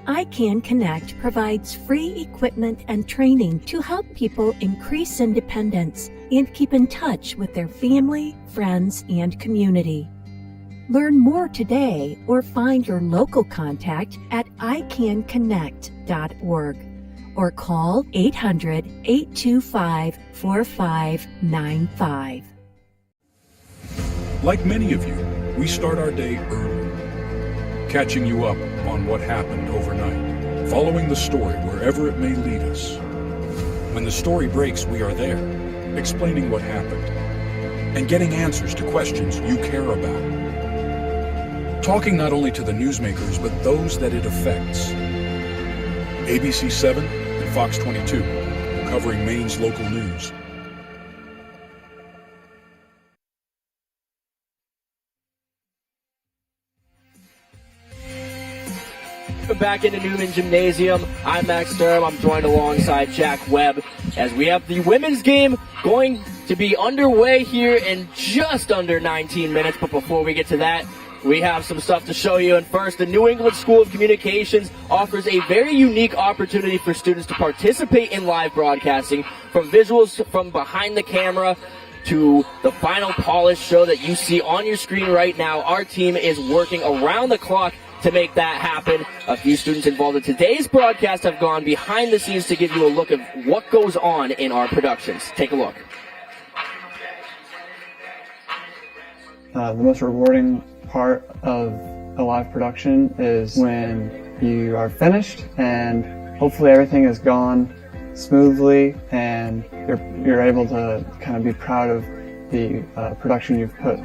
ICANN Connect provides free equipment and training to help people increase independence and keep in touch with their family, friends, and community. Learn more today or find your local contact at icanconnect.org or call 800-825-4595. Like many of you, we start our day early, catching you up on what happened overnight, following the story wherever it may lead us. When the story breaks, we are there, explaining what happened, and getting answers to questions you care about. Talking not only to the newsmakers, but those that it affects. ABC 7 and Fox 22, covering Maine's local news. Back into Newman Gymnasium. I'm Max Sturm. I'm joined alongside Jack Webb as we have the women's game going to be underway here in just under 19 minutes. But before we get to that, we have some stuff to show you. And first, the New England School of Communications offers a very unique opportunity for students to participate in live broadcasting, from visuals from behind the camera to the final polish show that you see on your screen right now. Our team is working around the clock to make that happen. A few students involved in today's broadcast have gone behind the scenes to give you a look at what goes on in our productions. Take a look. The most rewarding part of a live production is when you are finished and hopefully everything has gone smoothly and you're able to kind of be proud of the production you've put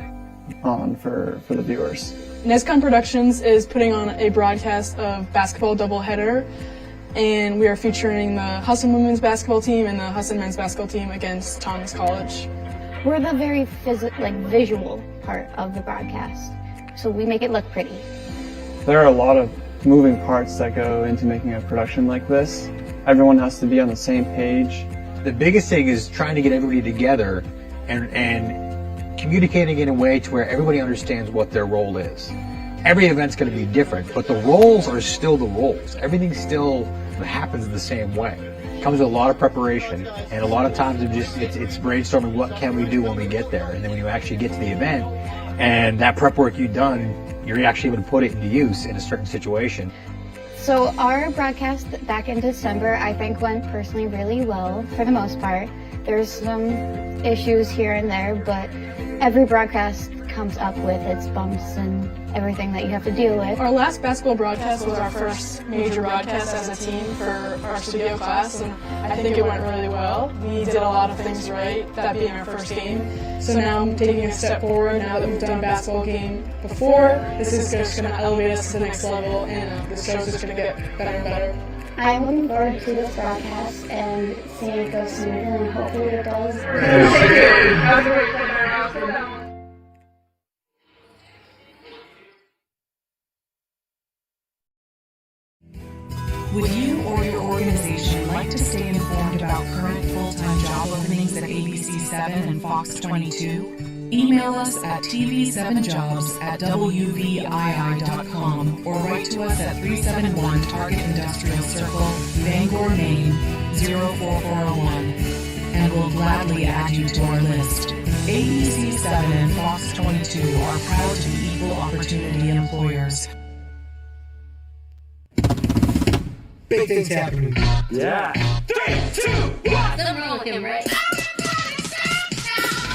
on for the viewers. NESCON Productions is putting on a broadcast of basketball doubleheader, and we are featuring the Husson women's basketball team and the Husson men's basketball team against Thomas College. We're the very visual part of the broadcast, so we make it look pretty. There are a lot of moving parts that go into making a production like this. Everyone has to be on the same page. The biggest thing is trying to get everybody together and communicating in a way to where everybody understands what their role is. Every event's going to be different, but the roles are still the roles. Everything still happens the same way. It comes with a lot of preparation, and a lot of times it's brainstorming what can we do when we get there, and then when you actually get to the event and that prep work you've done, you're actually able to put it into use in a certain situation. So our broadcast back in December, I think, went personally really well for the most part. There's some issues here and there, but every broadcast comes up with its bumps and everything that you have to deal with. Our last basketball broadcast was our first major broadcast as a team for our studio class, and I think it went really well. We did a lot of things right, that being our first game. So now I'm taking a step forward. Now that we've done a basketball game before, this is just going to elevate us to the next level, and the show's just going to get better and better. I'm looking forward to this broadcast and seeing it go smooth, and hopefully it does. Would you or your organization like to stay informed about current full-time job openings at ABC 7 and Fox 22? Email us at tv7jobs@wvii.com or write to us at 371 Target Industrial Circle, Bangor, Maine 04401, and we'll gladly add you to our list. ABC 7 and Fox 22 are proud to be equal opportunity employers. Big things happening. Yeah. 3, 2, 1. Something wrong with him, right?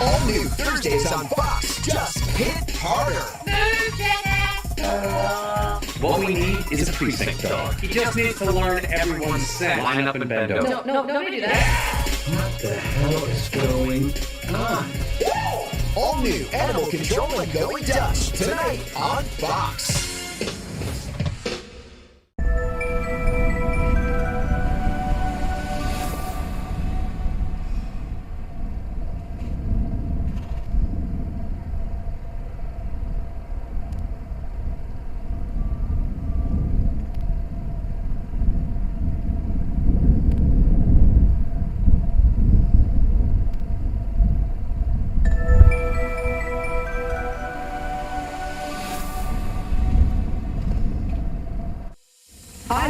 All new Thursdays on Fox. Just hit harder. What we need is a precinct dog. He just needs to learn everyone's scent. Line up and bend over. No, don't do that. What the hell is going on? All new Animal Control and Going Dutch tonight on Fox.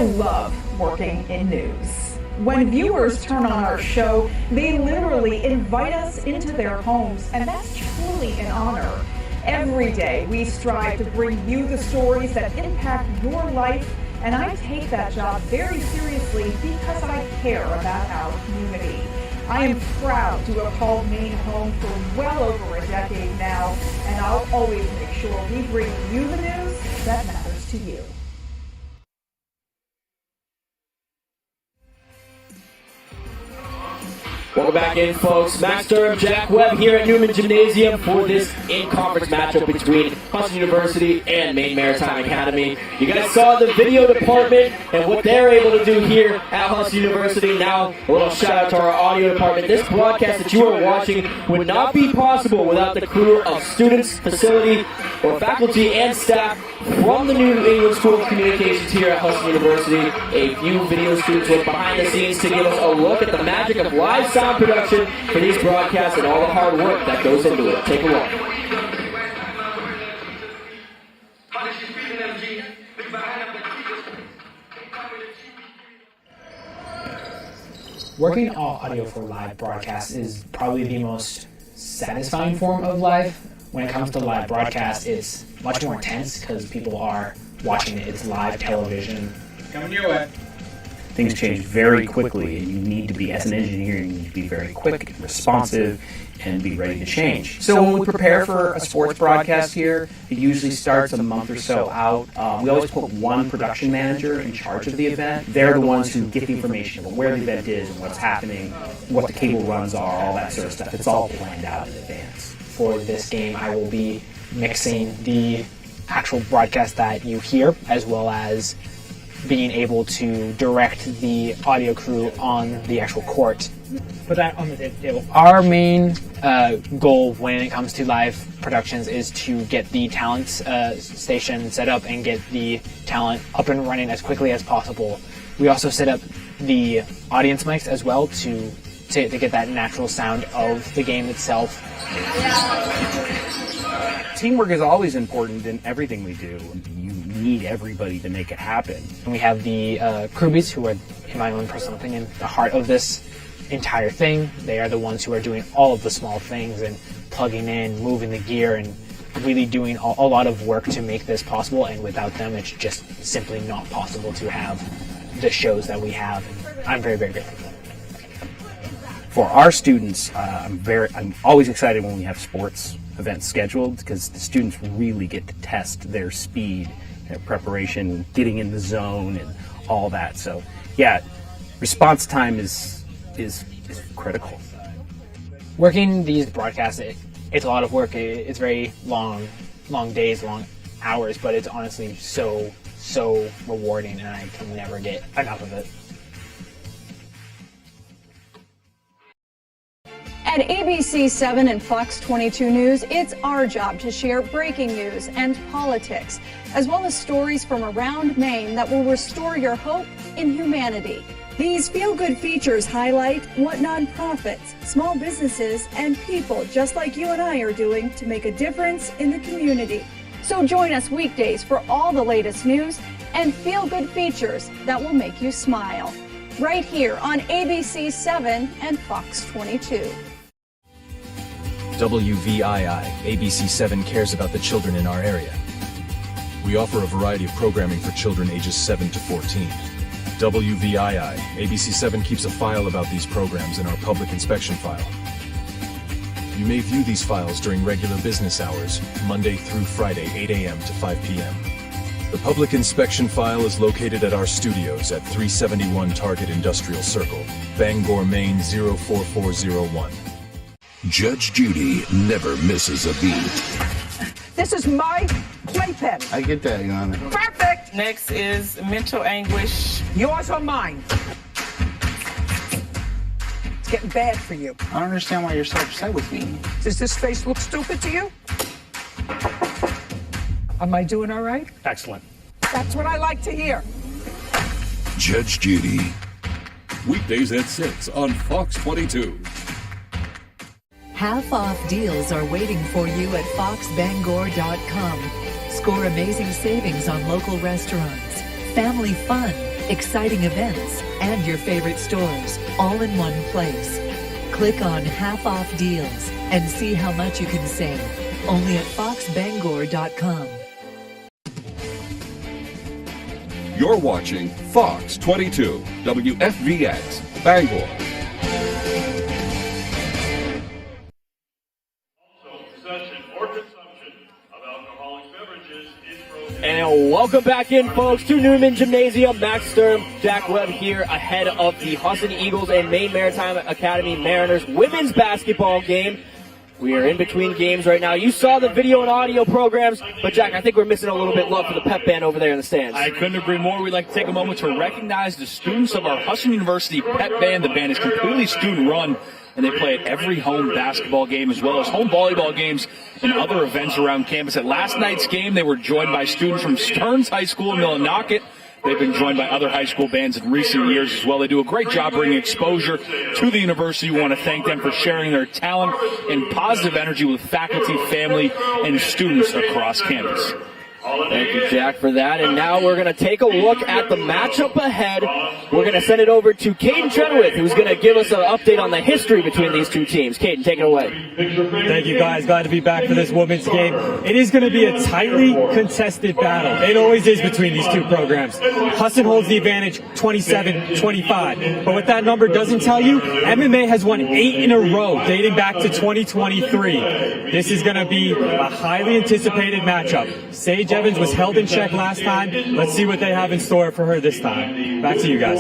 love working in news. When viewers turn on our show, they literally invite us into their homes, and that's truly an honor. Every day, we strive to bring you the stories that impact your life, and I take that job very seriously because I care about our community. I am proud to have called Maine home for well over a decade now, and I'll always make sure we bring you the news that matters to you. Welcome back in, folks. Max Durham, Jack Webb here at Newman Gymnasium for this in-conference matchup between Husson University and Maine Maritime Academy. You guys saw the video department and what they're able to do here at Husson University. Now, a little shout out to our audio department. This broadcast that you are watching would not be possible without the crew of students, facility, or faculty and staff from the New England School of Communications here at Husson University. A few video students went behind the scenes to give us a look at the magic of live sound production for these broadcasts and all the hard work that goes into it. Take a look. Working audio for live broadcasts is probably the most satisfying form of live. When it comes to live broadcast, it's much more intense because people are watching it. It's live television. Coming your way. Things change very quickly, and you need to be, as an engineer, you need to be very quick and responsive and be ready to change. So when we prepare for a sports broadcast here, it usually starts a month or so out. We always put one production manager in charge of the event. They're the ones who get the information about where the event is and what's happening, what the cable runs are, all that sort of stuff. It's all planned out in advance. For this game, I will be mixing the actual broadcast that you hear, as well as being able to direct the audio crew on the actual court. Put that on the table. Our main goal when it comes to live productions is to get the talent station set up and get the talent up and running as quickly as possible. We also set up the audience mics as well to get that natural sound of the game itself. Teamwork is always important in everything we do. You need everybody to make it happen. And we have the crewbies, who are, in my own personal opinion, the heart of this entire thing. They are the ones who are doing all of the small things and plugging in, moving the gear, and really doing a lot of work to make this possible. And without them, it's just simply not possible to have the shows that we have. And I'm very, very grateful. For our students, I'm always excited when we have sports events scheduled, because the students really get to test their speed, their preparation, getting in the zone, and all that. So, yeah, response time is critical. Working these broadcasts, it's a lot of work. It's very long days, long hours, but it's honestly so rewarding, and I can never get enough of it. At ABC 7 and Fox 22 News, it's our job to share breaking news and politics, as well as stories from around Maine that will restore your hope in humanity. These feel-good features highlight what nonprofits, small businesses, and people just like you and I are doing to make a difference in the community. So join us weekdays for all the latest news and feel-good features that will make you smile. Right here on ABC 7 and Fox 22. WVII, ABC 7 cares about the children in our area. We offer a variety of programming for children ages 7 to 14. WVII, ABC 7 keeps a file about these programs in our public inspection file. You may view these files during regular business hours, Monday through Friday, 8 a.m. to 5 p.m. The public inspection file is located at our studios at 371 Target Industrial Circle, Bangor, Maine 04401. Judge Judy never misses a beat. This is my playpen. I get that, Your Honor. Perfect. Next is mental anguish. Yours or mine? It's getting bad for you. I don't understand why you're so upset with me. Does this face look stupid to you? Am I doing all right? Excellent. That's what I like to hear. Judge Judy. Weekdays at 6 on Fox 22. Half-off deals are waiting for you at foxbangor.com. Score amazing savings on local restaurants, family fun, exciting events, and your favorite stores, all in one place. Click on Half Off Deals and see how much you can save. Only at foxbangor.com. You're watching Fox 22, WFVX, Bangor. And welcome back in, folks, to Newman Gymnasium. Max Sturm, Jack Webb here ahead of the Husson Eagles and Maine Maritime Academy Mariners women's basketball game. We are in between games right now. You saw the video and audio programs, but Jack, I think we're missing a little bit of love for the pep band over there in the stands. I couldn't agree more. We'd like to take a moment to recognize the students of our Husson University pep band. The band is completely student-run, and they play at every home basketball game as well as home volleyball games and other events around campus. At last night's game, they were joined by students from Stearns High School in Millinocket. They've been joined by other high school bands in recent years as well. They do a great job bringing exposure to the university. We want to thank them for sharing their talent and positive energy with faculty, family, and students across campus. Thank you, Jack, for that. And now we're going to take a look at the matchup ahead. We're going to send it over to Caden Chenoweth, who's going to give us an update on the history between these two teams. Caden, take it away. Thank you, guys. Glad to be back for this women's game. It is going to be a tightly contested battle. It always is between these two programs. Husson holds the advantage 27-25. But what that number doesn't tell you, MMA has won 8 in a row dating back to 2023. This is going to be a highly anticipated matchup. Sage Evans was held in check last time. Let's see what they have in store for her this time. Back to you guys.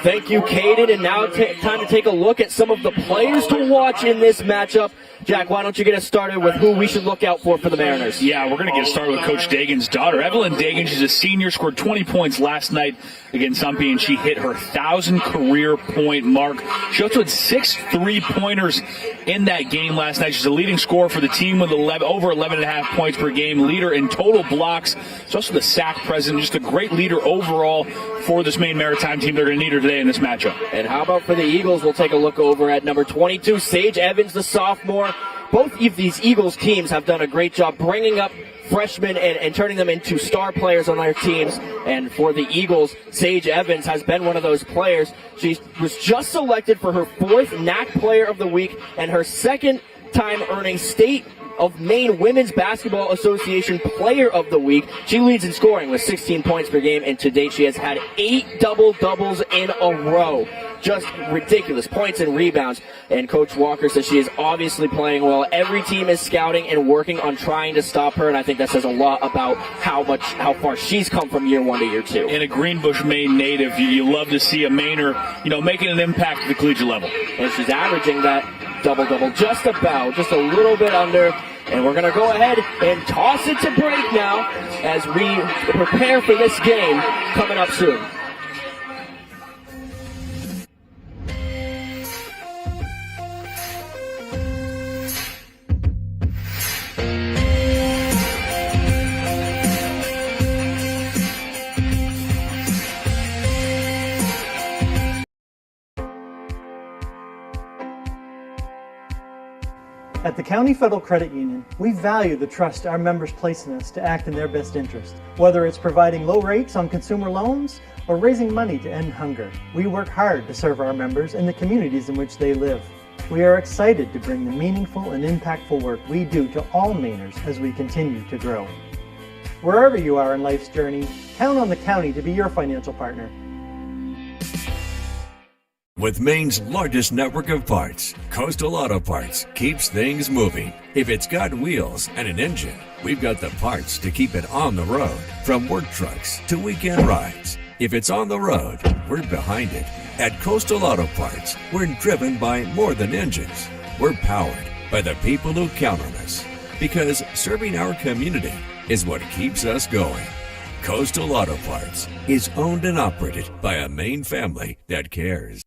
Thank you, Caden. And now time to take a look at some of the players to watch in this matchup. Jack, why don't you get us started with who we should look out for the Mariners? Yeah, we're going to get started with Coach Dagan's daughter. Evelyn Dagan, she's a senior, scored 20 points last night against Sumpy, and she hit her 1,000 career point mark. She also had 6 3-pointers in that game last night. She's a leading scorer for the team with over 11.5 points per game, leader in total blocks. She's also the sack president, just a great leader overall for this Maine Maritime team. They're going to need her today in this matchup. And how about for the Eagles? We'll take a look over at number 22, Sage Evans, the sophomore. Both of these Eagles teams have done a great job bringing up freshmen and turning them into star players on their teams. And for the Eagles, Sage Evans has been one of those players. She was just selected for her 4th NAC Player of the Week and her 2nd time earning State of Maine Women's Basketball Association Player of the Week. She leads in scoring with 16 points per game, and to date she has had 8 double-doubles in a row. Just ridiculous points and rebounds. And Coach Walker says she is obviously playing well. Every team is scouting and working on trying to stop her, and I think that says a lot about how far she's come from year 1 to year 2. And a Greenbush, Maine native, you love to see a Mainer, making an impact at the collegiate level. And she's averaging that double-double just a little bit under. And we're going to go ahead and toss it to break now as we prepare for this game coming up soon. At the County Federal Credit Union, we value the trust our members place in us to act in their best interest. Whether it's providing low rates on consumer loans or raising money to end hunger, we work hard to serve our members and the communities in which they live. We are excited to bring the meaningful and impactful work we do to all Mainers as we continue to grow. Wherever you are in life's journey, count on the county to be your financial partner. With Maine's largest network of parts, Coastal Auto Parts keeps things moving. If it's got wheels and an engine, we've got the parts to keep it on the road. From work trucks to weekend rides, if it's on the road, we're behind it. At Coastal Auto Parts, we're driven by more than engines. We're powered by the people who count on us. Because serving our community is what keeps us going. Coastal Auto Parts is owned and operated by a Maine family that cares.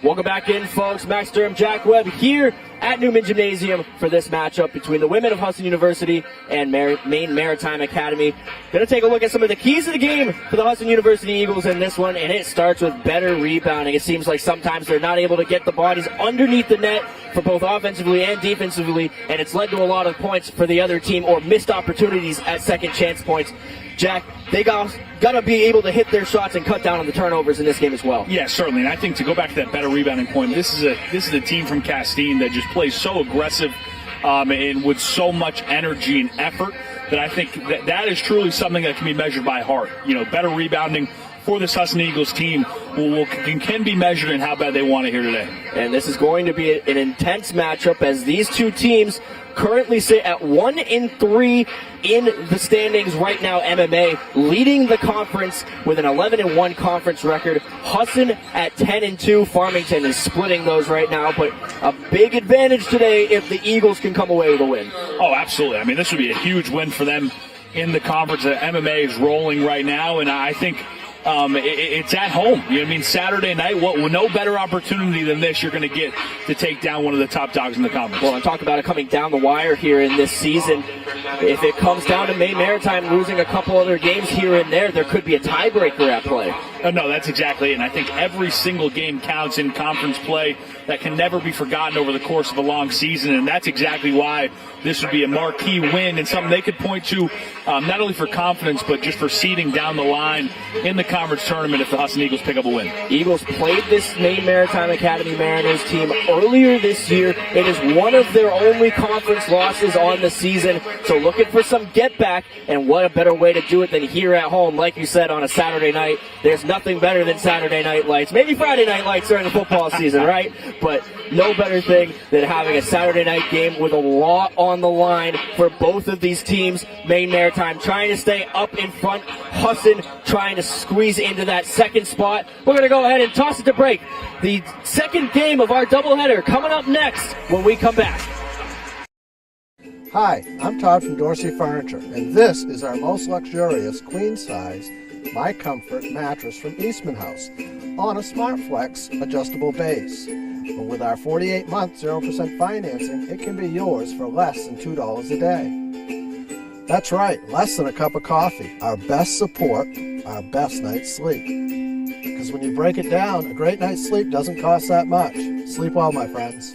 Welcome back in, folks. Max Durham, Jack Webb here at Newman Gymnasium for this matchup between the women of Husson University and Maine Maritime Academy. Going to take a look at some of the keys of the game for the Husson University Eagles in this one, and it starts with better rebounding. It seems like sometimes they're not able to get the bodies underneath the net for both offensively and defensively, and it's led to a lot of points for the other team or missed opportunities at second chance points. Jack, they got to be able to hit their shots and cut down on the turnovers in this game as well. Yeah, certainly. And I think to go back to that better rebounding point, this is a team from Castine that just plays so aggressive and with so much energy and effort that I think that is truly something that can be measured by heart. You know, better rebounding for this Husson Eagles team can be measured in how bad they want it here today. And this is going to be an intense matchup as these two teams currently sit at 1-3 in the standings right now. MMA leading the conference with an 11-1 conference record. Husson at 10-2. Farmington is splitting those right now, but a big advantage today if the Eagles can come away with a win. Oh, absolutely. I mean, this would be a huge win for them in the conference. MMA is rolling right now, and I think it's at home. You know what I mean? Saturday night, no better opportunity than this you're going to get to take down one of the top dogs in the conference. Well, I'm talking about it coming down the wire here in this season. If it comes down to Maine Maritime losing a couple other games here and there could be a tiebreaker at play. No, that's exactly it. And I think every single game counts in conference play. That can never be forgotten over the course of a long season, and that's exactly why this would be a marquee win and something they could point to not only for confidence but just for seeding down the line in the conference tournament if the Husson Eagles pick up a win. Eagles played this Maine Maritime Academy Mariners team earlier this year. It is one of their only conference losses on the season, so looking for some get back, and what a better way to do it than here at home, like you said, on a Saturday night. There's nothing better than Saturday night lights, maybe Friday night lights during the football season, right? But no better thing than having a Saturday night game with a lot on the line for both of these teams. Maine Maritime trying to stay up in front. Husson trying to squeeze into that second spot. We're going to go ahead and toss it to break. The second game of our doubleheader coming up next when we come back. Hi, I'm Todd from Dorsey Furniture, and this is our most luxurious queen-size My Comfort mattress from Eastman House on a SmartFlex adjustable base. But with our 48-month 0% financing, it can be yours for less than $2 a day. That's right, less than a cup of coffee. Our best support, our best night's sleep. Because when you break it down, a great night's sleep doesn't cost that much. Sleep well, my friends.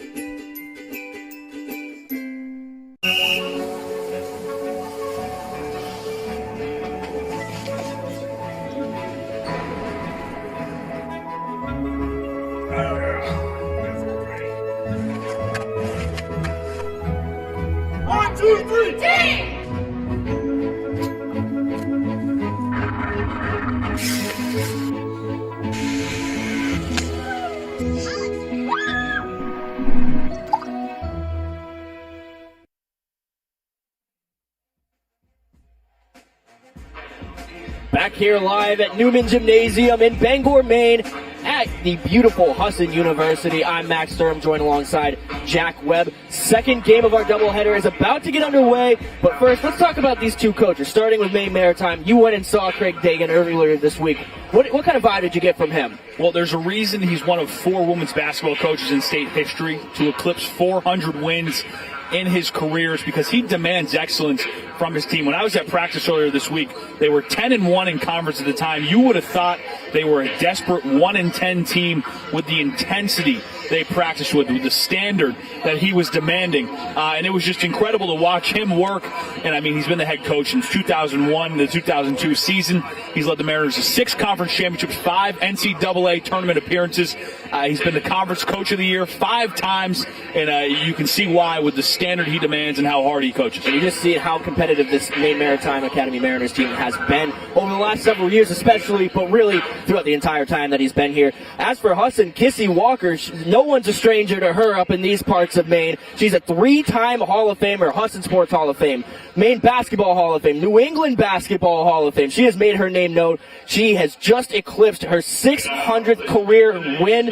Back here live at Newman Gymnasium in Bangor, Maine, at the beautiful Husson University. I'm Max Sturm, joined alongside Jack Webb. Second game of our doubleheader is about to get underway, but first, let's talk about these two coaches. Starting with Maine Maritime, you went and saw Craig Dagan earlier this week. What kind of vibe did you get from him? Well, there's a reason he's one of 4 women's basketball coaches in state history to eclipse 400 wins in his career, is because he demands excellence from his team. When I was at practice earlier this week, they were 10-1 in conference at the time. You would have thought they were a desperate 1-10 team with the intensity they practiced with the standard that he was demanding. And it was just incredible to watch him work. And, I mean, he's been the head coach since 2001, the 2002 season. He's led the Mariners to 6 conference championships, 5 NCAA tournament appearances. He's been the conference coach of the year 5 times. And you can see why with the standard he demands and how hard he coaches. And you just see how competitive this Maine Maritime Academy Mariners team has been over the last several years especially, but really throughout the entire time that he's been here. As for Husson, Kissy Walker, no one's a stranger to her up in these parts of Maine. She's a 3-time Hall of Famer, Husson Sports Hall of Fame, Maine Basketball Hall of Fame, New England Basketball Hall of Fame. She has made her name known. She has just eclipsed her 600th career win.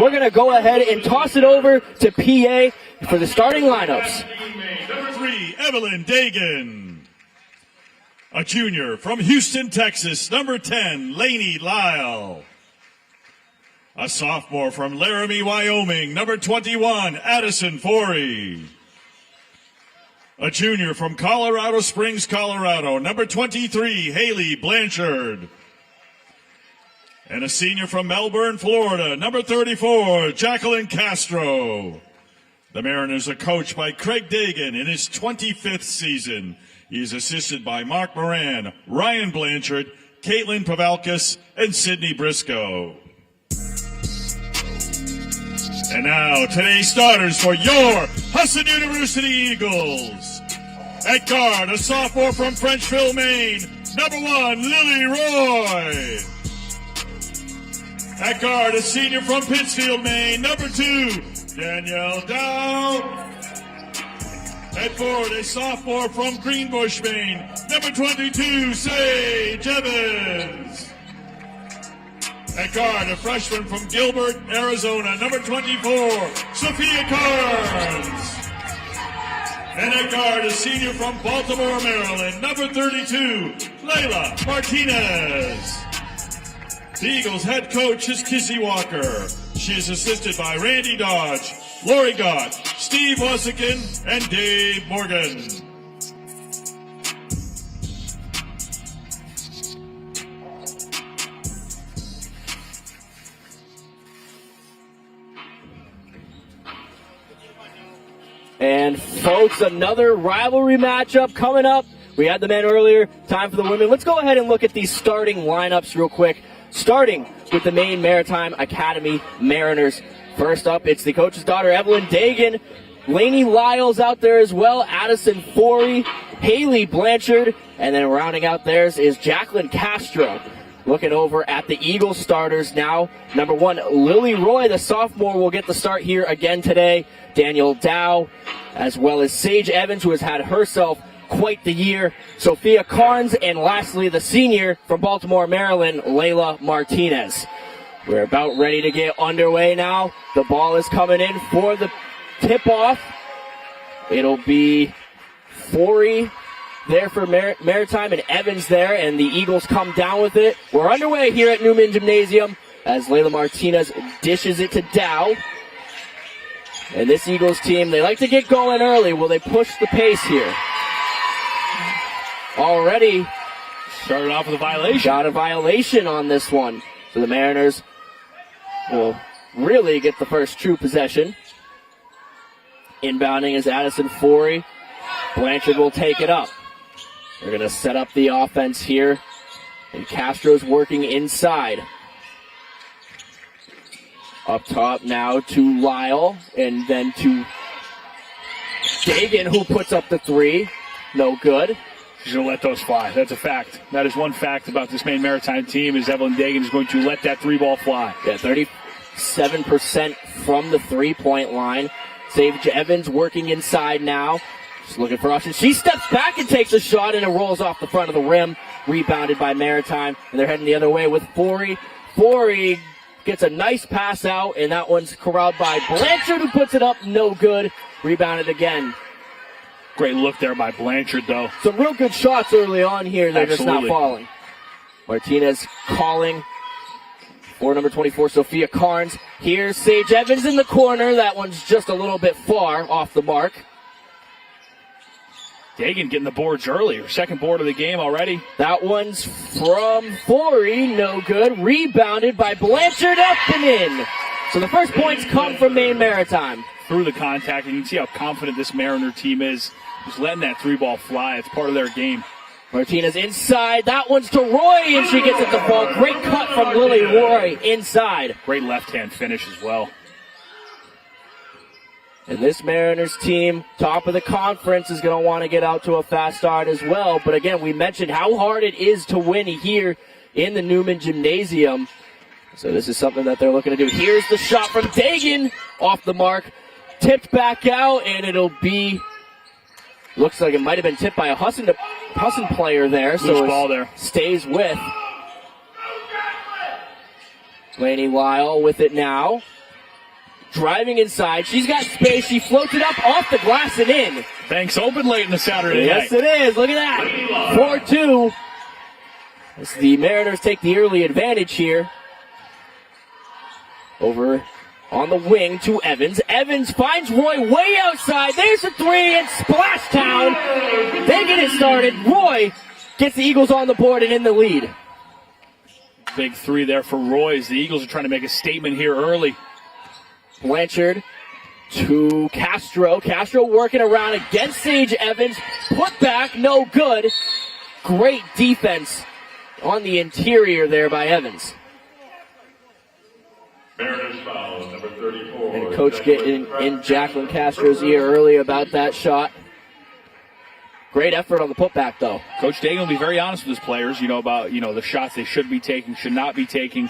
We're going to go ahead and toss it over to PA for the starting lineups. Number 3, Evelyn Dagan. A junior from Houston, Texas, number 10, Lainey Lyle. A sophomore from Laramie, Wyoming, number 21, Addison Forey. A junior from Colorado Springs, Colorado, number 23, Haley Blanchard. And a senior from Melbourne, Florida, number 34, Jacqueline Castro. The Mariners are coached by Craig Dagan in his 25th season. He is assisted by Mark Moran, Ryan Blanchard, Caitlin Pavalkis, and Sydney Briscoe. And now, today's starters for your Husson University Eagles. At guard, a sophomore from Frenchville, Maine, number 1, Lily Roy. At guard, a senior from Pittsfield, Maine, number 2, Danielle Dow. At forward, a sophomore from Greenbush, Maine, number 22, Sage Evans. At guard, a freshman from Gilbert, Arizona, number 24, Sophia Carnes. And at guard, a senior from Baltimore, Maryland, number 32, Layla Martinez. The Eagles' head coach is Kissy Walker. She is assisted by Randy Dodge, Lori Gott, Steve Hussican, and Dave Morgan. And folks, another rivalry matchup coming up. We had the men earlier, time for the women. Let's go ahead and look at these starting lineups real quick. Starting with the Maine Maritime Academy Mariners. First up, it's the coach's daughter, Evelyn Dagan. Lainey Lyles out there as well, Addison Forey, Haley Blanchard, and then rounding out theirs is Jacqueline Castro. Looking over at the Eagles starters now, number 1, Lily Roy, the sophomore, will get the start here again today. Daniel Dow, as well as Sage Evans, who has had herself quite the year. Sophia Carnes, and lastly, the senior from Baltimore, Maryland, Layla Martinez. We're about ready to get underway now. The ball is coming in for the tip-off. It'll be Forey there for Maritime and Evans there, and the Eagles come down with it. We're underway here at Newman Gymnasium as Layla Martinez dishes it to Dow. And this Eagles team, they like to get going early. Will they push the pace here? Already started off with a violation. Got a violation on this one. So the Mariners will really get the first true possession. Inbounding is Addison Forey. Blanchard will take it up. They're going to set up the offense here. And Castro's working inside. Up top now to Lyle, and then to Dagan, who puts up the 3. No good. She's going to let those fly. That's a fact. That is one fact about this Maine Maritime team, is Evelyn Dagan is going to let that 3-ball fly. Yeah, 37% from the 3-point line. Sage Evans working inside now. Just looking for options. She steps back and takes a shot, and it rolls off the front of the rim. Rebounded by Maritime, and they're heading the other way with Forey. Forey gets a nice pass out, and that one's corralled by Blanchard, who puts it up. No good. Rebounded again. Great look there by Blanchard, though. Some real good shots early on here. They're just not falling. Martinez calling for number 24, Sophia Carnes. Here's Sage Evans in the corner. That one's just a little bit far off the mark. Dagan getting the boards early. Her second board of the game already. That one's from Forey. No good. Rebounded by Blanchard, up and in. So the first points come from Maine Maritime. Through the contact, and you can see how confident this Mariner team is. Just letting that 3-ball fly. It's part of their game. Martinez inside. That one's to Roy, and she gets it to fall. Great cut from Lily Roy inside. Great left-hand finish as well. And this Mariners team, top of the conference, is going to want to get out to a fast start as well. But again, we mentioned how hard it is to win here in the Newman Gymnasium. So this is something that they're looking to do. Here's the shot from Dagan, off the mark. Tipped back out, and it'll be, looks like it might have been tipped by a Husson player there. Loose so ball there. Stays with Lainey Lyle with it now. Driving inside. She's got space. She floats it up off the glass and in. Banks open late in the Saturday night. Yes, it is. Look at that. 4-2. As the Mariners take the early advantage here. Over on the wing to Evans. Evans finds Roy way outside. There's a 3 and splash town. They get it started. Roy gets the Eagles on the board and in the lead. Big 3 there for Roy as the Eagles are trying to make a statement here early. Blanchard to Castro. Castro working around against Sage Evans. Put back, no good. Great defense on the interior there by Evans. And coach getting in Jacqueline Castro's ear early about that shot. Great effort on the putback, though. Coach Dagan will be very honest with his players, about, the shots they should be taking, should not be taking.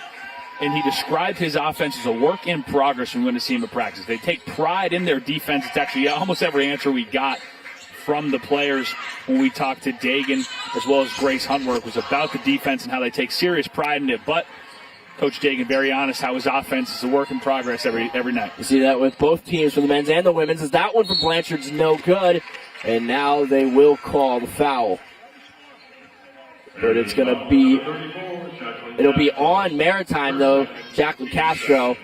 And he described his offense as a work in progress when we're going to see him at practice. They take pride in their defense. It's actually almost every answer we got from the players when we talked to Dagan, as well as Grace Huntworth, was about the defense and how they take serious pride in it. But Coach Dagan, very honest, how his offense is a work in progress every night. You see that with both teams, for the men's and the women's, as that one from Blanchard's no good. And now they will call the foul. But it'll be on Maritime, though, Jacqueline Castro.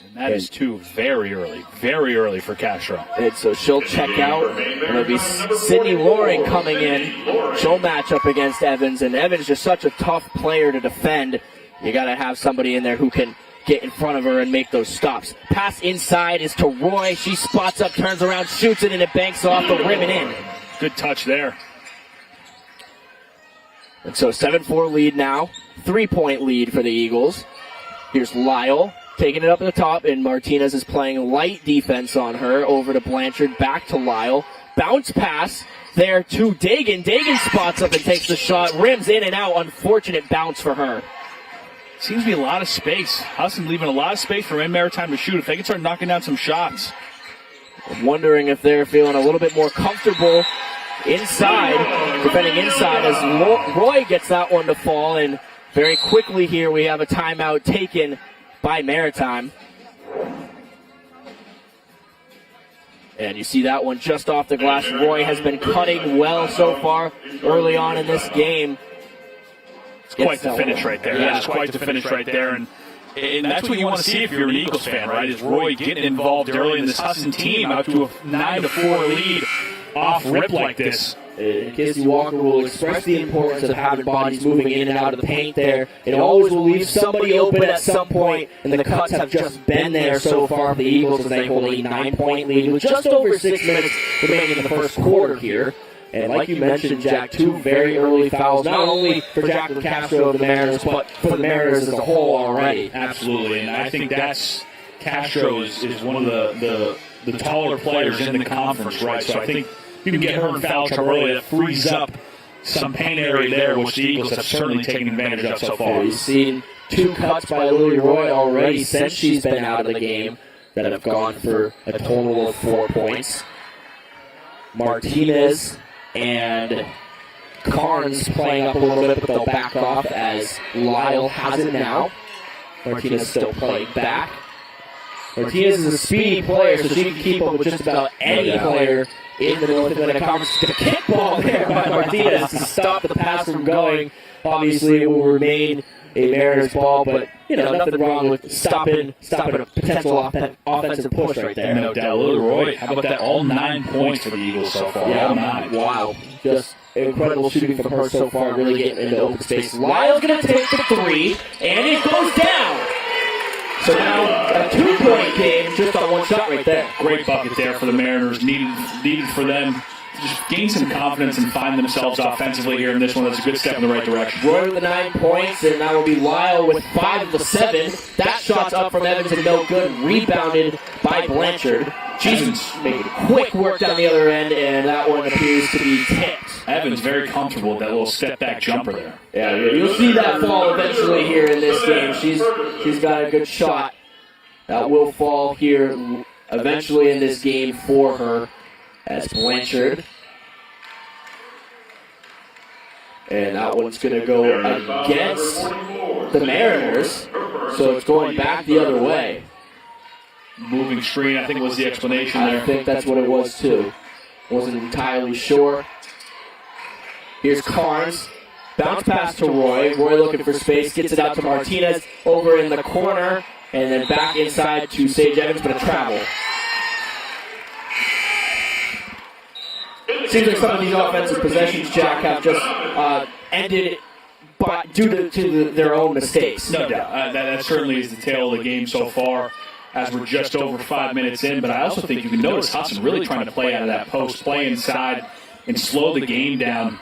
And that is very early for Castro. And so she'll check out, and it'll be Sydney Loring coming in. She'll match up against Evans, and Evans is just such a tough player to defend. You got to have somebody in there who can get in front of her and make those stops. Pass inside is to Roy. She spots up, turns around, shoots it, and it banks off the rim and in. Good touch there. And so 7-4 lead now. 3-point lead for the Eagles. Here's Lyle taking it up at the top, and Martinez is playing light defense on her. Over to Blanchard, back to Lyle. Bounce pass there to Dagan. Dagan spots up and takes the shot. Rims in and out. Unfortunate bounce for her. Seems to be a lot of space. Husson leaving a lot of space for Maine Maritime to shoot if they can start knocking down some shots. I'm wondering if they're feeling a little bit more comfortable inside, defending inside, as Roy gets that one to fall. And very quickly here we have a timeout taken by Maritime. And you see that one just off the glass. Roy has been cutting well so far early on in this game. Quite the finish right there. That is quite the finish right there. And that's what you want to see if you're an Eagles fan, right? Is Roy getting involved early in this Husson team out to a 9-4 lead off rip like this. Casey Walker will express the importance of having bodies moving in and out of the paint there. It always will leave somebody open at some point, and the cuts have just been there so far for the Eagles as they hold a 9-point lead with just over 6 minutes remaining in the first quarter here. And like you mentioned, Jack, 2 very early fouls, not only for Jacqueline Castro of the Mariners, but for the Mariners as a whole already. Absolutely, and I think Castro is one of the taller players in the conference, right? So I think you can get her in foul trouble early. That frees up some paint area there, which the Eagles have certainly taken advantage of so far. We've seen 2 cuts by Lily Roy already since she's been out of the game that have gone for a total of 4 points. Martinez and Carnes playing up a little bit, but they'll back off as Lyle has it now. Martinez still playing back. Martinez is a speedy player, so she can keep up with just about any player in the North Atlantic Conference. The kickball there by Martinez to stop the pass from going. Obviously, it will remain a Mariners ball, but nothing wrong with stopping a potential offensive push right there. No doubt. Lily Roy, how about that? All 9 points for the Eagles so far. Yeah, all 9. Wow. Just incredible shooting from her so far, really getting into open space. Lyle's going to take the 3, and it goes down. So now a 2-point game just on one shot right there. Great bucket there for the Mariners. Needed for them to just gain some confidence and find themselves offensively here in this one. That's a good step in the right direction. Roy with the 9 points, and that will be Lyle with 5 of the 7. That shot's up from Evans and no good. Rebounded by Blanchard. She's made quick work down the other end, and that one appears to be tipped. Evans very comfortable with that little step-back jumper there. Yeah, you'll see that fall eventually here in this game. She's got a good shot. That will fall here eventually in this game for her as Blanchard. And that one's going to go against the Mariners, so it's going back the other way. Moving screen, I think was the explanation there. I think that's what it was too. Wasn't entirely sure. Here's Carnes. Bounce pass to Roy. Roy looking for space. Gets it out to Martinez over in the corner. And then back inside to Sage Evans, but a travel. Seems like some of these offensive possessions, Jack, have just ended due to their own mistakes. No doubt. That certainly is the tale of the game so far. as we're just over 5 minutes in, but I also think you can notice Husson really trying to play out of that post, play inside, and slow the game down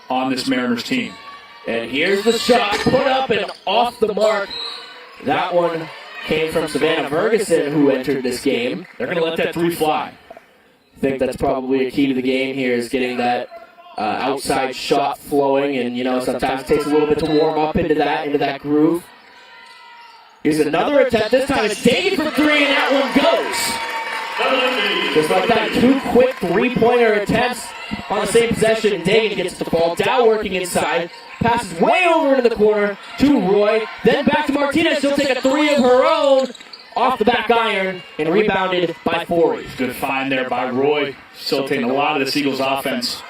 on this Mariners team. And here's the shot, put up and off the mark. That one came from Savannah Ferguson, who entered this game. They're going to let that 3 fly. I think that's probably a key to the game here, is getting that outside shot flowing, and sometimes it takes a little bit to warm up into that groove. Here's another attempt. This time it's Dagan for 3, and that one goes. Just like that, 2 quick 3-pointer attempts on the same possession. Dagan gets the ball. Dow working inside. Passes way over into the corner to Roy. Then back to Martinez. She'll take a 3 of her own off the back iron and rebounded by Forey. Good find there by Roy. Facilitating a lot of this Eagles offense.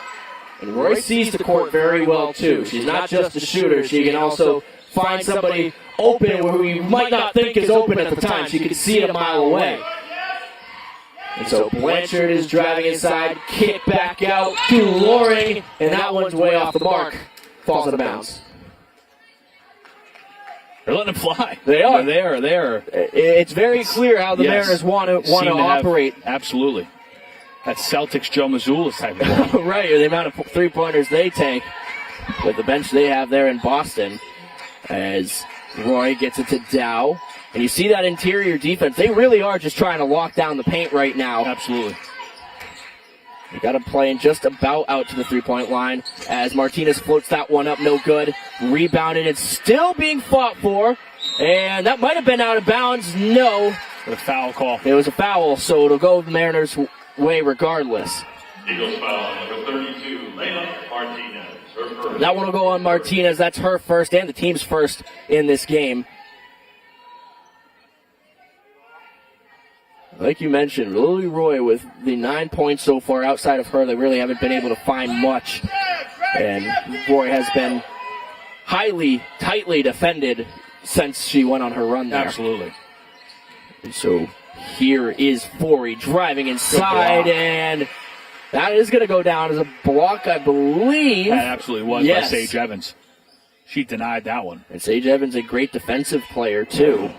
And Roy sees the court very well, too. She's not just a shooter. She can also find somebody open who you might not think is open at the time. She can see it a mile away. And so Blanchard is driving inside, kick back out to Loring, and that one's way off the mark. Falls out of bounds. They're letting them fly. They are. They are. It's very clear how the Mariners want to operate. Absolutely. That's Celtics Joe Mazzulla type of ball. Right, the amount of 3-pointers they take with the bench they have there in Boston. As Roy gets it to Dow. And you see that interior defense. They really are just trying to lock down the paint right now. Absolutely. They got to play in just about out to the 3-point line as Martinez floats that one up, no good. Rebounded, it's still being fought for. And that might have been out of bounds. No. A foul call. It was a foul, so it'll go the Mariners' way regardless. Eagles foul, number 32, Lena Martinez. That one will go on Martinez. That's her first and the team's first in this game. Like you mentioned, Lily Roy with the 9 points so far. Outside of her, they really haven't been able to find much. And Roy has been tightly defended since she went on her run there. Absolutely. And so here is Forey driving inside, and that is going to go down as a block, I believe. That absolutely was by Sage Evans. She denied that one. And Sage Evans, a great defensive player, too.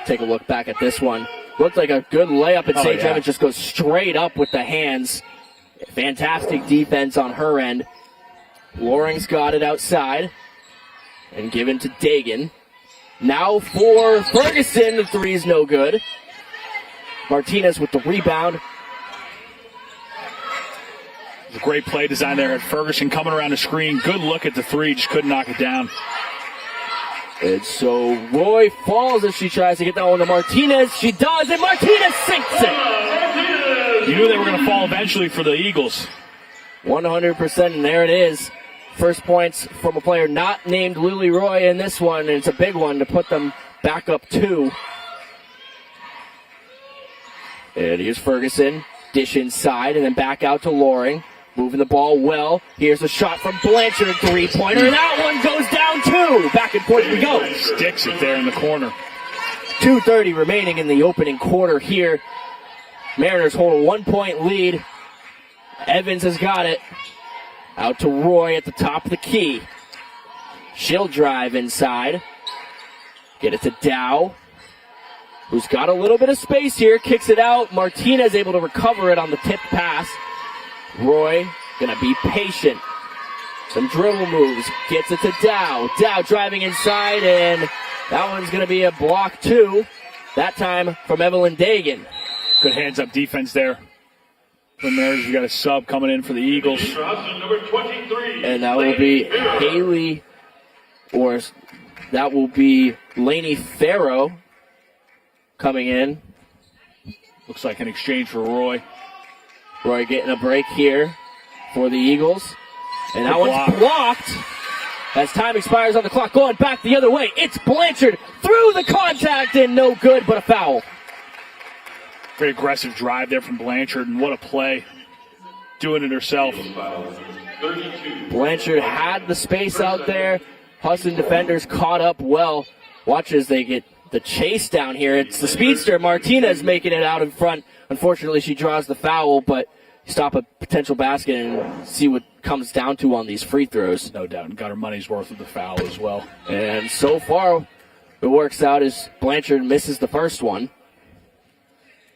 Take a look back at this one. Looked like a good layup, and Sage Evans just goes straight up with the hands. Fantastic defense on her end. Loring's got it outside and given to Dagan. Now for Ferguson. The 3's no good. Martinez with the rebound. It was a great play design there at Ferguson coming around the screen. Good look at the 3, just couldn't knock it down. And so Roy falls as she tries to get that one to Martinez. She does, and Martinez sinks it. You knew they were going to fall eventually for the Eagles. 100%, and there it is. First points from a player not named Lily Roy in this one, and it's a big one to put them back up 2. And here's Ferguson. Dish inside, and then back out to Loring. Moving the ball well. Here's a shot from Blanchard, 3-pointer, and that one goes down 2. Back and forth we go. Sticks it there in the corner. 2:30 remaining in the opening quarter here. Mariners hold a 1-point lead. Evans has got it. Out to Roy at the top of the key. She'll drive inside. Get it to Dow, who's got a little bit of space here. Kicks it out. Martinez able to recover it on the tip pass. Roy gonna be patient. Some dribble moves. Gets it to Dow. Dow driving inside, and that one's gonna be a block 2. That time from Evelyn Dagan. Good hands-up defense there. The Mariners, we got a sub coming in for the Eagles. Number 23. And that will be Haley, or that will be Lainey Farrow coming in. Looks like an exchange for Roy. Roy getting a break here for the Eagles. And that one's blocked as time expires on the clock. Going back the other way, it's Blanchard through the contact and no good, but a foul. Very aggressive drive there from Blanchard, and what a play. Doing it herself. Blanchard had the space out there. Husson defenders caught up well. Watch as they get the chase down here. It's the speedster Martinez making it out in front. Unfortunately, she draws the foul, but stop a potential basket and see what comes down to on these free throws. No doubt, and got her money's worth with the foul as well. And so far, it works out as Blanchard misses the first one.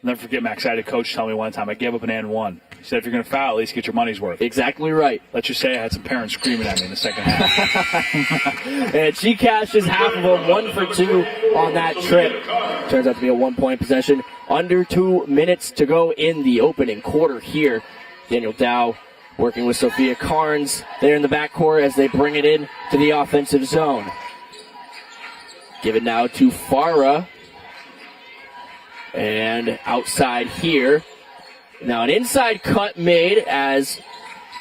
never forget Max. I had a coach tell me one time, I gave up an and one. He said, if you're going to foul, at least get your money's worth. Exactly right. Let's just say I had some parents screaming at me in the second half. And she cashes half of them, 1 for 2 on that trip. Turns out to be a 1-point possession. Under 2 minutes to go in the opening quarter here. Daniel Dow working with Sophia Carnes there in the backcourt as they bring it in to the offensive zone. Give it now to Farah. And outside here. Now an inside cut made as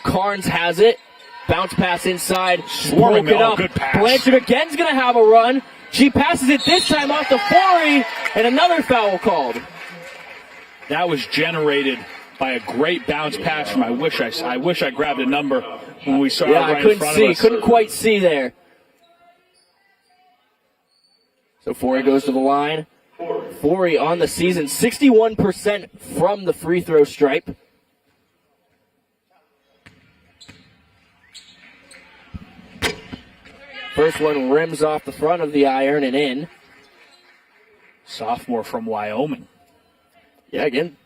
Carnes has it. Bounce pass inside. Broke it up. Good pass. Blanchard again's going to have a run. She passes it this time off to Forey. And another foul called. That was generated by a great bounce pass from I wish I grabbed a number when we saw it right in front of us. Couldn't quite see there. So Forey goes to the line. Forey on the season, 61% from the free throw stripe. First one rims off the front of the iron and in. Sophomore from Wyoming. Yeah, again,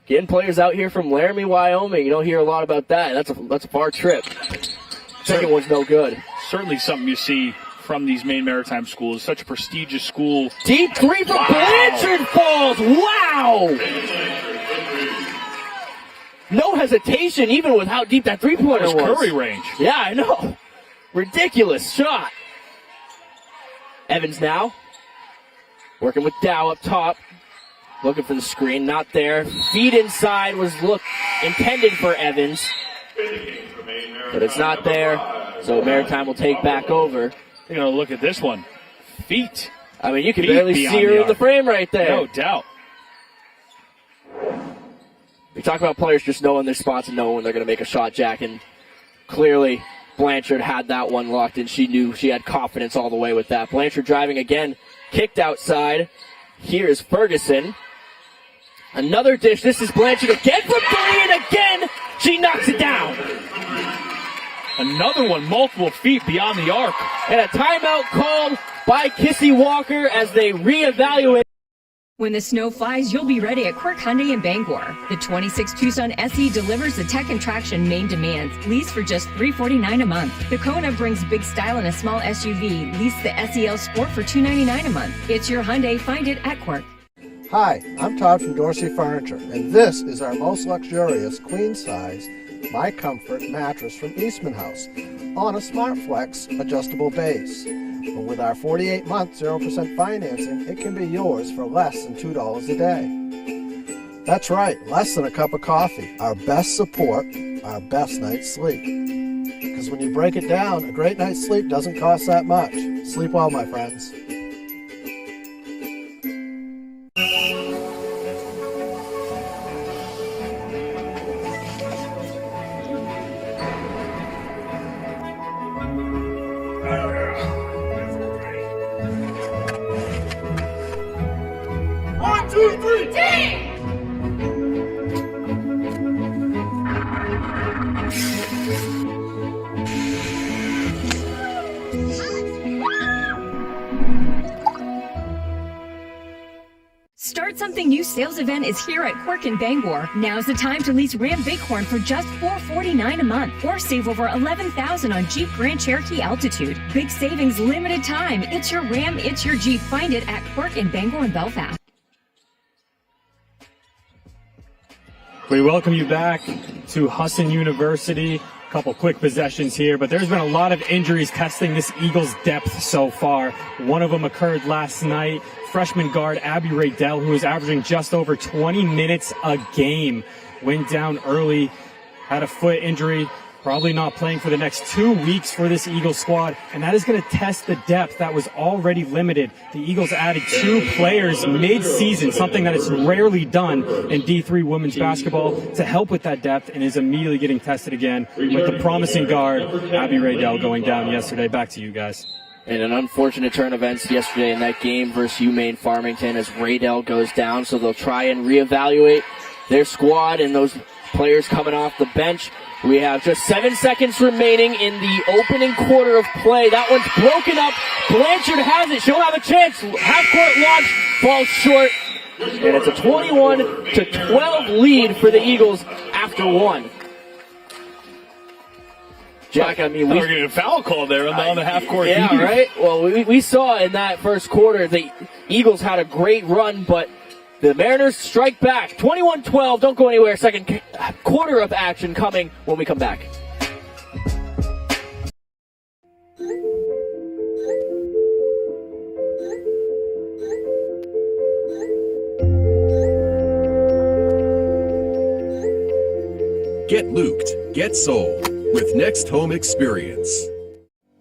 getting players out here from Laramie, Wyoming. You don't hear a lot about that. That's a far trip. Second one's no good. Certainly something you see from these Maine Maritime schools. Such a prestigious school. Deep three from Blanchard falls. Wow! No hesitation, even with how deep that three-pointer was. Curry range. Yeah, I know. Ridiculous shot. Evans now. Working with Dow up top. Looking for the screen. Not there. Feed inside was intended for Evans. But it's not there. So Maritime will take back over. You're going to look at this one. Feet. I mean, you can barely see her in the frame right there. No doubt. We talk about players just knowing their spots and knowing when they're going to make a shot, Jack. And clearly, Blanchard had that one locked in. She knew she had confidence all the way with that. Blanchard driving again. Kicked outside. Here is Ferguson. Another dish. This is Blanchard again from three, and again she knocks it down. Another one, multiple feet beyond the arc. And a timeout called by Kissy Walker as they reevaluate. When the snow flies, you'll be ready at Quirk Hyundai in Bangor. The 26 Tucson SE delivers the tech and traction Maine demands. Lease for just $349 a month. The Kona brings big style in a small SUV. Lease the SEL Sport for $299 a month. It's your Hyundai. Find it at Quirk. Hi, I'm Todd from Dorsey Furniture, and this is our most luxurious queen-size My Comfort mattress from Eastman House on a SmartFlex adjustable base. But with our 48-month 0% financing, it can be yours for less than $2 a day. That's right, less than a cup of coffee. Our best support, our best night's sleep. Because when you break it down, a great night's sleep doesn't cost that much. Sleep well, my friends. Start Something New sales event is here at Quirk in Bangor. Now's the time to lease Ram Bighorn for just $449 a month or save over $11,000 on Jeep Grand Cherokee Altitude. Big savings, limited time. It's your Ram, it's your Jeep. Find it at Quirk in Bangor and Belfast. We welcome you back to Husson University. A couple quick possessions here, but there's been a lot of injuries testing this Eagles depth so far. One of them occurred last night. Freshman guard Abby Raydell, who was averaging just over 20 minutes a game, went down early, had a foot injury, probably not playing for the next 2 weeks for this Eagles squad, and that is going to test the depth that was already limited. The Eagles added 2 players mid-season, something that is rarely done in D3 women's basketball, to help with that depth, and is immediately getting tested again with the promising guard Abby Raydell going down yesterday. Back to you guys. And an unfortunate turn of events yesterday in that game versus UMaine Farmington as Raydell goes down, so they'll try and reevaluate their squad and those players coming off the bench. We have just 7 seconds remaining in the opening quarter of play. That one's broken up. Blanchard has it. She'll have a chance. Half-court launch falls short. And it's a 21-12 lead for the Eagles after one. Jack, I mean, we're getting a foul call there on the half-court. Yeah, right? Well, we saw in that first quarter the Eagles had a great run, but the Mariners strike back. 21-12, don't go anywhere. Second quarter of action coming when we come back. Get looped, get sold with Next Home Experience.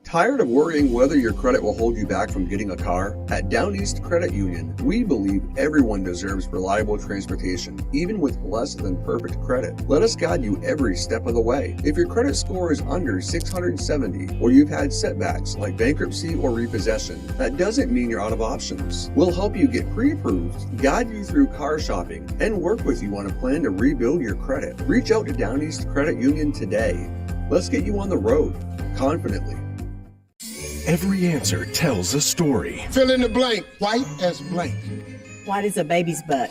Tired of worrying whether your credit will hold you back from getting a car? At Down East Credit Union, we believe everyone deserves reliable transportation, even with less than perfect credit. Let us guide you every step of the way. If your credit score is under 670 or you've had setbacks like bankruptcy or repossession, that doesn't mean you're out of options. We'll help you get pre-approved, guide you through car shopping, and work with you on a plan to rebuild your credit. Reach out to Down East Credit Union today. Let's get you on the road confidently. Every answer tells a story. Fill in the blank. White as blank. White is a baby's butt.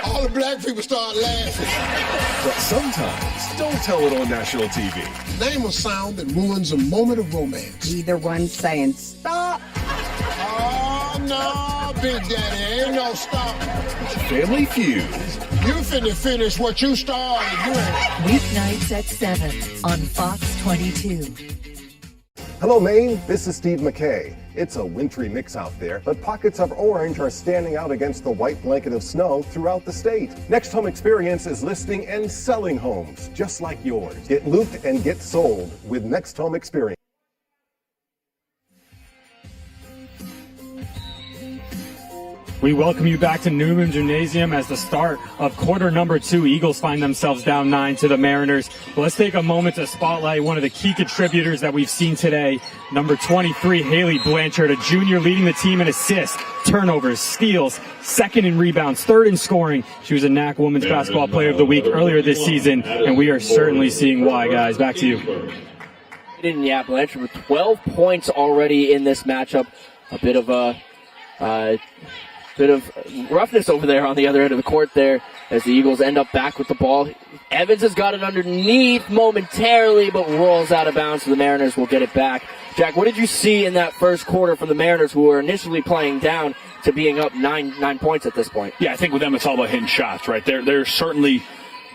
All the black people start laughing. But sometimes, don't tell it on national TV. Name a sound that ruins a moment of romance. Either one saying stop. Oh, no, Big Daddy, ain't no stop. Family Feud. You finna finish what you started doing. Weeknights at 7 on Fox 22. Hello, Maine. This is Steve McKay. It's a wintry mix out there, but pockets of orange are standing out against the white blanket of snow throughout the state. Next Home Experience is listing and selling homes just like yours. Get looped and get sold with Next Home Experience. We welcome you back to Newman Gymnasium as the start of quarter number 2. Eagles find themselves down 9 to the Mariners. Well, let's take a moment to spotlight one of the key contributors that we've seen today. Number 23, Haley Blanchard, a junior leading the team in assists, turnovers, steals, second in rebounds, third in scoring. She was a NAC Women's Basketball Player of the Week earlier this season, and we are certainly seeing why, guys. Back to you. Yeah, Blanchard with 12 points already in this matchup. A bit of roughness over there on the other end of the court there as the Eagles end up back with the ball. Evans has got it underneath momentarily, but rolls out of bounds, so the Mariners will get it back. Jack, what did you see in that first quarter from the Mariners, who were initially playing down to being up 9 points at this point? Yeah, I think with them it's all about hitting shots, right? They're certainly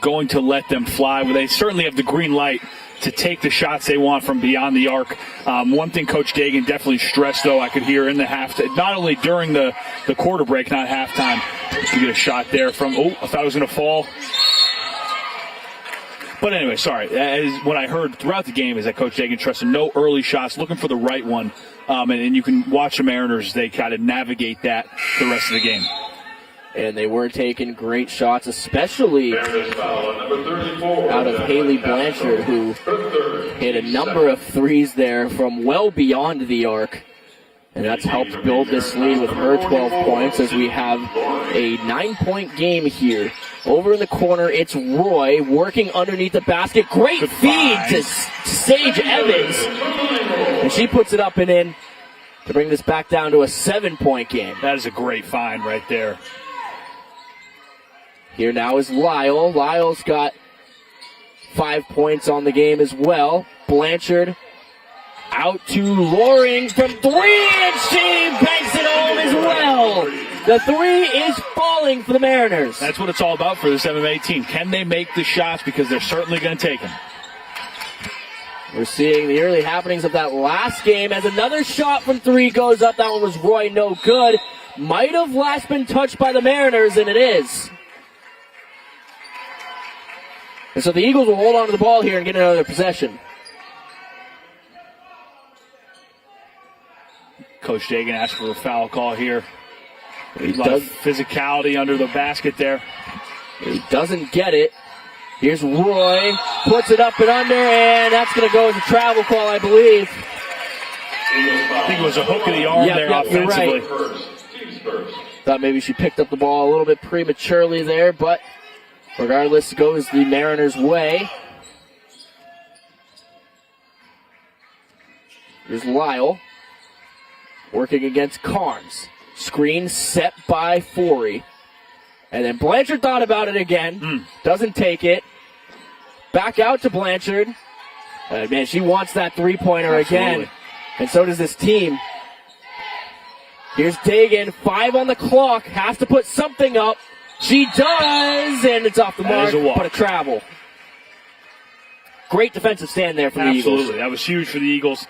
going to let them fly. They certainly have the green light to take the shots they want from beyond the arc. One thing Coach Dagan definitely stressed, though, I could hear in the halftime, not only during the quarter break, not halftime, to get a shot there from, I thought it was going to fall. But anyway, sorry. What I heard throughout the game is that Coach Dagan trusted no early shots, looking for the right one. And you can watch the Mariners, they kind of navigate that the rest of the game. And they were taking great shots, especially out of Haley Blanchard, who hit a number of threes there from well beyond the arc. And that's helped build this lead with her 12 points as we have a 9-point game here. Over in the corner, it's Roy working underneath the basket. Great feed to Sage Evans. And she puts it up and in to bring this back down to a 7-point game. That is a great find right there. Here now is Lyle. Lyle's got 5 points on the game as well. Blanchard out to Loring from 3, and she banks it home as well. The 3 is falling for the Mariners. That's what it's all about for this MMA team. Can they make the shots? Because they're certainly going to take them. We're seeing the early happenings of that last game as another shot from 3 goes up. That one was Roy, no good. Might have last been touched by the Mariners, and it is. And so the Eagles will hold on to the ball here and get another possession. Coach Dagan asked for a foul call here. A lot of physicality under the basket there. He doesn't get it. Here's Roy, puts it up and under, and that's going to go as a travel call, I believe. I think it was a hook of the arm there offensively. You're right. Thought maybe she picked up the ball a little bit prematurely there, but regardless, goes the Mariners' way. Here's Lyle working against Carnes. Screen set by Forey. And then Blanchard thought about it again. Doesn't take it. Back out to Blanchard. Man, she wants that three-pointer again. And so does this team. Here's Dagan. 5 on the clock. Has to put something up. She does. And it's off the mark, but a travel. Great defensive stand there for the Eagles. Absolutely. That was huge for the Eagles.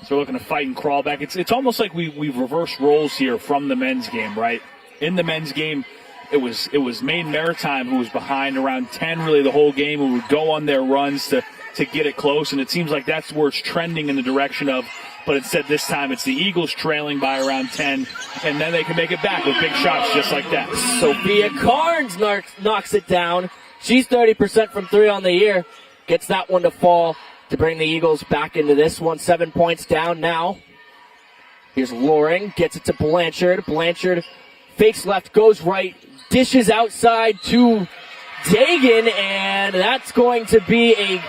So we're looking to fight and crawl back. It's almost like we've reversed roles here from the men's game, right? In the men's game, it was Maine Maritime who was behind around 10 really the whole game, who would go on their runs to get it close, and it seems like that's where it's trending in the direction of, but instead this time it's the Eagles trailing by around 10, and then they can make it back with big shots just like that. Sophia Carnes knocks it down. She's 30% from 3 on the year. Gets that one to fall to bring the Eagles back into this one. 7 points down now. Here's Loring. Gets it to Blanchard. Blanchard fakes left, goes right, dishes outside to Dagan, and that's going to be a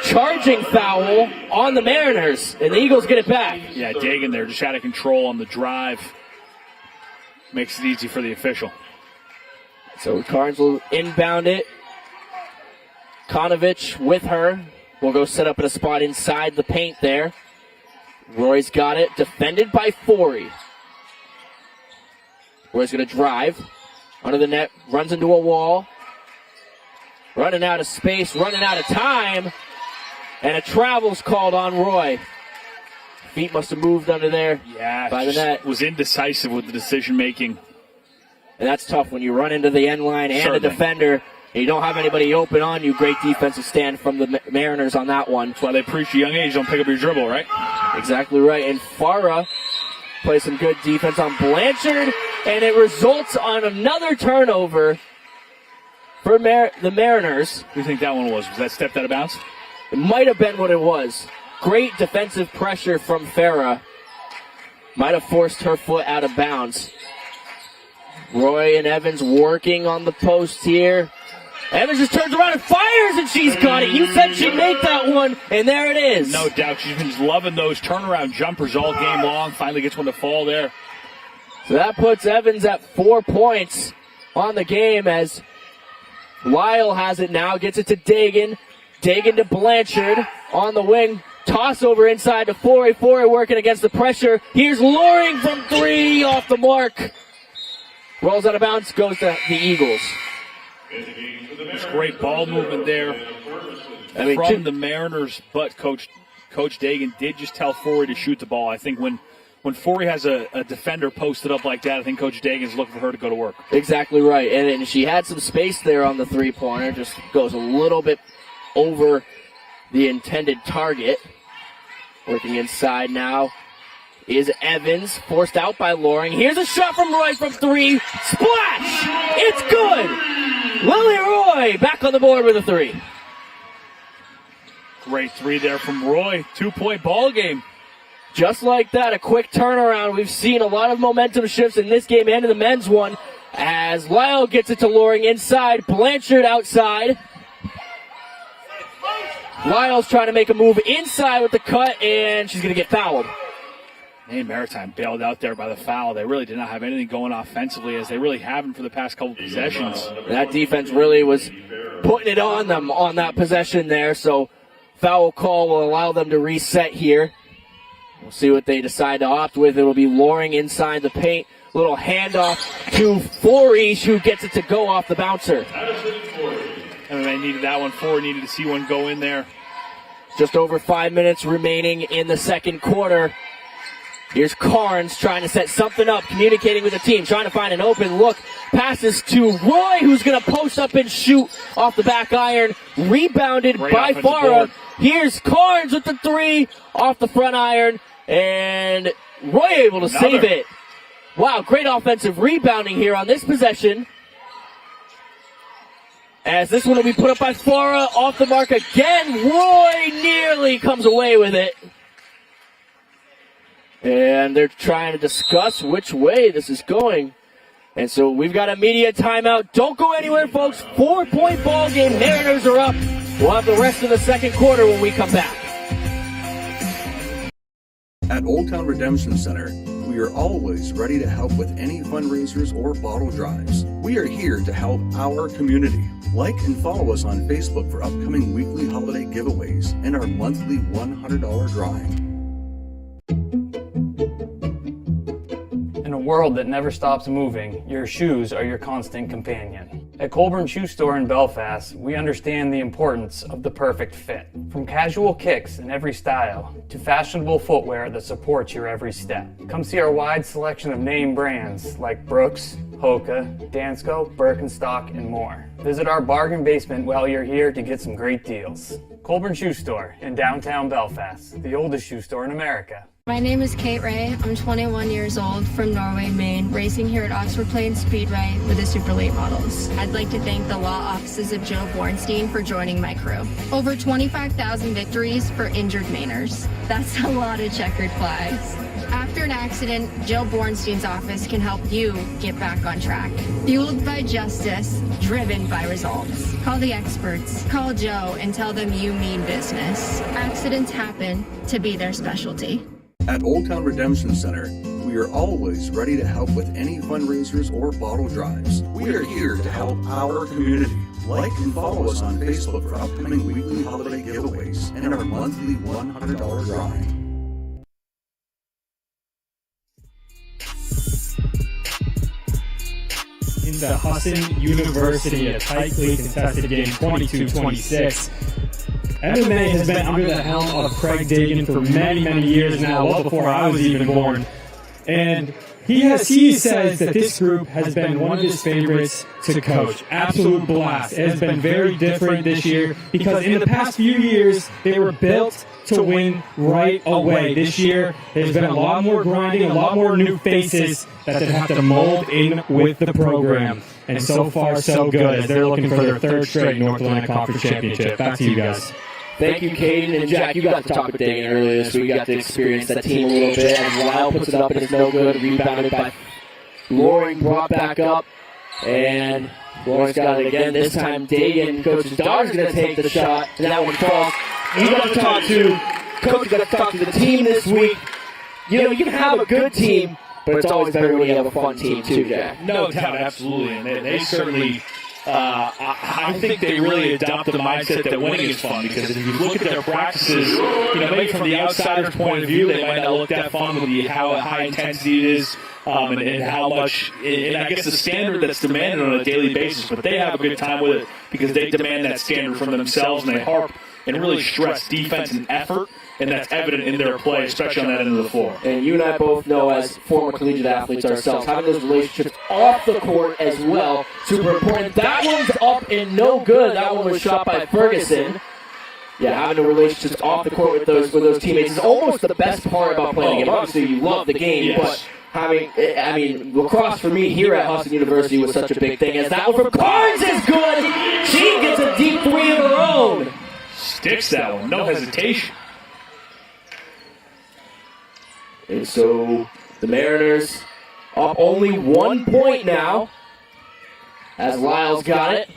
charging foul on the Mariners, and the Eagles get it back. Yeah, Dagan there just out of control on the drive. Makes it easy for the official. So Carnes will inbound it. Konovich with her. Will go set up in a spot inside the paint there. Roy's got it. Defended by Forey. Roy's going to drive. Under the net. Runs into a wall. Running out of space. Running out of time. And a travel's called on Roy. Feet must have moved under there by the net. Was indecisive with the decision making. And that's tough when you run into the end line and a defender. And you don't have anybody open on you. Great defensive stand from the Mariners on that one. That's why they preach a young age, don't pick up your dribble, right? Exactly right. And Farah plays some good defense on Blanchard, and it results on another turnover for the Mariners. What do you think that one was? Was that stepped out of bounds? It might have been what it was. Great defensive pressure from Farah. Might have forced her foot out of bounds. Roy and Evans working on the post here. Evans just turns around and fires, and she's got it. You said she'd make that one, and there it is. No doubt. She's been loving those turnaround jumpers all game long. Finally gets one to fall there. So that puts Evans at 4 points on the game as Lyle has it now. Gets it to Dagan. Dagan to Blanchard on the wing. Toss over inside to Forey. Forey working against the pressure. Here's Loring from 3 off the mark. Rolls out of bounds, goes to the Eagles. It's great ball movement there from the Mariners, but Coach Dagan did just tell Forey to shoot the ball. I think when Forey has a defender posted up like that, I think Coach Dagan's looking for her to go to work. Exactly right, and she had some space there on the three-pointer, just goes a little bit over the intended target. Working inside now is Evans, forced out by Loring. Here's a shot from Roy from 3. Splash! It's good! Lily Roy back on the board with a 3. Great 3 there from Roy. 2-point ball game. Just like that, a quick turnaround. We've seen a lot of momentum shifts in this game and in the men's one as Lyle gets it to Loring inside. Blanchard outside. Lyle's trying to make a move inside with the cut, and she's going to get fouled. Maine Maritime bailed out there by the foul. They really did not have anything going offensively, as they really haven't for the past couple possessions. That defense really was putting it on them on that possession there, so foul call will allow them to reset here. We'll see what they decide to opt with. It will be Loring inside the paint. Little handoff to Forey, who gets it to go off the bouncer. And they needed that one. Forey needed to see one go in there. Just over 5 minutes remaining in the second quarter. Here's Carnes trying to set something up, communicating with the team, trying to find an open look. Passes to Roy, who's going to post up and shoot off the back iron. Rebounded by Farah. Here's Carnes with the 3 off the front iron. And Roy able to save it. Wow, great offensive rebounding here on this possession. As this one will be put up by Farah, off the mark again. Roy nearly comes away with it. And they're trying to discuss which way this is going. And so we've got a media timeout. Don't go anywhere, folks. 4-point ball game. Mariners are up. We'll have the rest of the second quarter when we come back. At Old Town Redemption Center, we We are always ready to help with any fundraisers or bottle drives. We are here to help our community. Like and follow us on Facebook for upcoming weekly holiday giveaways and our monthly $100 drawing. In a world that never stops moving, your shoes are your constant companion. At Colburn Shoe Store in Belfast, we understand the importance of the perfect fit. From casual kicks in every style to fashionable footwear that supports your every step. Come see our wide selection of name brands like Brooks, Hoka, Dansko, Birkenstock, and more. Visit our bargain basement while you're here to get some great deals. Colburn Shoe Store in downtown Belfast, the oldest shoe store in America. My name is Kate Ray. I'm 21 years old from Norway, Maine, racing here at Oxford Plains Speedway with the Super Late Models. I'd like to thank the law offices of Joe Bornstein for joining my crew. Over 25,000 victories for injured Mainers. That's a lot of checkered flags. After an accident, Joe Bornstein's office can help you get back on track. Fueled by justice, driven by results. Call the experts. Call Joe and tell them you mean business. Accidents happen to be their specialty. At Old Town Redemption Center, we are always ready to help with any fundraisers or bottle drives. We are here to help our community. Like and follow us on Facebook for upcoming weekly holiday giveaways and our monthly $100 drawing. In the Husson University, a tightly contested game, 22-26. MMA has been under the helm of Craig Dagan for many, many years now, well before I was even born. And he says that this group has been one of his favorites to coach. Absolute blast. It has been very different this year because in the past few years, they were built to win right away. This year, there's been a lot more grinding, a lot more new faces that they have to mold in with the program. And so far, so good as they're looking for their third straight North Atlantic Conference Championship. Back to you guys. Thank you, Caden. And Jack, you got to talk with Dagan earlier this week. You got to experience that team a little bit. As Lyle puts it up and it's no good. Rebounded by Loring, brought back up. And Loring's got it again. This time, Dagan, Coach's daughter's going to take the shot. And that one falls. You got to talk to Coach. You got to talk to the team this week. You know, you can have a good team, but it's always better when you have a fun team too, Jack. No doubt, absolutely. And they certainly... I think they really adopt the mindset that winning is fun, because if you look at their practices, you know, maybe from the outsider's point of view, they might not look that fun with how high intensity it is, and how much, and I guess the standard that's demanded on a daily basis, but they have a good time with it because they demand that standard from themselves, and they harp and really stress defense and effort, and that's evident in their play, especially on that end of the floor. And you and I both know, as former collegiate athletes ourselves, having those relationships off the court as well, super important. That one's up and no good. That one was shot by Ferguson. Yeah, having the relationships off the court with those teammates is almost the best part about playing the game. Obviously, you love the game, but lacrosse for me here at Husson University was such a big thing. As that one from Carnes is good. She gets a deep three of her own. Sticks that one, no hesitation. And so the Mariners up only 1 point now as Lyle's got it.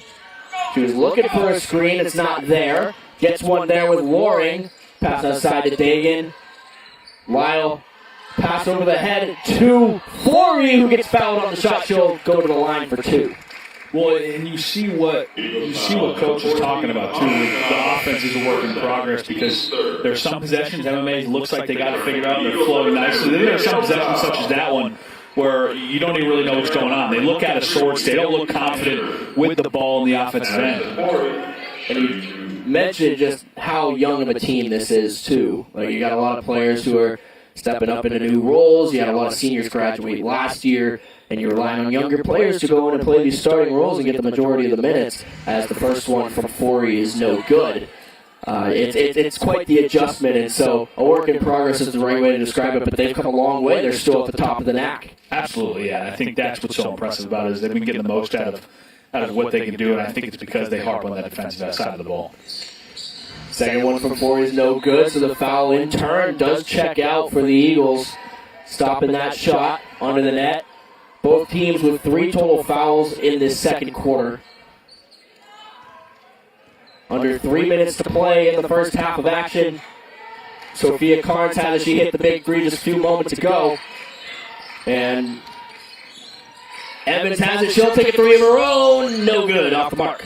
She was looking for a screen. It's not there. Gets one there with Loring. Pass outside to Dagan. Lyle pass over the head to Forey, who gets fouled on the shot. She'll go to the line for two. Well, and you see what Coach is talking about, too. The offense is a work in progress because there's some possessions, MMA looks like they got it figured out, and they're flowing nicely. Then there's some possessions, such as that one, where you don't even really know what's going on. They look out of sorts. They don't look confident with the ball in the offensive end. And you mentioned just how young of a team this is, too. Like, you got a lot of players who are stepping up into new roles. You had a lot of seniors graduate last year, and you're relying on younger players to go in and play these starting roles and get the majority of the minutes, as the first one from Forey is no good. It's quite the adjustment, and so a work in progress is the right way to describe it, but they've come a long way. They're still at the top of the NAC. Absolutely, yeah. I think that's what's so impressive about it, is they've been getting the most out of what they can do, and I think it's because they harp on that defensive side of the ball. Second one from Forey is no good, so the foul in turn does check out for the Eagles, stopping that shot under the net. Both teams with 3 total fouls in this second quarter. Under 3 minutes to play in the first half of action. Sophia Carnes had as she hit the big three just a few moments ago. And Evans has it. She'll take a three of her own. No good. Off the mark.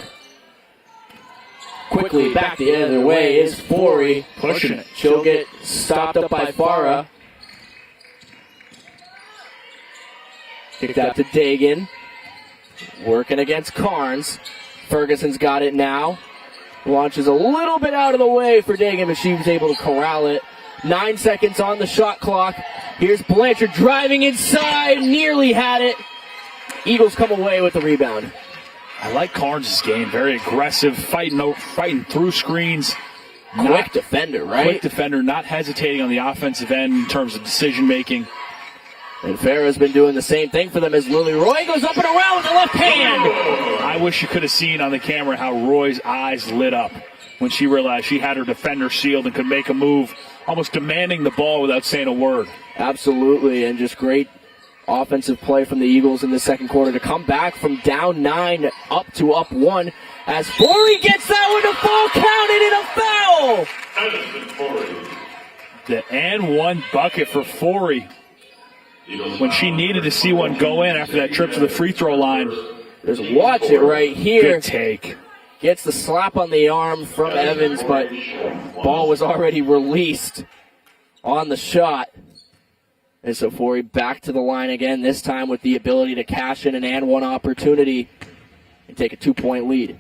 Quickly back the other way is Forey. Pushing it. She'll get stopped up by Farah. Kicked out to Dagan. Working against Carnes. Ferguson's got it now. Launches a little bit out of the way for Dagan, but she was able to corral it. 9 seconds on the shot clock. Here's Blanchard driving inside. Nearly had it. Eagles come away with the rebound. I like Carnes' game. Very aggressive, fighting through screens. Quick defender, right? Quick defender, not hesitating on the offensive end in terms of decision making. And Farah's been doing the same thing for them as Lily Roy goes up and around with the left hand. I wish you could have seen on the camera how Roy's eyes lit up when she realized she had her defender sealed and could make a move, almost demanding the ball without saying a word. Absolutely, and just great offensive play from the Eagles in the second quarter to come back from down 9 up to up 1 as Forey gets that one to fall, counted in a foul. The and one bucket for Forey when she needed to see one go in after that trip to the free throw line. Just watch it right here. Good take. Gets the slap on the arm from Evans, but ball was already released on the shot. And so Forey back to the line again, this time with the ability to cash in an and one opportunity and take a 2-point lead.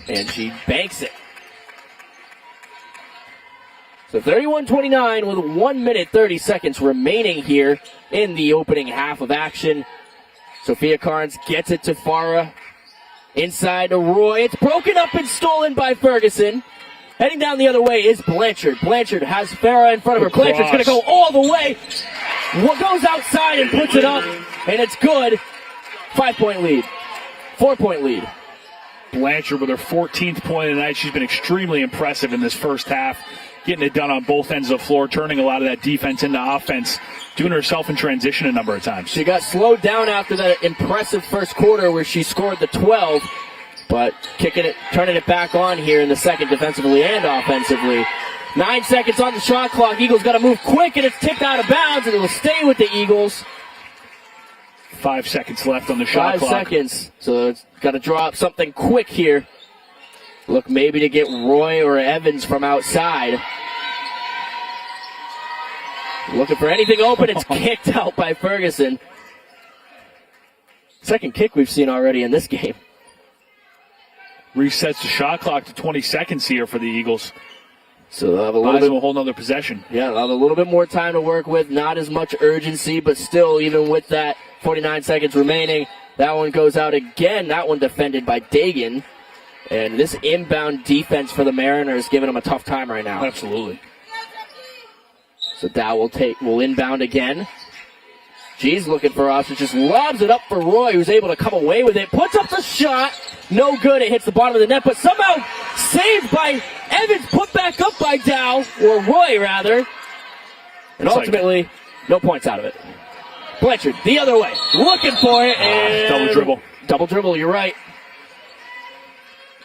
And she banks it. So 31-29 with 1 minute 30 seconds remaining here in the opening half of action. Sophia Carnes gets it to Farah. Inside to Roy. It's broken up and stolen by Ferguson. Heading down the other way is Blanchard. Blanchard has Farah in front of her. Blanchard's going to go all the way. Goes outside and puts it up, and it's good. 5-point lead. 4-point lead. Blanchard with her 14th point of the night. She's been extremely impressive in this first half. Getting it done on both ends of the floor, turning a lot of that defense into offense, doing herself in transition a number of times. She got slowed down after that impressive first quarter where she scored the 12. But turning it back on here in the second defensively and offensively. 9 seconds on the shot clock. Eagles got to move quick, and it's tipped out of bounds, and it will stay with the Eagles. 5 seconds left on the shot clock. 5 seconds. So it's got to draw up something quick here. Look maybe to get Roy or Evans from outside. Looking for anything open. It's kicked out by Ferguson. Second kick we've seen already in this game. Resets the shot clock to 20 seconds here for the Eagles. So they'll have a whole nother possession. Yeah, they'll have a little bit more time to work with. Not as much urgency, but still, even with that 49 seconds remaining, that one goes out again. That one defended by Dagan. And this inbound defense for the Mariners giving them a tough time right now. Absolutely. So Dow will inbound again. She's looking for us. It just lobs it up for Roy, who's able to come away with it. Puts up the shot. No good. It hits the bottom of the net, but somehow saved by Evans. Put back up by Dow, or Roy, rather. And ultimately, no points out of it. Blanchard, the other way. Looking for it. And double dribble. Double dribble, you're right.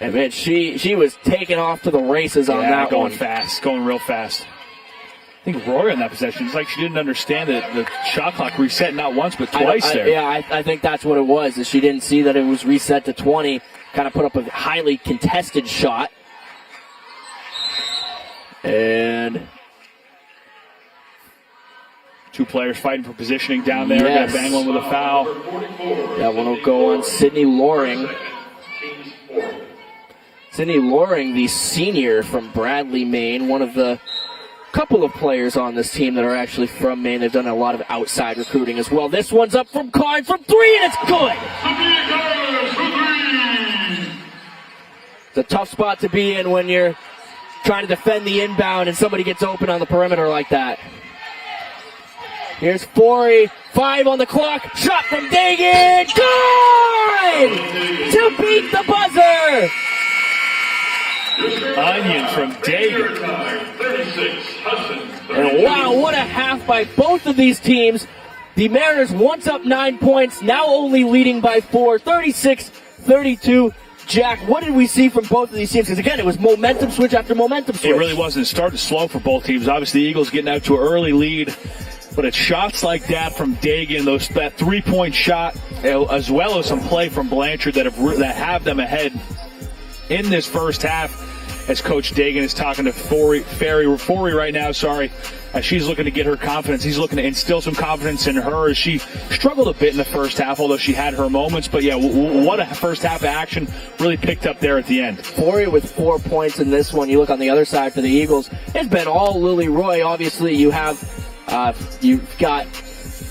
And man, she was taking off to the races on that going one. Fast, going real fast. I think Roy in that possession, it's like she didn't understand that the shot clock reset not once but twice there. I think that's what it was, is she didn't see that it was reset to 20, kind of put up a highly contested shot. And two players fighting for positioning down there. Yes. Got bang one with a foul. That one will go on Sydney Loring. Sydney Loring, the senior from Bradley, Maine, one of the couple of players on this team that are actually from Maine. They've done a lot of outside recruiting as well. This one's up from Carnes from 3, and it's good. It's a tough spot to be in when you're trying to defend the inbound and somebody gets open on the perimeter like that. Here's Forey, 5 on the clock, shot from Dagan, good! To beat the buzzer! Onion from Dagan. And wow, what a half by both of these teams. The Mariners once up 9 points, now only leading by 4, 36-32. Jack, what did we see from both of these teams? Because again, it was momentum switch after momentum switch. It really wasn't. It started slow for both teams. Obviously, the Eagles getting out to an early lead. But it's shots like that from Dagan, that 3-point shot, as well as some play from Blanchard that have them ahead in this first half. As Coach Dagan is talking to Forey right now, as she's looking to get her confidence. He's looking to instill some confidence in her as she struggled a bit in the first half, although she had her moments. But yeah, what a first half of action, really picked up there at the end. Forey with 4 points in this one. You look on the other side for the Eagles, it's been all Lily Roy. Obviously, you've got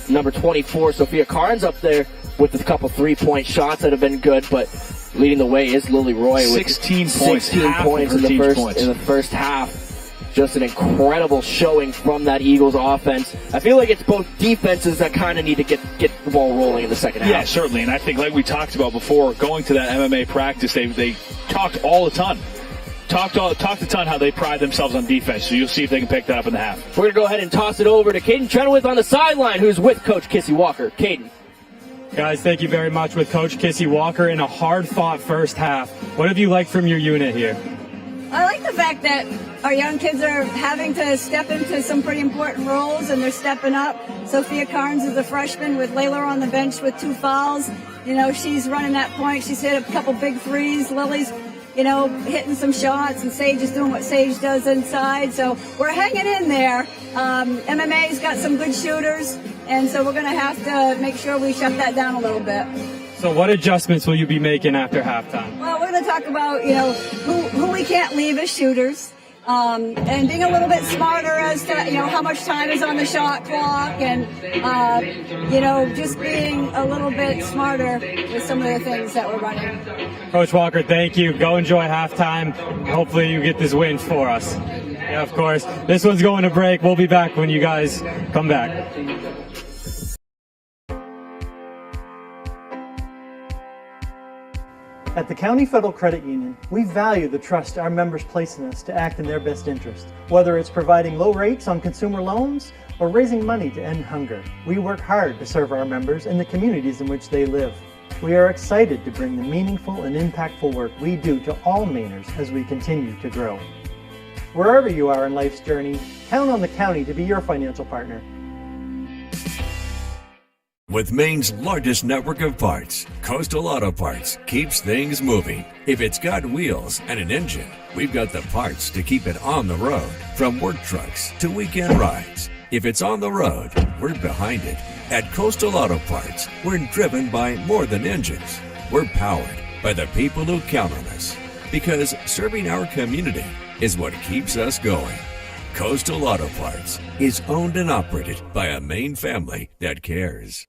number 24, Sophia Carnes, up there with a couple 3-point shots that have been good, but leading the way is Lily Roy with 16 points in the first half. Just an incredible showing from that Eagles offense. I feel like it's both defenses that kind of need to get the ball rolling in the second half. Yeah, certainly. And I think, like we talked about before, going to that MMA practice, they talked all the ton. Talked a ton how they pride themselves on defense. So you'll see if they can pick that up in the half. We're going to go ahead and toss it over to Caden Trenowith on the sideline, who's with Coach Kissy Walker. Caden. Guys, thank you very much with Coach Kissy Walker in a hard-fought first half. What have you liked from your unit here? I like the fact that our young kids are having to step into some pretty important roles, and they're stepping up. Sophia Carnes is a freshman with Layla on the bench with 2 fouls. You know, she's running that point. She's hit a couple big threes. Lily's, hitting some shots, and Sage is doing what Sage does inside. So we're hanging in there. MMA's got some good shooters, and so we're going to have to make sure we shut that down a little bit. So what adjustments will you be making after halftime? Well, we're going to talk about, who we can't leave as shooters, and being a little bit smarter as to, how much time is on the shot clock, and, just being a little bit smarter with some of the things that we're running. Coach Walker, thank you. Go enjoy halftime. Hopefully you get this win for us. Yeah, of course. This one's going to break. We'll be back when you guys come back. At the County Federal Credit Union, we value the trust our members place in us to act in their best interest. Whether it's providing low rates on consumer loans or raising money to end hunger, we work hard to serve our members and the communities in which they live. We are excited to bring the meaningful and impactful work we do to all Mainers as we continue to grow. Wherever you are in life's journey, count on the county to be your financial partner. With Maine's largest network of parts, Coastal Auto Parts keeps things moving. If it's got wheels and an engine, we've got the parts to keep it on the road. From work trucks to weekend rides, if it's on the road, we're behind it. At Coastal Auto Parts, we're driven by more than engines. We're powered by the people who count on us. Because serving our community is what keeps us going. Coastal Auto Parts is owned and operated by a Maine family that cares.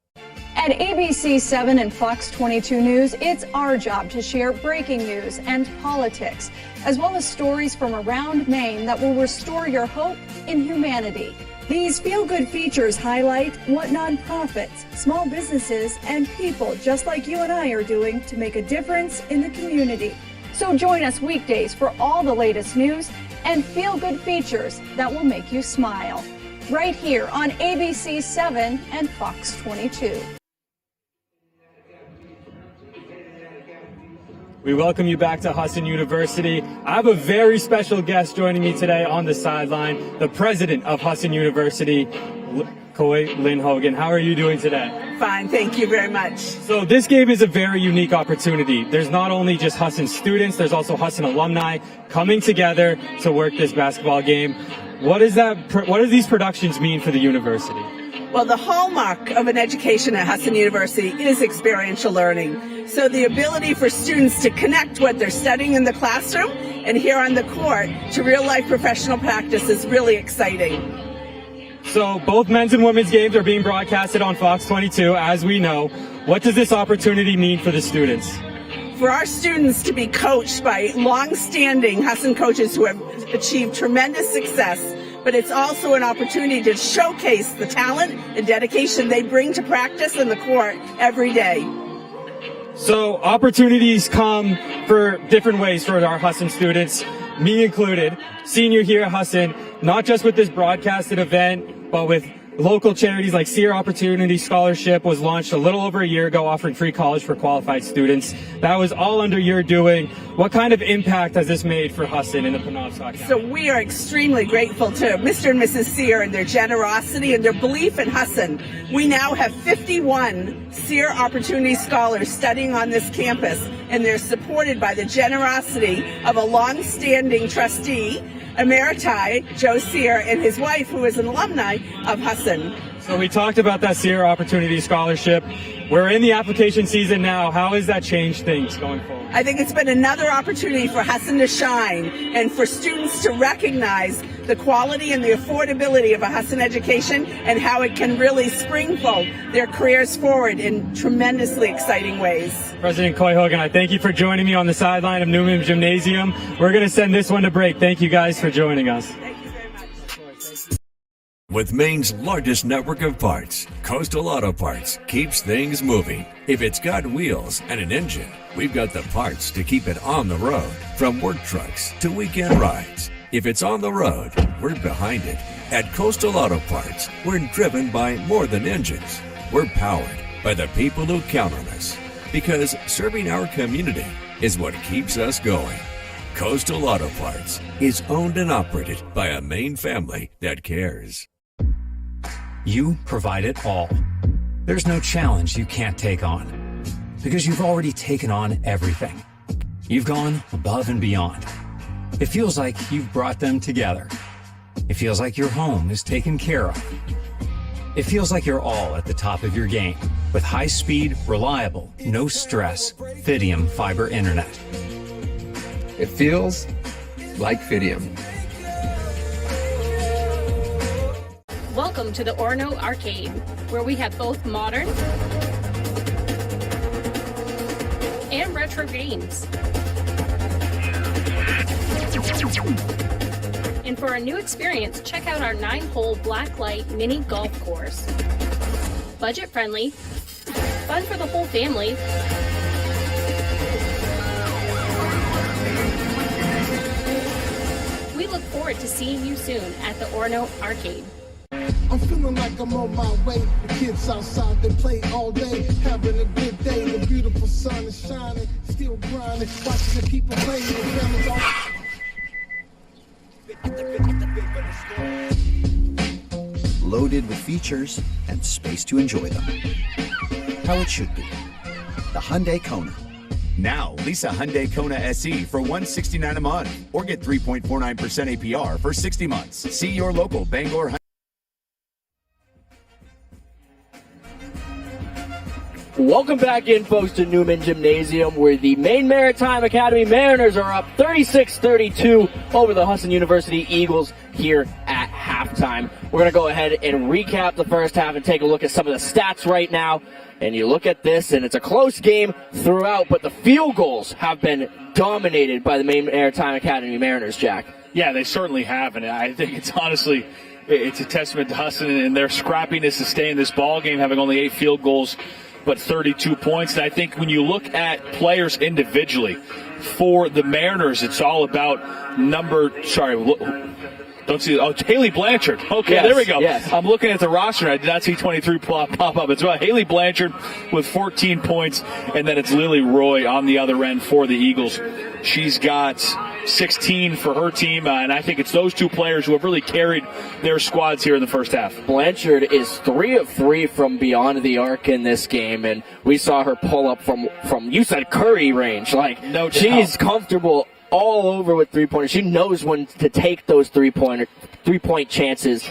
At ABC 7 and Fox 22 News, it's our job to share breaking news and politics, as well as stories from around Maine that will restore your hope in humanity. These feel-good features highlight what nonprofits, small businesses, and people just like you and I are doing to make a difference in the community. So join us weekdays for all the latest news and feel-good features that will make you smile. Right here on ABC 7 and Fox 22. We welcome you back to Husson University. I have a very special guest joining me today on the sideline, the president of Husson University, Coy Lynn Hogan. How are you doing today? Fine, thank you very much. So this game is a very unique opportunity. There's not only just Husson students, there's also Husson alumni coming together to work this basketball game. What do these productions mean for the university? Well, the hallmark of an education at Husson University is experiential learning. So the ability for students to connect what they're studying in the classroom and here on the court to real-life professional practice is really exciting. So both men's and women's games are being broadcasted on Fox 22, as we know. What does this opportunity mean for the students? For our students to be coached by long-standing Husson coaches who have achieved tremendous success, but it's also an opportunity to showcase the talent and dedication they bring to practice in the court every day. So opportunities come for different ways for our Husson students, me included, senior here at Husson, not just with this broadcasted event, but with Local charities like Sear Opportunity Scholarship was launched a little over a year ago, offering free college for qualified students. That was all under your doing. What kind of impact has this made for Husson in the Penobscot County? So we are extremely grateful to Mr. and Mrs. Sear and their generosity and their belief in Husson. We now have 51 Sear Opportunity Scholars studying on this campus, and they're supported by the generosity of a long-standing trustee, Emeriti, Joe Sear, and his wife, who is an alumni of Husson. So we talked about that Sear Opportunity Scholarship. We're in the application season now. How has that changed things going forward? I think it's been another opportunity for Husson to shine and for students to recognize the quality and the affordability of a Husson education and how it can really springfold their careers forward in tremendously exciting ways. President Coy Hogan, I thank you for joining me on the sideline of Newman Gymnasium. We're going to send this one to break. Thank you guys for joining us. With Maine's largest network of parts, Coastal Auto Parts keeps things moving. If it's got wheels and an engine, we've got the parts to keep it on the road, from work trucks to weekend rides. If it's on the road, we're behind it. At Coastal Auto Parts, we're driven by more than engines. We're powered by the people who count on us, because serving our community is what keeps us going. Coastal Auto Parts is owned and operated by a Maine family that cares. You provide it all. There's no challenge you can't take on, because you've already taken on everything. You've gone above and beyond. It feels like you've brought them together. It feels like your home is taken care of. It feels like you're all at the top of your game with high-speed, reliable, no-stress Fidium fiber internet. It feels like Fidium. Welcome to the Orono Arcade, where we have both modern and retro games. And for a new experience, check out our 9-hole blacklight mini golf course. Budget friendly, fun for the whole family. We look forward to seeing you soon at the Orono Arcade. I'm feeling like I'm on my way. The kids outside, they play all day, having a good day. The beautiful sun is shining, still grinding, watching the people playing. The families all... Loaded with features and space to enjoy them. How it should be. The Hyundai Kona. Now, lease a Hyundai Kona SE for $169 a month, or get 3.49% APR for 60 months. See your local Bangor Hyundai. Welcome back in, folks, to Newman Gymnasium, where the Maine Maritime Academy Mariners are up 36-32 over the Husson University Eagles here at halftime. We're going to go ahead and recap the first half and take a look at some of the stats right now. And you look at this, and it's a close game throughout, but the field goals have been dominated by the Maine Maritime Academy Mariners, Jack. Yeah, they certainly have, and I think it's honestly, it's a testament to Husson and their scrappiness to stay in this ball game, having only 8 field goals, but 32 points. And I think when you look at players individually, for the Mariners, it's all about don't see. Oh, Haley Blanchard. Okay, yes, there we go. Yes. I'm looking at the roster. I did not see 23 pop up. It's about Haley Blanchard with 14 points, and then it's Lily Roy on the other end for the Eagles. She's got 16 for her team, and I think it's those two players who have really carried their squads here in the first half. Blanchard is 3 of 3 from beyond the arc in this game, and we saw her pull up from you said Curry range. Like, no doubt. She's comfortable all over with three-pointers. She knows when to take those three-point chances.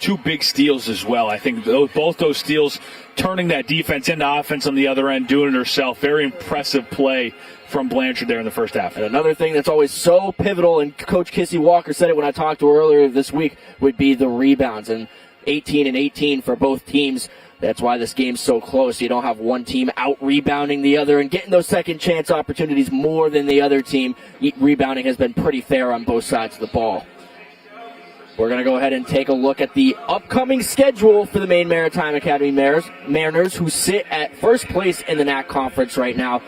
Two big steals as well. I think both those steals turning that defense into offense on the other end, doing it herself. Very impressive play from Blanchard there in the first half. And another thing that's always so pivotal, and Coach Kissy Walker said it when I talked to her earlier this week, would be the rebounds. And 18 and 18 for both teams. That's why this game's so close. You don't have one team out-rebounding the other and getting those second-chance opportunities more than the other team. Rebounding has been pretty fair on both sides of the ball. We're going to go ahead and take a look at the upcoming schedule for the Maine Maritime Academy Mariners, who sit at first place in the NAC Conference right now.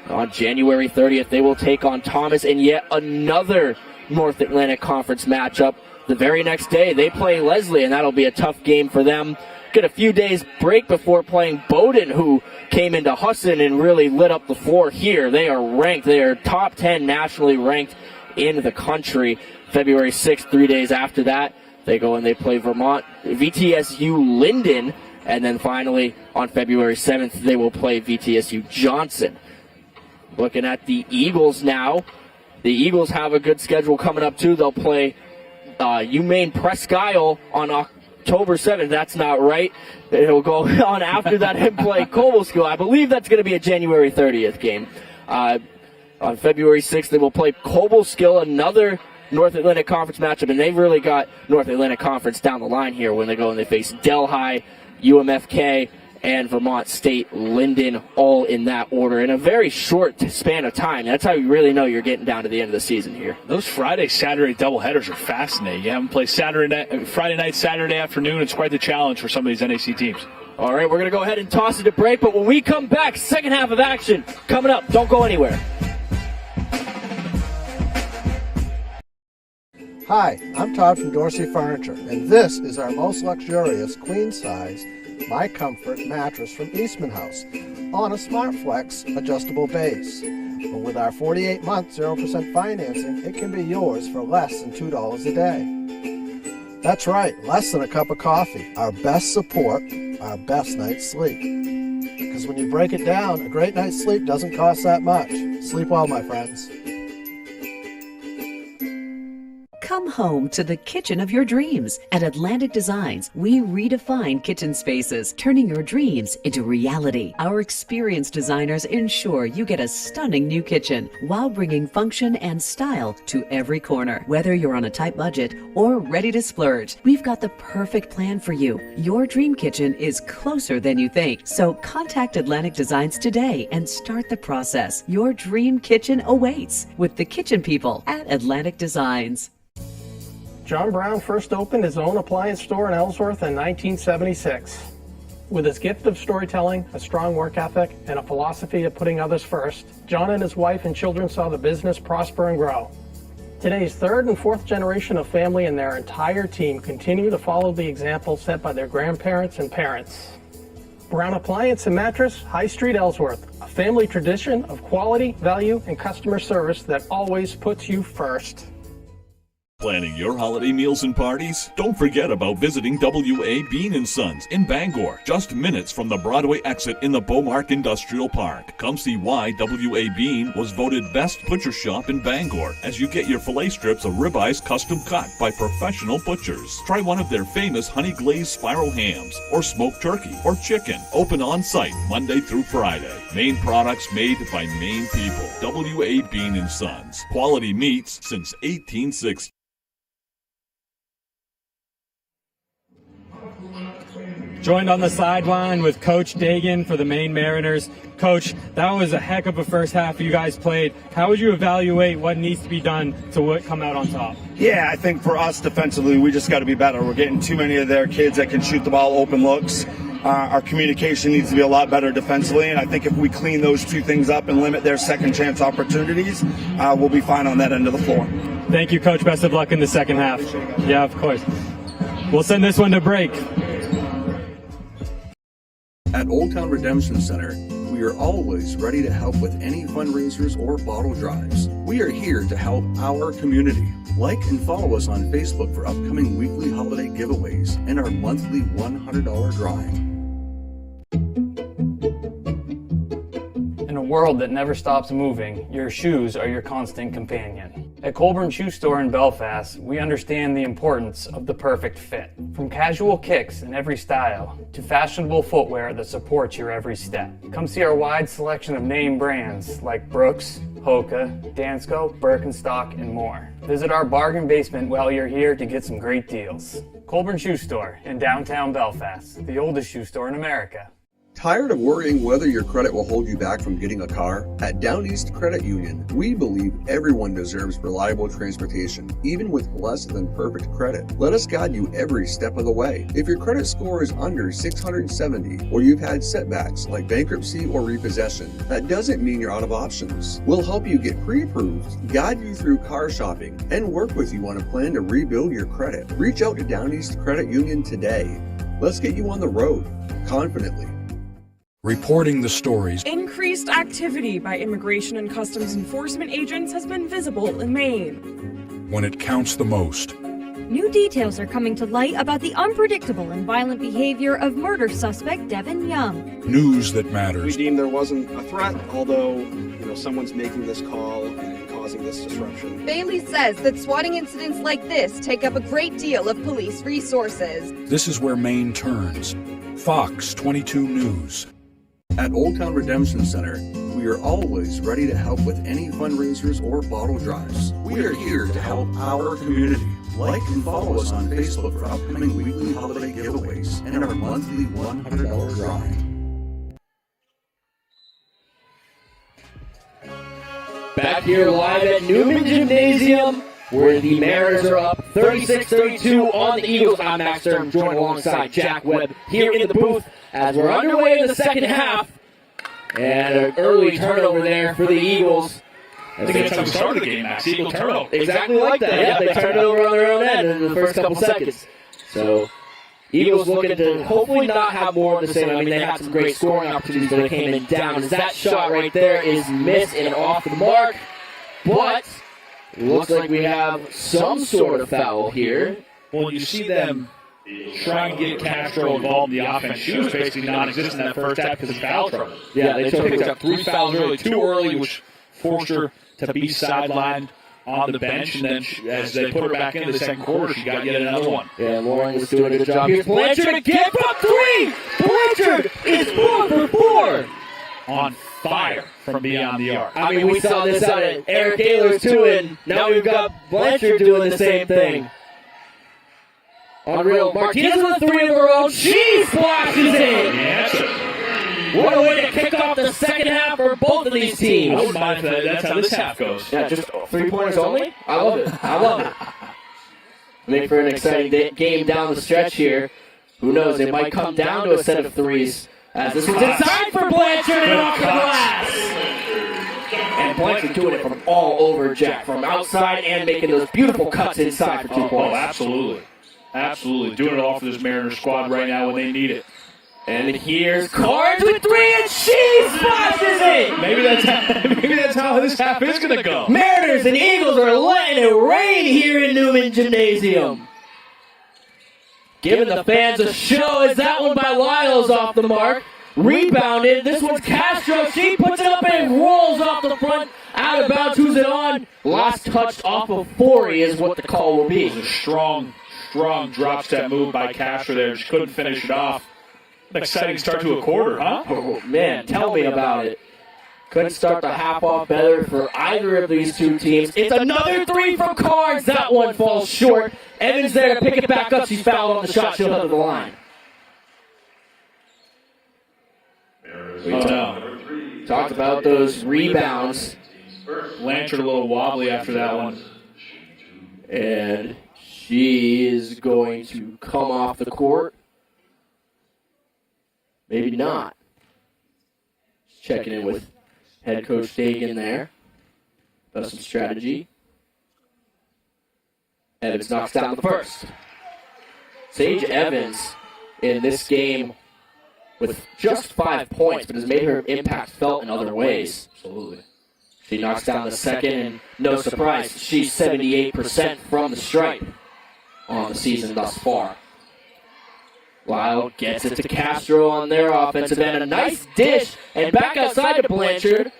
On January 30th, they will take on Thomas in yet another North Atlantic Conference matchup. the very next day, they play Leslie, and that'll be a tough game for them. Get a few days break before playing Bowdoin, who came into Husson and really lit up the floor here. They are ranked. They are top 10 nationally ranked in the country. February 6th, 3 days after that, they go and they play Vermont, VTSU Linden, and then finally on February 7th, they will play VTSU Johnson. Looking at the Eagles now, the Eagles have a good schedule coming up too. They'll play UMaine Presque Isle on October 7th. That's not right. It'll go on after that and play Cobleskill. I believe that's going to be a January 30th game. On February 6th, they will play Cobleskill, another North Atlantic Conference matchup, and they've really got North Atlantic Conference down the line here when they go and they face Delhi, UMFK, and Vermont State Linden, all in that order in a very short span of time. That's how you really know you're getting down to the end of the season here. Those Friday, Saturday doubleheaders are fascinating. You have them play Friday night, Saturday afternoon. It's quite the challenge for some of these NAC teams. All right, we're going to go ahead and toss it to break, but when we come back, second half of action coming up. Don't go anywhere. Hi, I'm Todd from Dorsey Furniture, and this is our most luxurious queen-size My Comfort mattress from Eastman House on a SmartFlex adjustable base. But with our 48-month 0% financing, it can be yours for less than $2 a day. That's right, less than a cup of coffee. Our best support, our best night's sleep. Because when you break it down, a great night's sleep doesn't cost that much. Sleep well, my friends. Come home to the kitchen of your dreams. At Atlantic Designs, we redefine kitchen spaces, turning your dreams into reality. Our experienced designers ensure you get a stunning new kitchen while bringing function and style to every corner. Whether you're on a tight budget or ready to splurge, we've got the perfect plan for you. Your dream kitchen is closer than you think. So contact Atlantic Designs today and start the process. Your dream kitchen awaits with the kitchen people at Atlantic Designs. John Brown first opened his own appliance store in Ellsworth in 1976. With his gift of storytelling, a strong work ethic, and a philosophy of putting others first, John and his wife and children saw the business prosper and grow. Today's third and fourth generation of family and their entire team continue to follow the example set by their grandparents and parents. Brown Appliance and Mattress, High Street, Ellsworth, a family tradition of quality, value, and customer service that always puts you first. Planning your holiday meals and parties? Don't forget about visiting W.A. Bean & Sons in Bangor, just minutes from the Broadway exit in the Beaumark Industrial Park. Come see why W.A. Bean was voted Best Butcher Shop in Bangor as you get your filet strips of ribeyes custom cut by professional butchers. Try one of their famous honey glazed spiral hams or smoked turkey or chicken. Open on site Monday through Friday. Maine products made by Maine people. W.A. Bean & Sons. Quality meats since 1860. Joined on the sideline with Coach Dagan for the Maine Mariners. Coach, that was a heck of a first half you guys played. How would you evaluate what needs to be done to come out on top? Yeah, I think for us defensively, we just got to be better. We're getting too many of their kids that can shoot the ball open looks. Our communication needs to be a lot better defensively, and I think if we clean those two things up and limit their second chance opportunities, we'll be fine on that end of the floor. Thank you, Coach. Best of luck in the second half. Yeah, of course. We'll send this one to break. At Old Town Redemption Center, we are always ready to help with any fundraisers or bottle drives. We are here to help our community. Like and follow us on Facebook for upcoming weekly holiday giveaways and our monthly $100 drawing. In a world that never stops moving, your shoes are your constant companion. At Colburn Shoe Store in Belfast, we understand the importance of the perfect fit. From casual kicks in every style to fashionable footwear that supports your every step. Come see our wide selection of name brands like Brooks, Hoka, Dansko, Birkenstock, and more. Visit our bargain basement while you're here to get some great deals. Colburn Shoe Store in downtown Belfast, the oldest shoe store in America. Tired of worrying whether your credit will hold you back from getting a car? At Down East Credit Union, we believe everyone deserves reliable transportation, even with less than perfect credit. Let us guide you every step of the way. If your credit score is under 670 or you've had setbacks like bankruptcy or repossession, that doesn't mean you're out of options. We'll help you get pre-approved, guide you through car shopping, and work with you on a plan to rebuild your credit. Reach out to Down East Credit Union today. Let's get you on the road confidently. Reporting the stories. Increased activity by Immigration and Customs Enforcement agents has been visible in Maine. When it counts the most. New details are coming to light about the unpredictable and violent behavior of murder suspect Devin Young. News that matters. We deem there wasn't a threat, although, someone's making this call and causing this disruption. Bailey says that swatting incidents like this take up a great deal of police resources. This is where Maine turns. Fox 22 News. At Old Town Redemption Center, we are always ready to help with any fundraisers or bottle drives. We are here to help our community. Like and follow us on Facebook for upcoming weekly holiday giveaways and our monthly $100 drawing. Back here live at Newman Gymnasium, where the Mariners are up 36-32 on the Eagles. I'm Max Sturm, joined alongside Jack Webb here in the booth as we're underway in the second half. And an early turnover there for the Eagles. I think that's how we started the game, Max. Eagle turnover. Exactly like that. Yeah, they turned it over on their own end in the first couple seconds. So, Eagles looking to hopefully not have more of the same. I mean, they had some great scoring opportunities, but they came in down. As that shot right there is missed and off the mark. But looks like we have some sort of foul here. Well, you see them trying to get Castro involved in the offense. She was basically non-existent in that first half because of foul trouble. Yeah, they picked up 3 fouls early, too early, which forced her to be sidelined on the bench. And then as they put her back into the second quarter, she got yet another one. Yeah, Lauren was doing a good job. Here's Blanchard again from 3! Blanchard is 4 for 4! On fire from beyond the arc. I mean, we saw this out at Eric Ayler's too, and now we've got Blanchard doing the same thing. Unreal. Martinez with a 3 of her own. She splashes in. Yes. What a way to kick off the second half for both of these teams. I wouldn't mind if that's how this half goes. Yeah, just 3-pointers only? I love it. I love it. Make for an exciting game down the stretch here. Who knows? It might come down to a set of threes. As this one's inside for Blanchard and off the glass. And Blanchard doing it from all over, Jack. From outside and making those beautiful cuts inside for 2 points. Oh, absolutely. Absolutely. Doing it all for this Mariners squad right now when they need it. And here's Carnes with 3, and she splashes it! Maybe that's how this half is going to go. Mariners and Eagles are letting it rain here in Newman Gymnasium. Giving the fans a show as that one by Lyle's off the mark. Rebounded. This one's Castro. She puts it up and rolls off the front. Out of bounds. Who's it on? Last touched off of 40 is what the call will be. It was a strong drop step move by Castro there. She couldn't finish it off. An exciting start to a quarter, huh? Oh, man, tell me about it. Couldn't start the half off better for either of these two teams. It's another 3 from Carnes. That one falls short. Evans there to pick it back up. She's fouled on the shot. She'll head to the line. We talked about those rebounds. Blanchard a little wobbly after that one. And she is going to come off the court. Maybe not. Checking in with head coach Dagan there. Does some strategy. Evans knocks down the first. Sage Evans in this game with just 5 points, but has made her impact felt in other ways. Absolutely. She knocks down the second, and no surprise, she's 78% from the stripe on the season thus far. Lyle gets it to Castro on their offensive end. A nice dish, and back outside to Blanchard.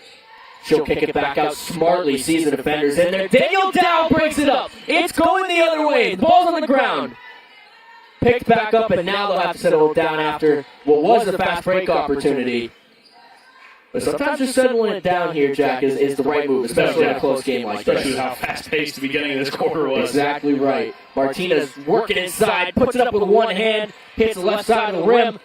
She'll kick it back out smartly, sees the defenders in there. Daniel Dow breaks it up. It's going the other way. The ball's on the ground. Picked back up, and now they'll have to settle it down after what was a fast break opportunity. But sometimes just settling it down here, Jack, is the right move, especially in a close game like this. Especially how fast-paced the beginning of this quarter was. Exactly right. Martinez working inside, puts it up with one hand, hits the left side of the rim.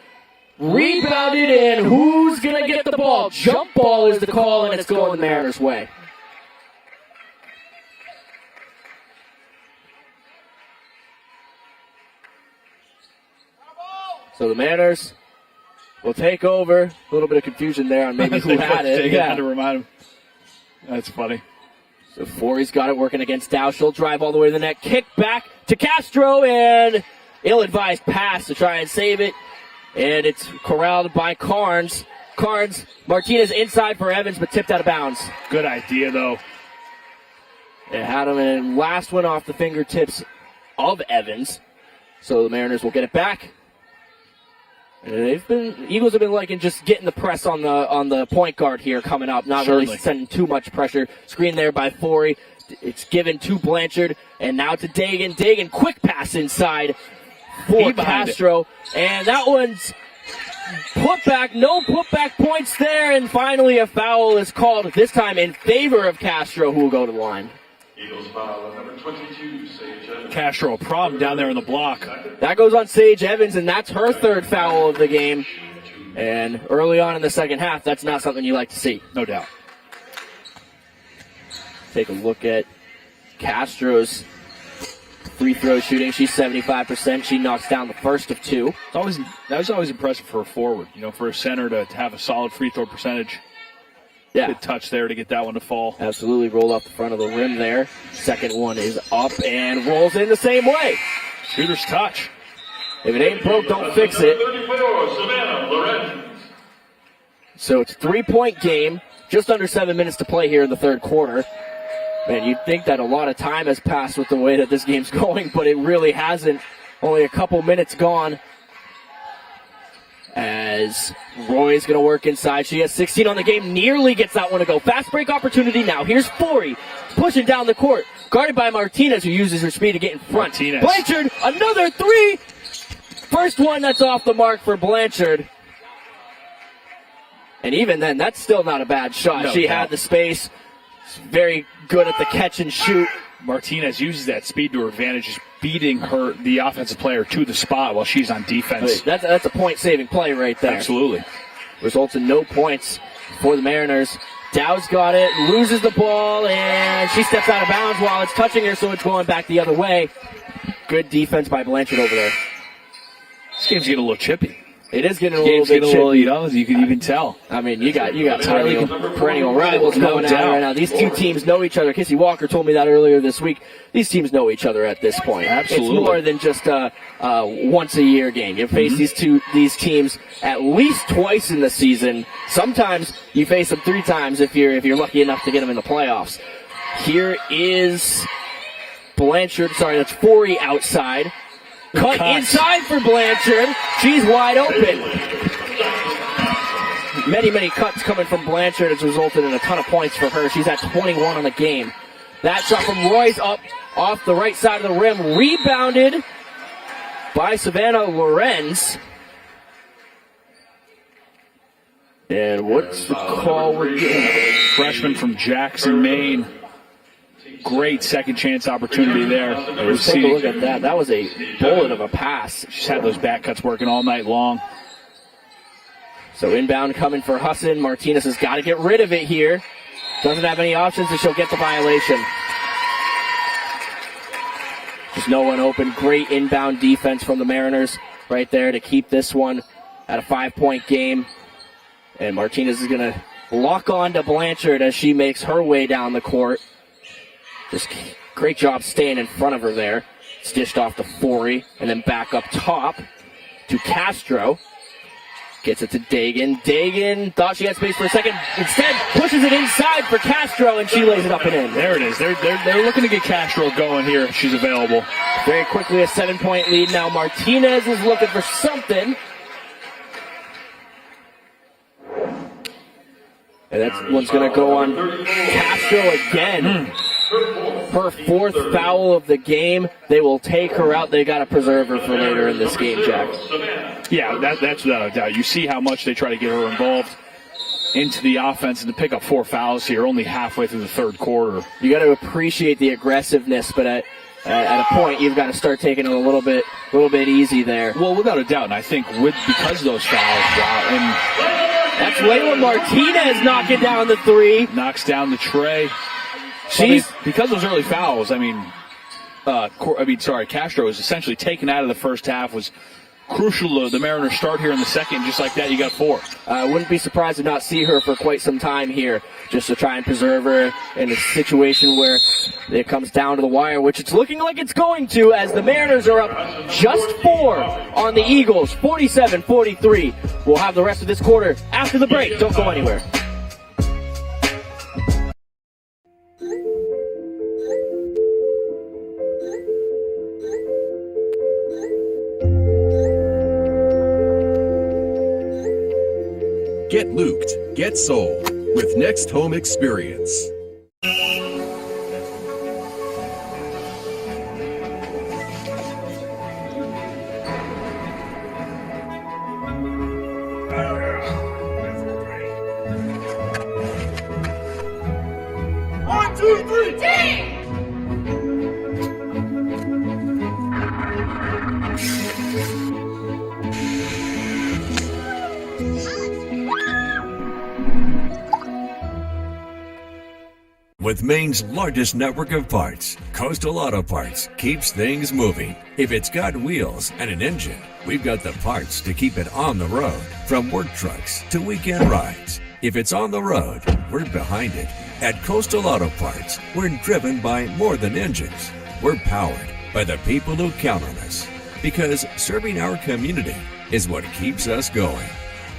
Rebounded, and who's going to get the ball? Jump ball is the call, and it's going the Mariners' way. So the Mariners will take over. A little bit of confusion there on maybe who had it. Yeah, had to remind him. That's funny. So Forey's got it working against Dow. She'll drive all the way to the net. Kick back to Castro, and ill-advised pass to try and save it. And it's corralled by Carnes. Martinez inside for Evans, but tipped out of bounds. Good idea, though. It had him, and last one off the fingertips of Evans. So the Mariners will get it back. And Eagles have been liking just getting the press on the point guard here coming up, not really sending too much pressure. Screen there by Forey. It's given to Blanchard, and now to Dagan. Dagan, quick pass inside for Castro, and that one's put back. No putback points there, and finally a foul is called, this time in favor of Castro, who will go to the line. Eagles foul number 22, Sage Evans. Castro, a problem down there in the block. That goes on Sage Evans, and that's her third foul of the game. And early on in the second half, that's not something you like to see. No doubt. Take a look at Castro's free throw shooting. She's 75%. She knocks down the first of two. That was always impressive for a forward, for a center to have a solid free throw percentage. Yeah. Good touch there to get that one to fall. Absolutely. Rolled off the front of the rim there. Second one is up and rolls in the same way. Shooter's touch. If it ain't broke, don't fix it. So it's a 3-point game. Just under 7 minutes to play here in the third quarter. Man, you'd think that a lot of time has passed with the way that this game's going, but it really hasn't. Only a couple minutes gone. As Roy's going to work inside. She has 16 on the game. Nearly gets that one to go. Fast break opportunity now. Here's Forey pushing down the court. Guarded by Martinez, who uses her speed to get in front. Blanchard, another three. First one that's off the mark for Blanchard. And even then, that's still not a bad shot. She had the space. Very good at the catch and shoot. Martinez uses that speed to her advantage, just beating the offensive player to the spot while she's on defense. That's a point-saving play right there. Absolutely. Results in no points for the Mariners. Dow's got it, loses the ball, and she steps out of bounds while it's touching her, so it's going back the other way. Good defense by Blanchard over there. This game's getting a little chippy. It is getting a little bit chippy. You can tell. I mean, you got perennial rivals going at it right now. These two teams know each other. Kissy Walker told me that earlier this week. These teams know each other at this point. Absolutely. It's more than just a once-a-year game. You face these teams at least twice in the season. Sometimes you face them 3 times if you're lucky enough to get them in the playoffs. Here is Blanchard. Sorry, that's Forey outside. Cut inside for Blanchard. She's wide open. Many cuts coming from Blanchard has resulted in a ton of points for her. She's at 21 on the game. That shot from Roy's up off the right side of the rim. Rebounded by Savannah Lorenz. And what's the call we're getting? Freshman from Jackson, Maine. Great second chance opportunity there. Let's take a look at that. That was a bullet of a pass. She's had those back cuts working all night long. So inbound coming for Husson. Martinez has got to get rid of it here. Doesn't have any options, and she'll get the violation. There's no one open. Great inbound defense from the Mariners right there to keep this one at a 5-point game. And Martinez is going to lock on to Blanchard as she makes her way down the court. Just great job staying in front of her there. It's dished off to Forey, and then back up top to Castro. Gets it to Dagan. Dagan thought she had space for a second. Instead, pushes it inside for Castro, and she lays it up and in. There it is. They're looking to get Castro going here if she's available. Very quickly, a 7-point lead now. Martinez is looking for something. And that one's going to go on Castro again. Her 4th foul of the game. They will take her out. They got to preserve her for later in this game, Jack. Yeah, that's without a doubt. You see how much they try to get her involved into the offense, and to pick up 4 fouls here only halfway through the third quarter. You got to appreciate the aggressiveness, but at a point, you've got to start taking it a little bit easy there. Well, without a doubt, and I think because of those fouls, wow, and that's Layla Martinez knocking down the three. Knocks down the tray. Because of those early fouls, Castro was essentially taken out of the first half, was crucial to the Mariners start here in the second. Just like that, you got 4. I wouldn't be surprised to not see her for quite some time here, just to try and preserve her in a situation where it comes down to the wire, which it's looking like it's going to, as the Mariners are up just 4 on the Eagles, 47-43. We'll have the rest of this quarter after the break. Don't go anywhere. Get looped, get sold with Next Home Experience. One, two, three, team! With Maine's largest network of parts, Coastal Auto Parts keeps things moving. If it's got wheels and an engine, we've got the parts to keep it on the road. From work trucks to weekend rides, if it's on the road, we're behind it. At Coastal Auto Parts, we're driven by more than engines. We're powered by the people who count on us. Because serving our community is what keeps us going.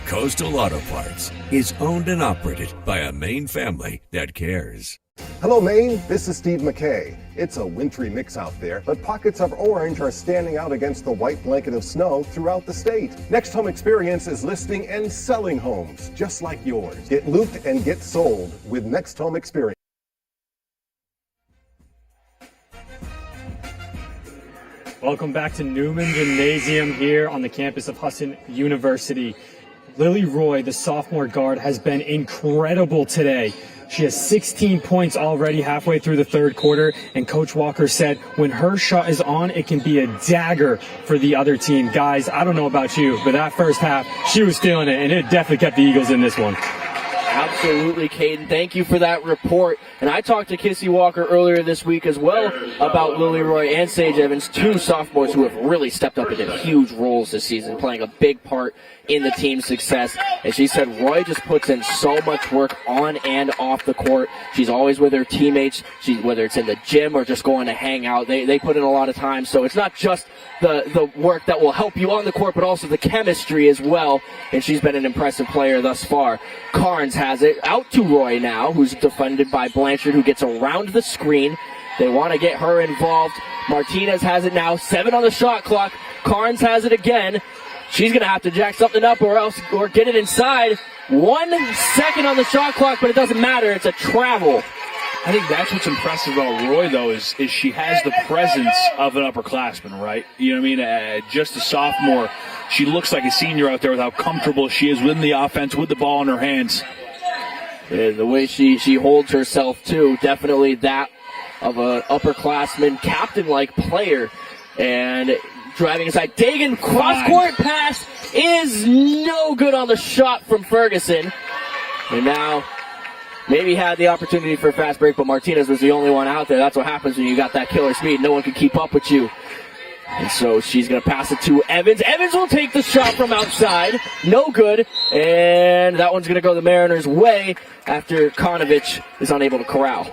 Coastal Auto Parts is owned and operated by a Maine family that cares. Hello, Maine. This is Steve McKay. It's a wintry mix out there, but pockets of orange are standing out against the white blanket of snow throughout the state. Next Home Experience is listing and selling homes just like yours. Get looped and get sold with Next Home Experience. Welcome back to Newman Gymnasium here on the campus of Husson University. Lily Roy, the sophomore guard, has been incredible today. She has 16 points already halfway through the third quarter, and Coach Walker said when her shot is on, it can be a dagger for the other team. Guys, I don't know about you, but that first half, she was stealing it, and it definitely kept the Eagles in this one. Absolutely, Caden. Thank you for that report. And I talked to Kissy Walker earlier this week as well about Lily Roy and Sage Evans, 2 sophomores who have really stepped up into huge roles this season, playing a big part in the team's success. And she said Roy just puts in so much work on and off the court. She's always with her teammates, whether it's in the gym or just going to hang out. They put in a lot of time. So it's not just the work that will help you on the court, but also the chemistry as well. And she's been an impressive player thus far. Carnes has it out to Roy now, who's defended by Blanchard, who gets around the screen. They want to get her involved. Martinez has it now, 7 on the shot clock. Carnes has it again. She's going to have to jack something up or get it inside. 1 second on the shot clock, but it doesn't matter. It's a travel. I think that's what's impressive about Roy, though, is she has the presence of an upperclassman, right? You know what I mean? Just a sophomore. She looks like a senior out there with how comfortable she is within the offense with the ball in her hands. Yeah, the way she holds herself, too, definitely that of an upperclassman, captain-like player. And driving inside, Dagan, cross-court pass is no good on the shot from Ferguson. And now maybe had the opportunity for a fast break, but Martinez was the only one out there. That's what happens when you got that killer speed. No one can keep up with you. And so she's going to pass it to Evans. Evans will take the shot from outside. No good. And that one's going to go the Mariners' way after Konovich is unable to corral.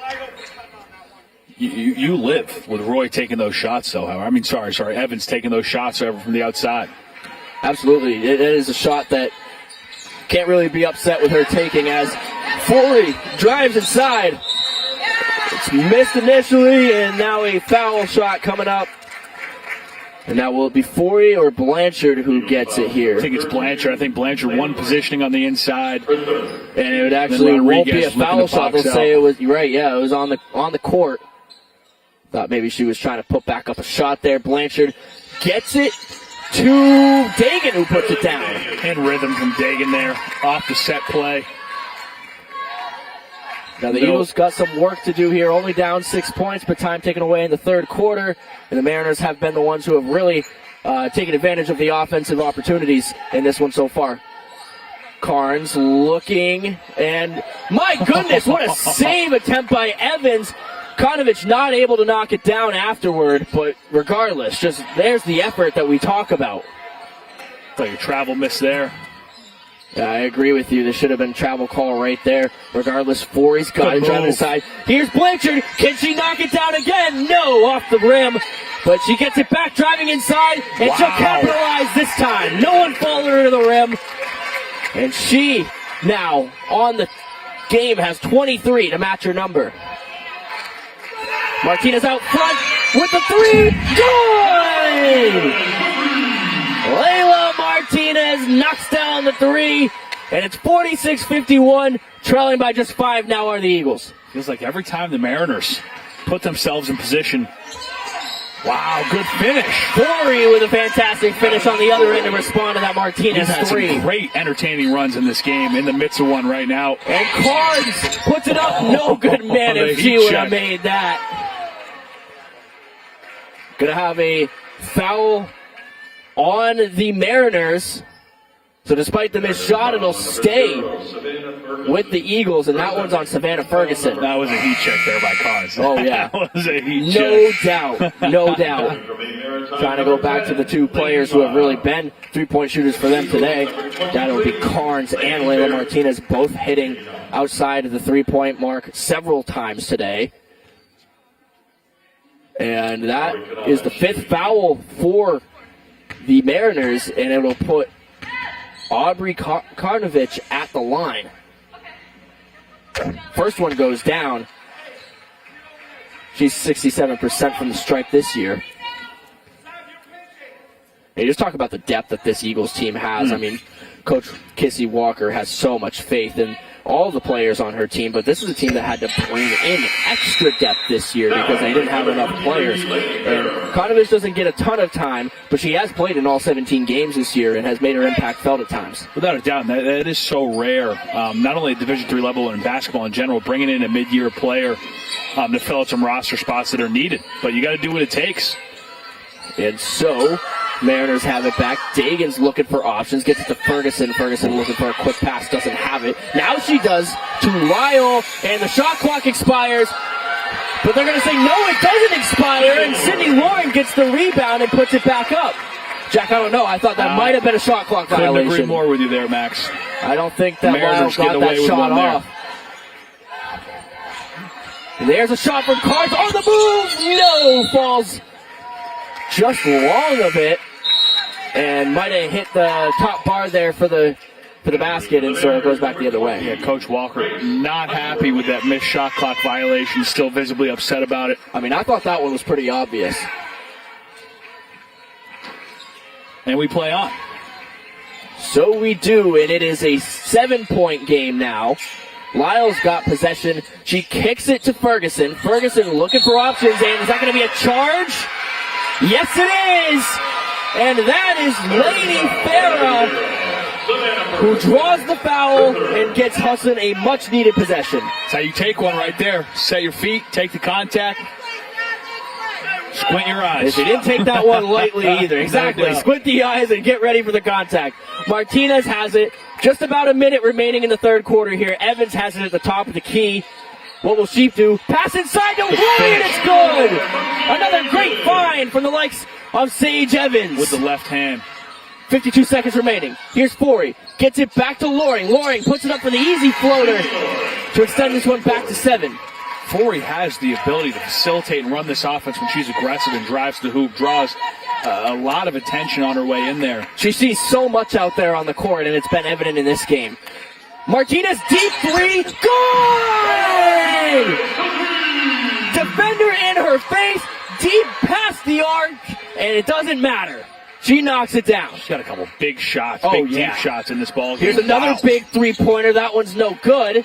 You live with Roy taking those shots, though. I mean, sorry, Evans taking those shots from the outside. Absolutely. It is a shot that can't really be upset with her taking, as Foley drives inside. It's missed initially, and now a foul shot coming up. And now will it be Forey or Blanchard who gets it here? I think it's Blanchard. I think Blanchard won positioning on the inside. And it would actually won't be a foul shot. They'll say it was, right, yeah, it was on the court. Thought maybe she was trying to put back up a shot there. Blanchard gets it to Dagan, who puts it down. And rhythm from Dagan there, off the set play. Now the Eagles got some work to do here, only down 6 points, but time taken away in the third quarter. And the Mariners have been the ones who have really taken advantage of the offensive opportunities in this one so far. Carnes looking, and my goodness, what a save attempt by Evans. Konovich not able to knock it down afterward, but regardless, just there's the effort that we talk about. Thought your travel miss there. Yeah, I agree with you. There should have been travel call right there. Regardless, Forey's got it driving aside. Here's Blanchard. Can she knock it down again? No, off the rim. But she gets it back driving inside, and she'll capitalize this time. No one followed her to the rim. And she now on the game has 23 to match her number. Martinez out front with the three. Good! Layla Martinez knocks down the three, and it's 46-51. Trailing by just 5 now are the Eagles. Feels like every time the Mariners put themselves in position. Wow, good finish. Forey with a fantastic finish on the other end to respond to that Martinez three. Some great entertaining runs in this game, in the midst of one right now. And Carnes puts it up. No good man if she would have made that. Gonna have a foul on the Mariners. So despite the missed shot, it'll stay with the Eagles, and that one's on Savannah Ferguson. That was a heat check there by Carnes. Oh, yeah. That was a heat no check. doubt. No doubt. Trying to go back to the two players who have really been three-point shooters for them today. That would be Carnes and Layla Martinez, both hitting outside of the three-point mark several times today. And that is the 5th foul for the Mariners, and it'll put Aubrey Karnovich at the line. First one goes down. She's 67% from the stripe this year. And you just talk about the depth that this Eagles team has. I mean, Coach Kissy Walker has so much faith in all the players on her team, but this is a team that had to bring in extra depth this year because they didn't have enough players. And Konovich doesn't get a ton of time, but she has played in all 17 games this year and has made her impact felt at times. Without a doubt, that is so rare. Not only at Division III level and in basketball in general, bringing in a mid-year player to fill out some roster spots that are needed. But you got to do what it takes. And so Mariners have it back. Dagan's looking for options. Gets it to Ferguson. Ferguson looking for a quick pass. Doesn't have it. Now she does to Lyle. And the shot clock expires. But they're going to say, no, it doesn't expire. And Sydney Lauren gets the rebound and puts it back up. Jack, I don't know. I thought that might have been a shot clock violation. Couldn't agree more with you there, Max. I don't think that Lyle got that shot off. There's a shot from Carnes on the move. No, falls just long of it, and might have hit the top bar there for the basket, and so it goes back the other way. Yeah, Coach Walker not happy with that missed shot clock violation, still visibly upset about it. I mean, I thought that one was pretty obvious. And we play on. So we do, and it is a 7-point game now. Lyle's got possession. She kicks it to Ferguson. Ferguson looking for options, and is that going to be a charge? Yes, it is! And that is Lady Farah, who draws the foul and gets Husson a much-needed possession. That's how you take one right there. Set your feet, take the contact, squint your eyes. She didn't take that one lightly either. Exactly. Squint the eyes and get ready for the contact. Martinez has it. Just about a minute remaining in the third quarter here. Evans has it at the top of the key. What will she do? Pass inside to Roy, and it's good! Another great find from the likes of Sage Evans. With the left hand. 52 seconds remaining. Here's Forey. Gets it back to Loring. Loring puts it up for the easy floater to extend this one back to 7. Forey has the ability to facilitate and run this offense when she's aggressive and drives to the hoop, draws a lot of attention on her way in there. She sees so much out there on the court, and it's been evident in this game. Martinez, deep three, good! Defender in her face, deep past the arc, and it doesn't matter. She knocks it down. She's got a couple big shots, deep shots in this ball game. Here's another big three-pointer. That one's no good.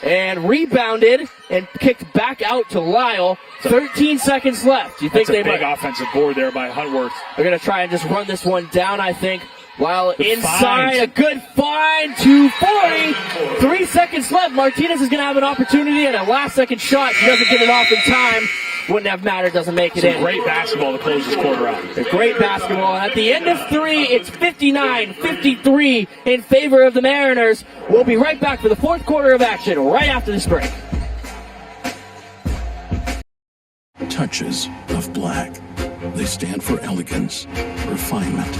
And rebounded and kicked back out to Lyle. 13 seconds left. You think That's a big offensive board there by Huntworth. They're going to try and just run this one down, I think. While inside, a good find to 40. 3 seconds left. Martinez is going to have an opportunity and a last-second shot. She doesn't get it off in time. Wouldn't have mattered. Doesn't make it in. Great basketball to close this quarter out. Great basketball. At the end of 3, it's 59-53 in favor of the Mariners. We'll be right back for the fourth quarter of action right after this break. Touches of black. They stand for elegance, refinement.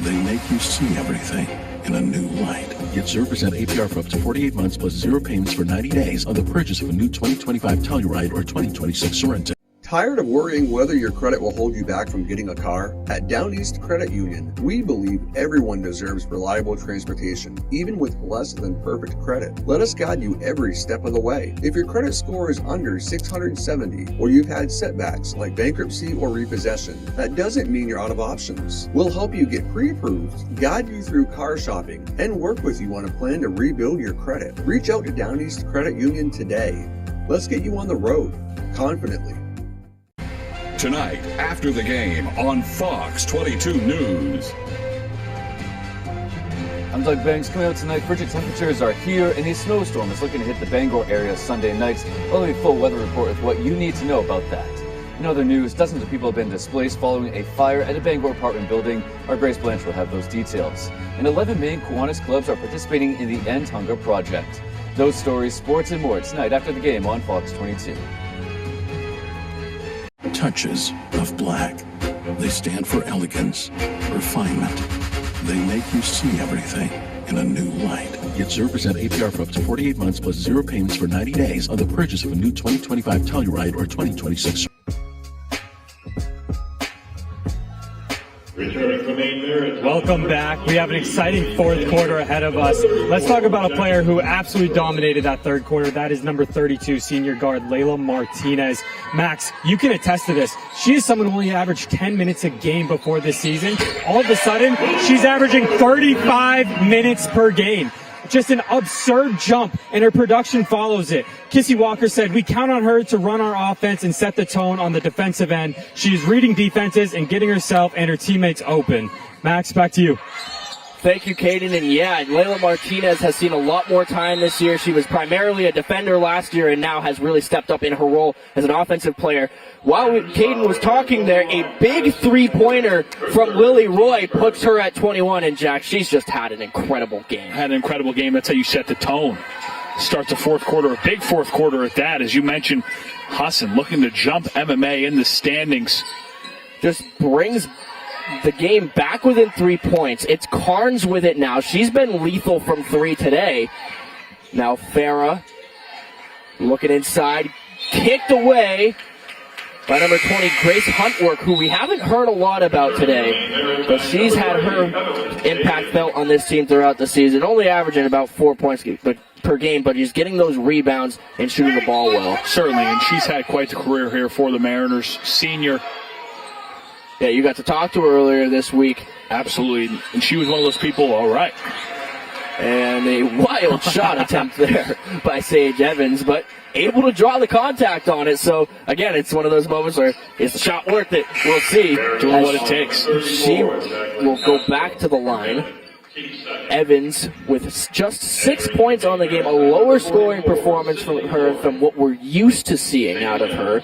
They make you see everything in a new light. Get 0% APR for up to 48 months plus 0 payments for 90 days on the purchase of a new 2025 Telluride or 2026 Sorento. Tired of worrying whether your credit will hold you back from getting a car? At Down East Credit Union, we believe everyone deserves reliable transportation, even with less than perfect credit. Let us guide you every step of the way. If your credit score is under 670 or you've had setbacks like bankruptcy or repossession, that doesn't mean you're out of options. We'll help you get pre-approved, guide you through car shopping, and work with you on a plan to rebuild your credit. Reach out to Down East Credit Union today. Let's get you on the road confidently. Tonight, after the game on Fox 22 News. I'm Doug Banks. Coming out tonight, frigid temperatures are here, and a snowstorm is looking to hit the Bangor area Sunday nights. Well, a full weather report with what you need to know about that. In other news, dozens of people have been displaced following a fire at a Bangor apartment building. Our Grace Blanche will have those details. And 11 Maine Kiwanis clubs are participating in the End Hunger Project. Those stories, sports, and more tonight after the game on Fox 22. Touches of black. They stand for elegance, refinement. They make you see everything in a new light. Get 0% APR for up to 48 months plus 0 payments for 90 days on the purchase of a new 2025 Telluride or 2026. Returning from Maine Maritime. Welcome back. We have an exciting fourth quarter ahead of us. Let's talk about a player who absolutely dominated that third quarter. That is number 32, senior guard Layla Martinez. Max, you can attest to this. She is someone who only averaged 10 minutes a game before this season. All of a sudden, she's averaging 35 minutes per game. Just an absurd jump, and her production follows it. Kissy Walker said, "We count on her to run our offense and set the tone on the defensive end. She's reading defenses and getting herself and her teammates open." Max, back to you. Thank you, Caden. And yeah, Layla Martinez has seen a lot more time this year. She was primarily a defender last year and now has really stepped up in her role as an offensive player. While Caden was talking there, a big three-pointer from Lily Roy puts her at 21. And Jack, she's just had an incredible game. Had an incredible game. That's how you set the tone. Start the fourth quarter, a big fourth quarter at that. As you mentioned, Husson looking to jump MMA in the standings. Just brings the game back within 3 points. It's Carnes with it now. She's been lethal from 3 today. Now Farah looking inside, kicked away by number 20, Grace Huntwork, who we haven't heard a lot about today, but she's had her impact felt on this team throughout the season, only averaging about 4 points per game, but she's getting those rebounds and shooting the ball well. Certainly, and she's had quite the career here for the Mariners. Senior. Yeah, you got to talk to her earlier this week. Absolutely, and she was one of those people, all right. And a wild shot attempt there by Sage Evans, but able to draw the contact on it. So, again, it's one of those moments where is the shot worth it? We'll see. Doing what it takes. She will go back to the line. Evans with just 6 points on the game, a lower scoring performance from her than what we're used to seeing out of her.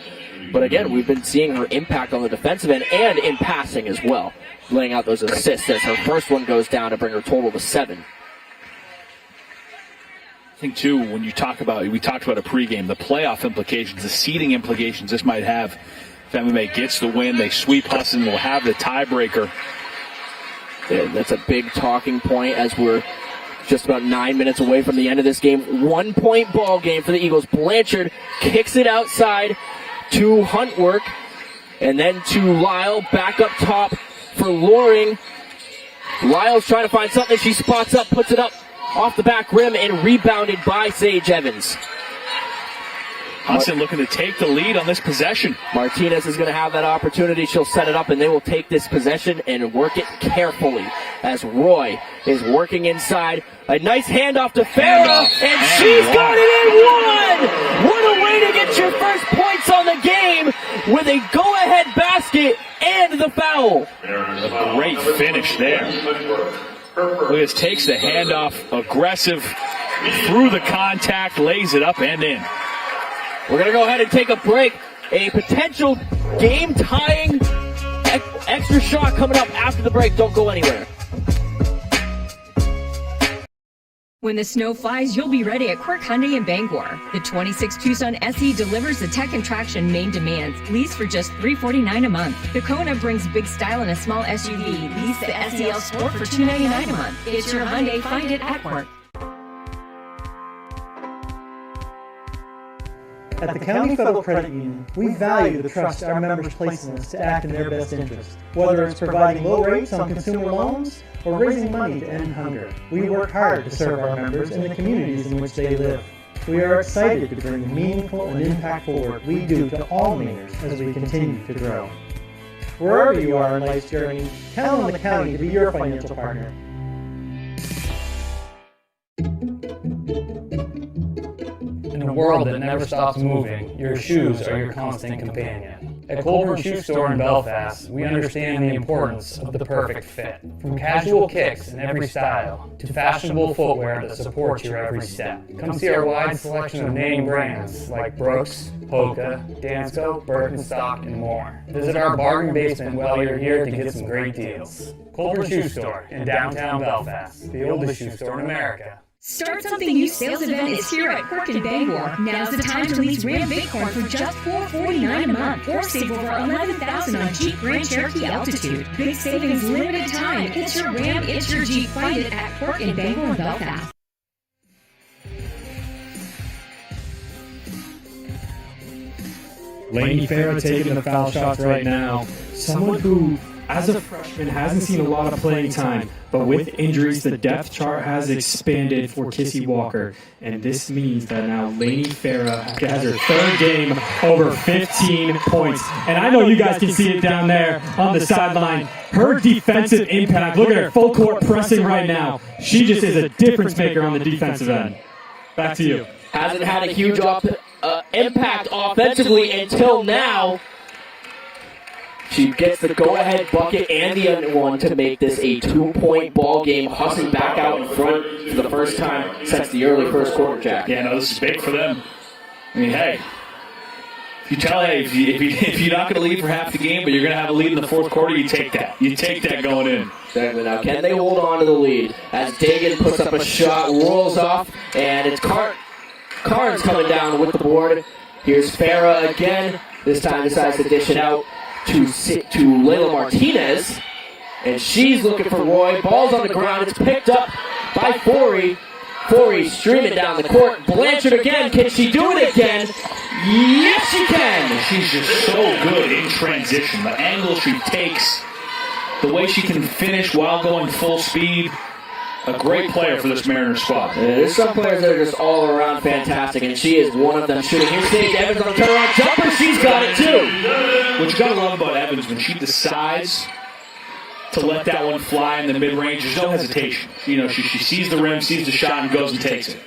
But again, we've been seeing her impact on the defensive end and in passing as well, laying out those assists as her first one goes down to bring her total to 7. I think, too, when you talk about, we talked about a pregame, the playoff implications, the seeding implications this might have. If MMA gets the win, they sweep Husson, will have the tiebreaker. Yeah, that's a big talking point as we're just about 9 minutes away from the end of this game. 1 point ball game for the Eagles. Blanchard kicks it outside to Huntwork, and then to Lyle, back up top for Loring. Lyle's trying to find something. She spots up, puts it up off the back rim, and rebounded by Sage Evans. Husson looking to take the lead on this possession. Martinez is going to have that opportunity. She'll set it up, and they will take this possession and work it carefully as Roy is working inside. A nice handoff to Farah, and she's got it in one! What a way to get your first points on the game with a go-ahead basket and the foul. A great finish there. Williams takes the handoff, aggressive, through the contact, lays it up and in. We're going to go ahead and take a break. A potential game-tying extra shot coming up after the break. Don't go anywhere. When the snow flies, you'll be ready at Quirk Hyundai in Bangor. The 26 Tucson SE delivers the tech and traction Maine demands. Lease for just $349 a month. The Kona brings big style in a small SUV. Lease the SEL Sport for $299 a month. It's your Hyundai. Find it at Quirk. At the County Federal Credit Union, we value the trust our members place in us to act in their best interest. Whether it's providing low rates on consumer loans or raising money to end hunger, we work hard to serve our members and the communities in which they live. We are excited to bring the meaningful and impactful work we do to all Mainers as we continue to grow. Wherever you are in life's journey, count on the county to be your financial partner. In a world that never stops moving, your shoes are your constant companion. At Colburn Shoe Store in Belfast, we understand the importance of the perfect fit. From casual kicks in every style to fashionable footwear that supports your every step. Come see our wide selection of name brands like Brooks, Hoka, Dansko, Birkenstock, and more. Visit our bargain basement while you're here to get some great deals. Colburn Shoe Store in downtown Belfast, the oldest shoe store in America. Start Something New sales event is here at Quirk in Bangor. Now's the time to lease Ram Bighorn for just $449 a month, or save over $11,000 on Jeep Grand Cherokee Altitude. Big savings, limited time. It's your Ram, it's your Jeep. Find it at Quirk in Bangor and Belfast. Lainey Farah taking the foul shots right now. Someone who, as a freshman, hasn't seen a lot of playing time, but with injuries, the depth chart has expanded for Kissy Walker. And this means that now Lainey Farah has her third game over 15 points. And I know you guys can see it down there on the sideline. Her defensive impact, look at her full court pressing right now. She just is a difference maker on the defensive end. Back to you. Hasn't had a huge impact offensively until now. She gets the go-ahead bucket and the other one to make this a 2-point ball game. Husson back out in front for the first time since the early first quarter, Jack. Yeah, no, this is big for them. I mean, hey, if you're not going to lead for half the game, but you're going to have a lead in the fourth quarter, you take that. You take that going in. Exactly. Now, can they hold on to the lead? As Dagan puts up a shot, rolls off, and it's Carnes coming down with the board. Here's Farah again. This time decides to dish it out to Layla Martinez, and she's looking for Roy. Ball's on the ground. It's picked up by Forey. Forey streaming down the court. Blanchard again. Can she do it again? Yes, she can. She's just so good in transition. The angle she takes, the way she can finish while going full speed. A great player for this Mariners squad. There's some players that are just all around fantastic, and she is one of them. Shooting. Here's Sage Evans on the turnaround jumper. She's got it too. What you got to love about Evans, when she decides to let that one fly in the mid-range, there's no hesitation. You know, she sees the rim, sees the shot, and goes and takes it.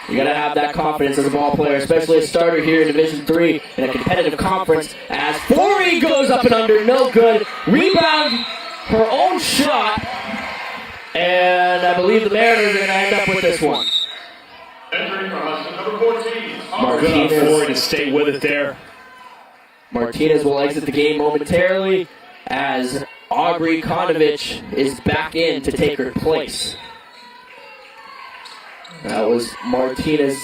You got to have that confidence as a ball player, especially a starter here in Division III in a competitive conference. As Forey goes up and under, no good. Rebound, her own shot. And I believe the Mariners are going to end up with this one. Martinez good to stay with it there. Martinez will exit the game momentarily as Aubrey Konovich is back in to take her place. That was Martinez's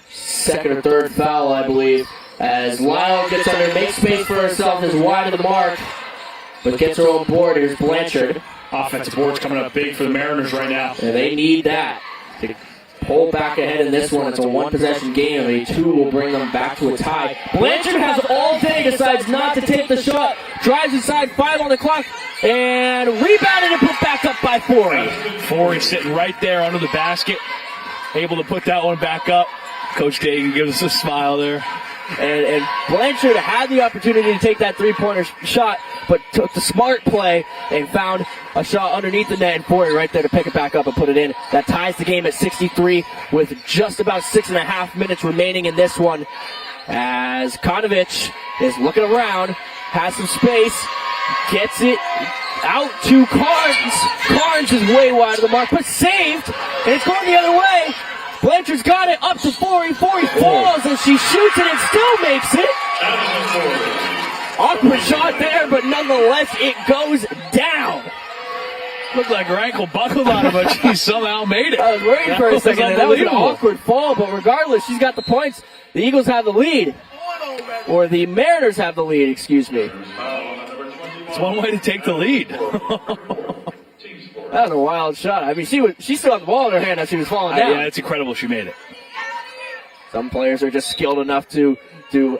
second or third foul, I believe, as Lyle gets under, makes space for herself, is wide of the mark, but gets her own board. Here's Blanchard. Offensive board's coming up big for the Mariners right now. And they need that to pull back ahead in this one. It's a one-possession game. A two will bring them back to a tie. Blanchard has all day, decides not to take the shot. Drives inside, 5 on the clock, and rebounded and put back up by Forey. Forey sitting right there under the basket, able to put that one back up. Coach Dagan gives us a smile there. And Blanchard had the opportunity to take that three-pointer shot, but took the smart play and found a shot underneath the net, and Forey right there to pick it back up and put it in. That ties the game at 63 with just about 6.5 minutes remaining in this one, as Konovich is looking around, has some space, gets it out to Carnes. Carnes is way wide of the mark, but saved, and it's going the other way. Blanchard's got it up to Forey. Forey falls, and she shoots it and still makes it. Awkward shot there, but nonetheless, it goes down. Looked like her ankle buckled on her, but she somehow made it. I was worried for a second. That was an awkward fall, but regardless, she's got the points. The Eagles have the lead. Or the Mariners have the lead, excuse me. It's one way to take the lead. That was a wild shot. I mean, she still had the ball in her hand as she was falling down. Yeah, it's incredible she made it. Some players are just skilled enough to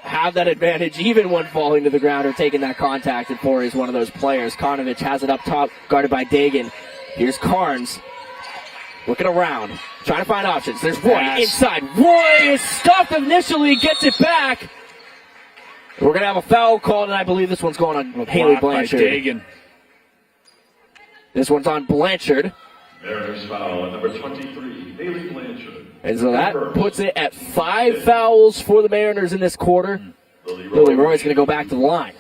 have that advantage even when falling to the ground or taking that contact, and Forey is one of those players. Konovich has it up top, guarded by Dagan. Here's Carnes, looking around, trying to find options. There's Roy inside. Roy is stuffed initially, gets it back. We're going to have a foul called, and I believe this one's going on Haley Blanchard. By Dagan. This one's on Blanchard. Mariners foul at number 23, Haley Blanchard. And so that puts it at 5 fouls for the Mariners in this quarter. Lily Roy's going to go back to the line.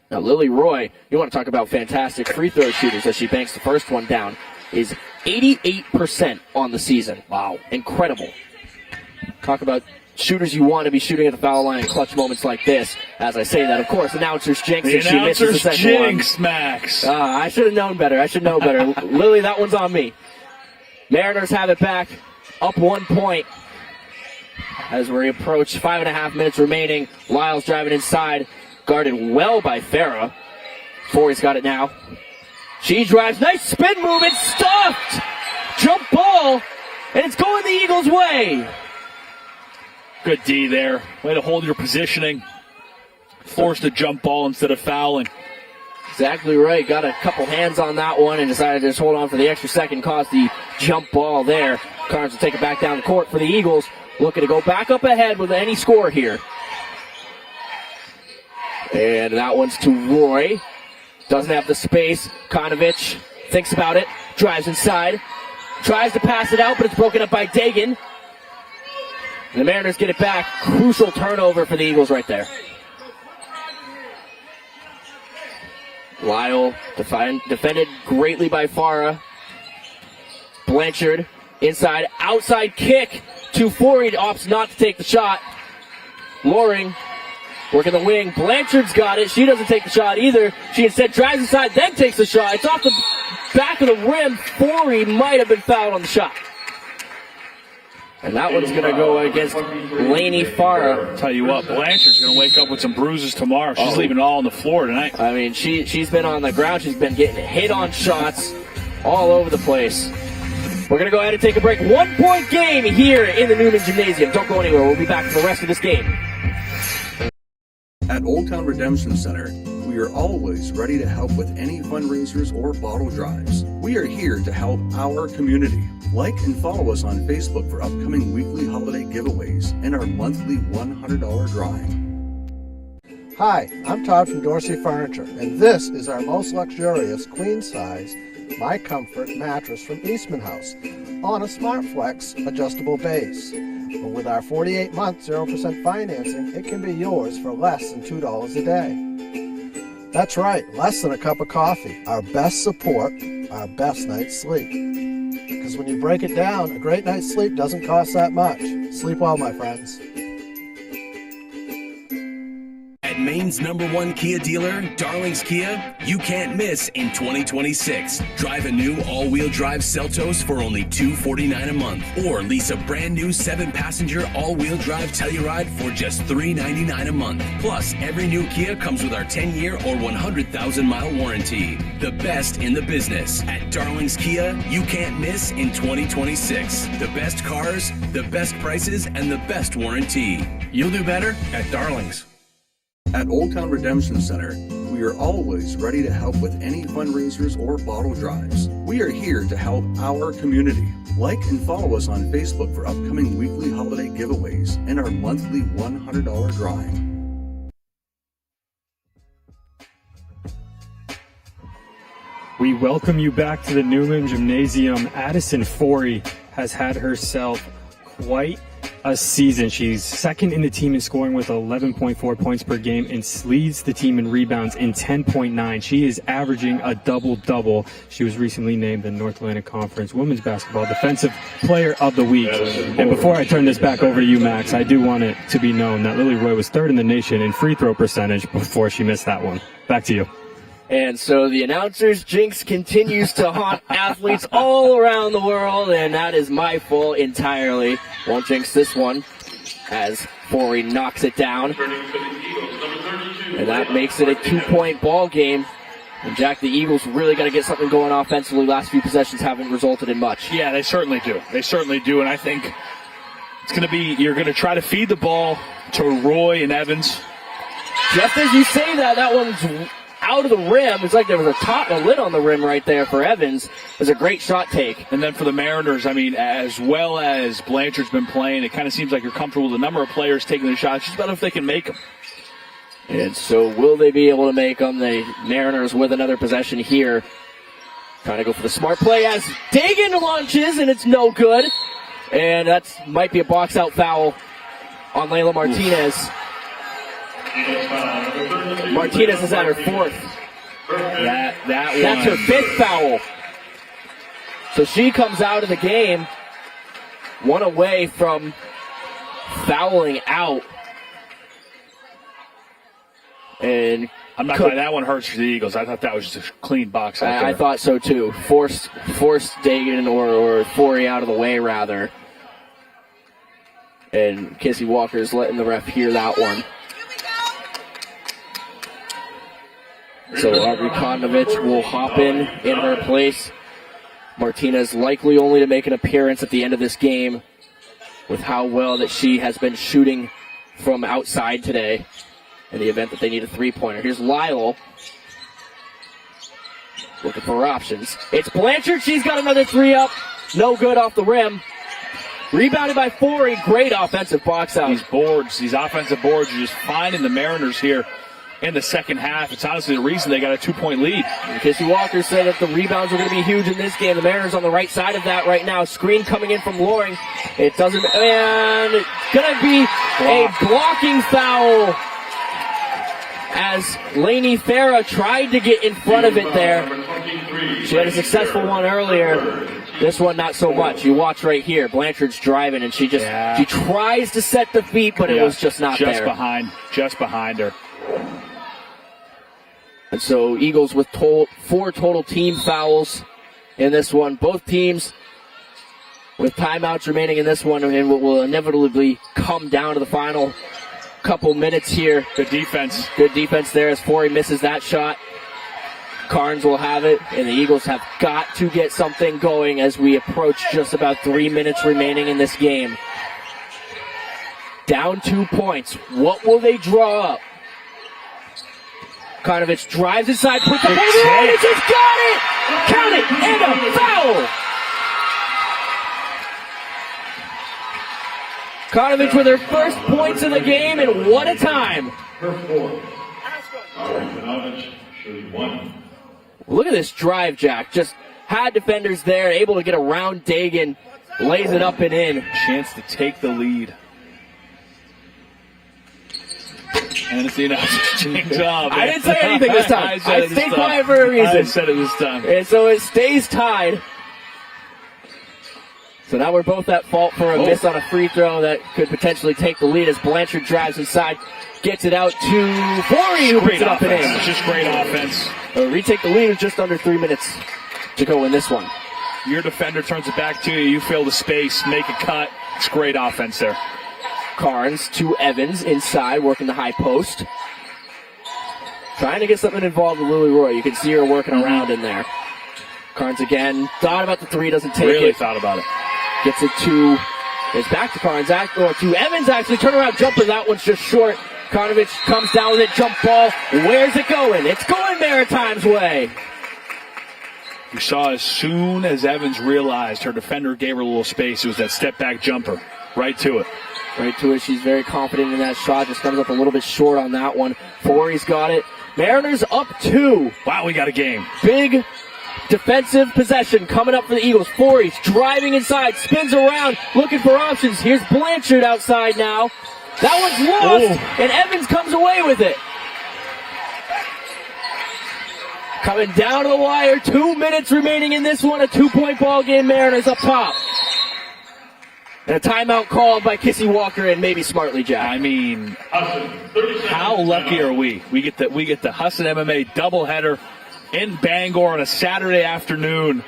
Now, Lily Roy, you want to talk about fantastic free throw shooters as she banks the first one down, is 88% on the season. Wow. Incredible. Talk about shooters you want to be shooting at the foul line in clutch moments like this. As I say that, of course, announcers jinx and she misses the second jinx, one. Max. I should have known better. Lily, that one's on me. Mariners have it back, up 1 point. As we approach 5.5 minutes remaining, Lyles driving inside, guarded well by Farah. Forey's got it now. She drives, nice spin move, it's stuffed! Jump ball, and it's going the Eagles' way. Good D there. Way to hold your positioning. Forced a jump ball instead of fouling. Exactly right. Got a couple hands on that one and decided to just hold on for the extra second, caused the jump ball there. Carnes will take it back down the court for the Eagles. Looking to go back up ahead with any score here. And that one's to Roy. Doesn't have the space. Konovich thinks about it. Drives inside. Tries to pass it out, but it's broken up by Dagan. The Mariners get it back. Crucial turnover for the Eagles right there. Lyle defended greatly by Farah. Blanchard inside, outside kick to Forey. Opts not to take the shot. Loring working the wing. Blanchard's got it. She doesn't take the shot either. She instead drives inside, then takes the shot. It's off the back of the rim. Forey might have been fouled on the shot. And that one's going to go against Lainey Farah. Tell you what, Blanchard's going to wake up with some bruises tomorrow. She's leaving it all on the floor tonight. I mean, she's been on the ground. She's been getting hit on shots all over the place. We're going to go ahead and take a break. 1 point game here in the Newman Gymnasium. Don't go anywhere. We'll be back for the rest of this game. At Old Town Redemption Center, we are always ready to help with any fundraisers or bottle drives. We are here to help our community. Like and follow us on Facebook for upcoming weekly holiday giveaways and our monthly $100 drawing. Hi, I'm Todd from Dorsey Furniture, and this is our most luxurious queen-size My Comfort mattress from Eastman House on a SmartFlex adjustable base. But with our 48-month 0% financing, it can be yours for less than $2 a day. That's right, less than a cup of coffee. Our best support, our best night's sleep. Because when you break it down, a great night's sleep doesn't cost that much. Sleep well, my friends. At Maine's #1 Kia dealer, Darling's Kia, you can't miss in 2026. Drive a new all-wheel drive Seltos for only $249 a month, or lease a brand new 7-passenger all-wheel drive Telluride for just $399 a month. Plus, every new Kia comes with our 10-year or 100,000-mile warranty. The best in the business. At Darling's Kia, you can't miss in 2026. The best cars, the best prices, and the best warranty. You'll do better at Darling's. At Old Town Redemption Center, we are always ready to help with any fundraisers or bottle drives. We are here to help our community. Like and follow us on Facebook for upcoming weekly holiday giveaways and our monthly $100 drawing. We welcome you back to the Newman Gymnasium. Addison Forey has had herself quite a season. She's second in the team in scoring with 11.4 points per game and leads the team in rebounds in 10.9. She is averaging a double-double. She was recently named the North Atlantic Conference Women's Basketball Defensive Player of the Week. And before I turn this back over to you, Max, I do want it to be known that Lily Roy was third in the nation in free throw percentage before she missed that one. Back to you. And so the announcer's jinx continues to haunt athletes all around the world, and that is my fault entirely. Won't jinx this one as Forey knocks it down. And that makes it a 2-point ball game. And Jack, the Eagles really got to get something going offensively. Last few possessions haven't resulted in much. Yeah, they certainly do. They certainly do, and I think it's going to be, you're going to try to feed the ball to Roy and Evans. Just as you say that, that one's out of the rim. It's like there was a top and a lid on the rim right there for Evans. It was a great shot take. And then for the Mariners, I mean, as well as Blanchard's been playing, it kind of seems like you're comfortable with the number of players taking the shots. Just about if they can make them. And so will they be able to make them? The Mariners with another possession here. Trying to go for the smart play as Dagan launches, and it's no good. And that might be a box-out foul on Layla Martinez. Martinez is at her fourth. That's her fifth foul. So she comes out of the game one away from fouling out. And I'm not glad that one hurts for the Eagles. I thought that was just a clean box out there. I thought so too. Forced Dagan or Forey out of the way rather. And Kissy Walker's letting the ref hear that one. So Aubrey Kondovic will hop in her place. Martinez likely only to make an appearance at the end of this game with how well that she has been shooting from outside today in the event that they need a three-pointer. Here's Lyle looking for options. It's Blanchard. She's got another three up. No good off the rim. Rebounded by Forey. Great offensive box out. These offensive boards are just finding the Mariners here in the second half. It's honestly the reason they got a 2-point lead. And Kissy Walker said that the rebounds were going to be huge in this game. The Mariners on the right side of that right now. Screen coming in from Loring. It doesn't, and it's going to be a blocking foul as Lainey Farah tried to get in front of it there. She had a successful one earlier. This one, not so much. You watch right here. Blanchard's driving, and she tries to set the feet, but it was just not there. Just behind her. And so Eagles with 4 total team fouls in this one. Both teams with timeouts remaining in this one, and what will inevitably come down to the final couple minutes here. Good defense. Good defense there as Forey misses that shot. Carnes will have it, and the Eagles have got to get something going as we approach just about 3 minutes remaining in this game. Down 2 points. What will they draw up? Kondovic drives inside, puts the ball in, and she's got it! Count it, and a foul! Kondovic with her first points of the game, and what a time! Look at this drive, Jack. Just had defenders there, able to get around Dagan, lays it up and in. Chance to take the lead. And it's the announcer's change up. I didn't say anything this time. I stayed quiet for a reason. I said it this time. And so it stays tied. So now we're both at fault for a miss on a free throw that could potentially take the lead as Blanchard drives inside, gets it out to Forey, who puts it up and in. It's just great offense. Retake the lead with just under 3 minutes to go in this one. Your defender turns it back to you. You fill the space, make a cut. It's great offense there. Carnes to Evans inside, working the high post. Trying to get something involved with Lily Roy. You can see her working around in there. Carnes again. Thought about the three, doesn't take it. Really thought about it. Gets it to, it's back to Carnes, or to Evans actually. Turnaround jumper, that one's just short. Kondovic comes down with it, jump ball. Where's it going? It's going Maritime's way. You saw as soon as Evans realized her defender gave her a little space, it was that step back jumper. Right to it. Right to it. She's very confident in that shot. Just comes up a little bit short on that one. Forey's got it. Mariners up 2. Wow, we got a game. Big defensive possession coming up for the Eagles. Forey's driving inside, spins around, looking for options. Here's Blanchard outside now. That one's lost, and Evans comes away with it. Coming down to the wire, 2 minutes remaining in this one, a 2-point ball game. Mariners up top. And a timeout called by Kissy Walker and maybe smartly, Jack. I mean, how lucky are we? We get the Husson MMA doubleheader in Bangor on a Saturday afternoon,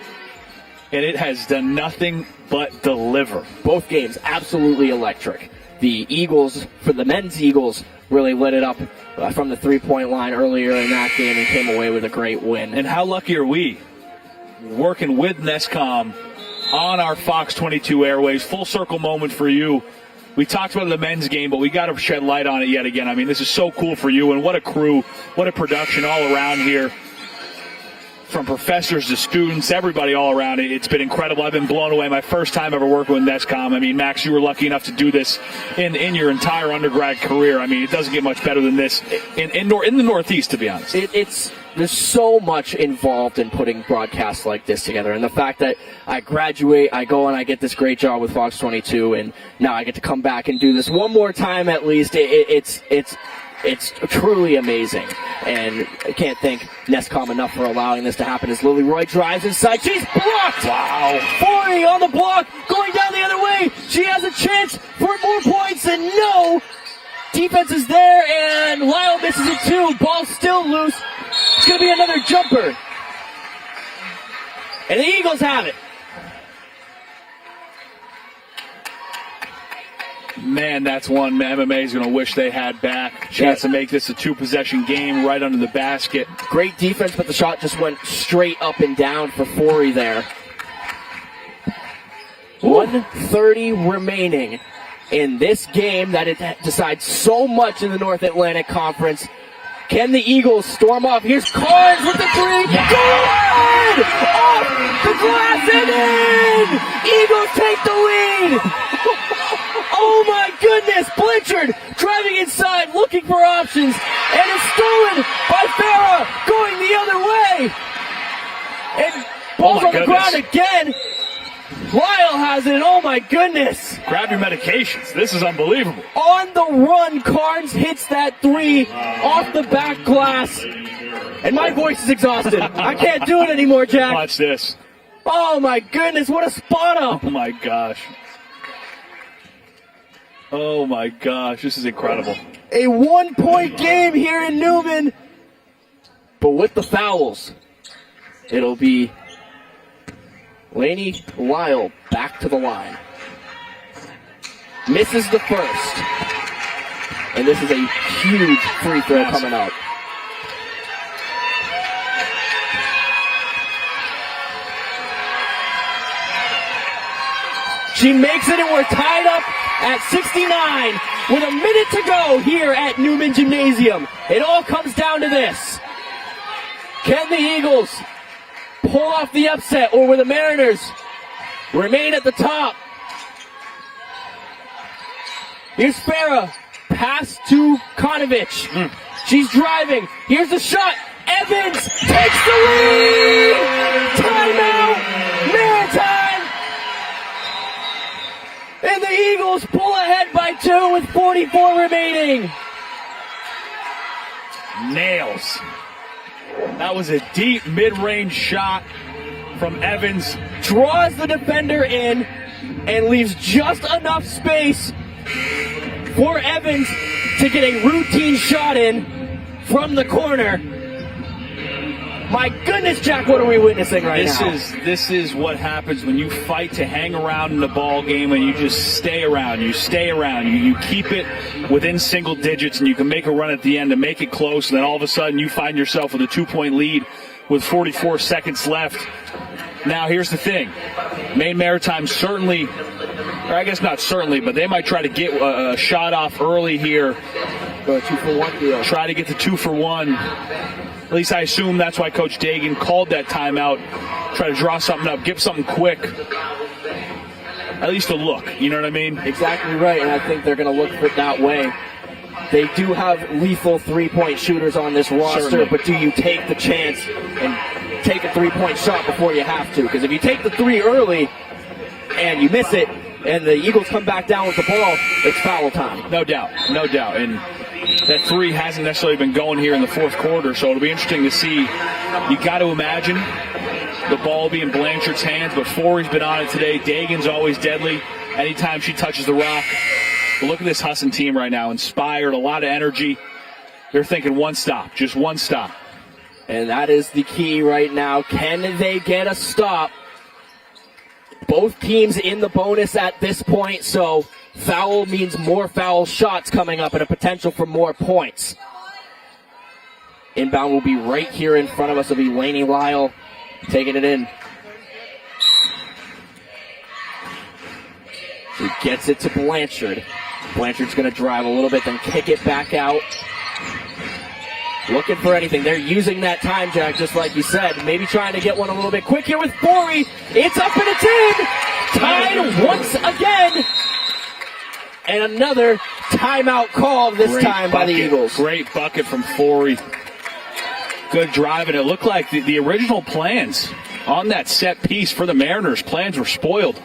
and it has done nothing but deliver. Both games absolutely electric. The Eagles, for the men's Eagles, really lit it up from the three-point line earlier in that game and came away with a great win. And how lucky are we working with NESCOM on our Fox 22 airways? Full circle moment for you. We talked about the men's game, but we got to shed light on it yet again. I mean, this is so cool for you, and what a crew, what a production all around here. From professors to students, everybody all around it. It's been incredible. I've been blown away. My first time ever working with NESCOM. I mean, Max, you were lucky enough to do this in your entire undergrad career. I mean, it doesn't get much better than this in the Northeast, to be honest. There's so much involved in putting broadcasts like this together. And the fact that I graduate, I go and I get this great job with Fox 22, and now I get to come back and do this one more time at least. It's truly amazing, and I can't thank NESCOM enough for allowing this to happen as Lily Roy drives inside. She's blocked! Wow! Forey on the block, going down the other way. She has a chance for more points, and no! Defense is there, and Lyle misses it too. Ball still loose. It's going to be another jumper. And the Eagles have it. Man, that's one MMA is going to wish they had back. Chance to make this a two-possession game right under the basket. Great defense, but the shot just went straight up and down for Forey there. 1:30 remaining in this game that it decides so much in the North Atlantic Conference. Can the Eagles storm off? Here's Carnes with the three. Good! Off the glass and in! Eagles take the lead! Oh my goodness! Blanchard driving inside, looking for options, and it's stolen by Farah, going the other way! And ball's on the ground again! Lyle has it, oh my goodness! Grab your medications, this is unbelievable. On the run, Carnes hits that three off the back glass. And my voice is exhausted. I can't do it anymore, Jack. Watch this. Oh my goodness, what a spot up! Oh my gosh. Oh my gosh, this is incredible. A 1-point game here in Newman. But with the fouls, it'll be Lainey Lyle back to the line. Misses the first. And this is a huge free throw coming up. She makes it, and we're tied up at 69 with a minute to go here at Newman Gymnasium. It all comes down to this. Can the Eagles pull off the upset, or will the Mariners remain at the top? Here's Farah. Pass to Konovich. She's driving. Here's the shot. Evans takes the lead! Timeout! Maritime! And the Eagles pull ahead by 2 with 44 remaining. Nails. That was a deep mid-range shot from Evans. Draws the defender in and leaves just enough space for Evans to get a routine shot in from the corner. My goodness, Jack, what are we witnessing right now? This is what happens when you fight to hang around in the ball game and you just stay around. You stay around. You keep it within single digits, and you can make a run at the end to make it close, and then all of a sudden you find yourself with a 2-point lead with 44 seconds left. Now, here's the thing. Maine Maritime certainly, or I guess not certainly, but they might try to get a shot off early here. Go 2-for-1 deal. Try to get the 2-for-1. At least I assume that's why Coach Dagan called that timeout. Try to draw something up, get something quick. At least a look, you know what I mean? Exactly right, and I think they're going to look for it that way. They do have lethal 3-point shooters on this roster, but do you take the chance and take a three-point shot before you have to, because if you take the three early and you miss it and the Eagles come back down with the ball, it's foul time. No doubt, no doubt. And that three hasn't necessarily been going here in the fourth quarter, so it'll be interesting to see. You got to imagine the ball being Blanchard's hands, but Forey's been on it today. Dagan's always deadly anytime she touches the rock. But look at this Husson team right now, inspired, a lot of energy. They're thinking one stop, just one stop. And that is the key right now. Can they get a stop? Both teams in the bonus at this point, so foul means more foul shots coming up and a potential for more points. Inbound will be right here in front of us. It'll be Lainey Lyle taking it in. She gets it to Blanchard. Blanchard's going to drive a little bit, then kick it back out. Looking for anything. They're using that time, Jack, just like you said. Maybe trying to get one a little bit quick here with Forey. It's up and it's in. Tied once again. And another timeout called this time by the Eagles. Great bucket from Forey. Good drive, and it looked like the original plans on that set piece for the Mariners, plans were spoiled.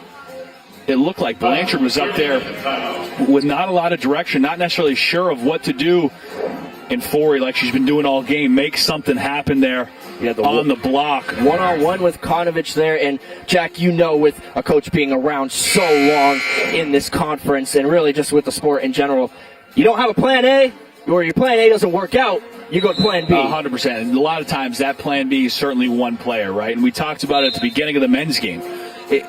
It looked like Blanchard was up there with not a lot of direction, not necessarily sure of what to do. And Forey, like she's been doing all game, makes something happen there on the block. One-on-one with Konovich there. And, Jack, you know, with a coach being around so long in this conference and really just with the sport in general, you don't have a plan A, or your plan A doesn't work out, you go to plan B. 100%. And a lot of times that plan B is certainly one player, right? And we talked about it at the beginning of the men's game.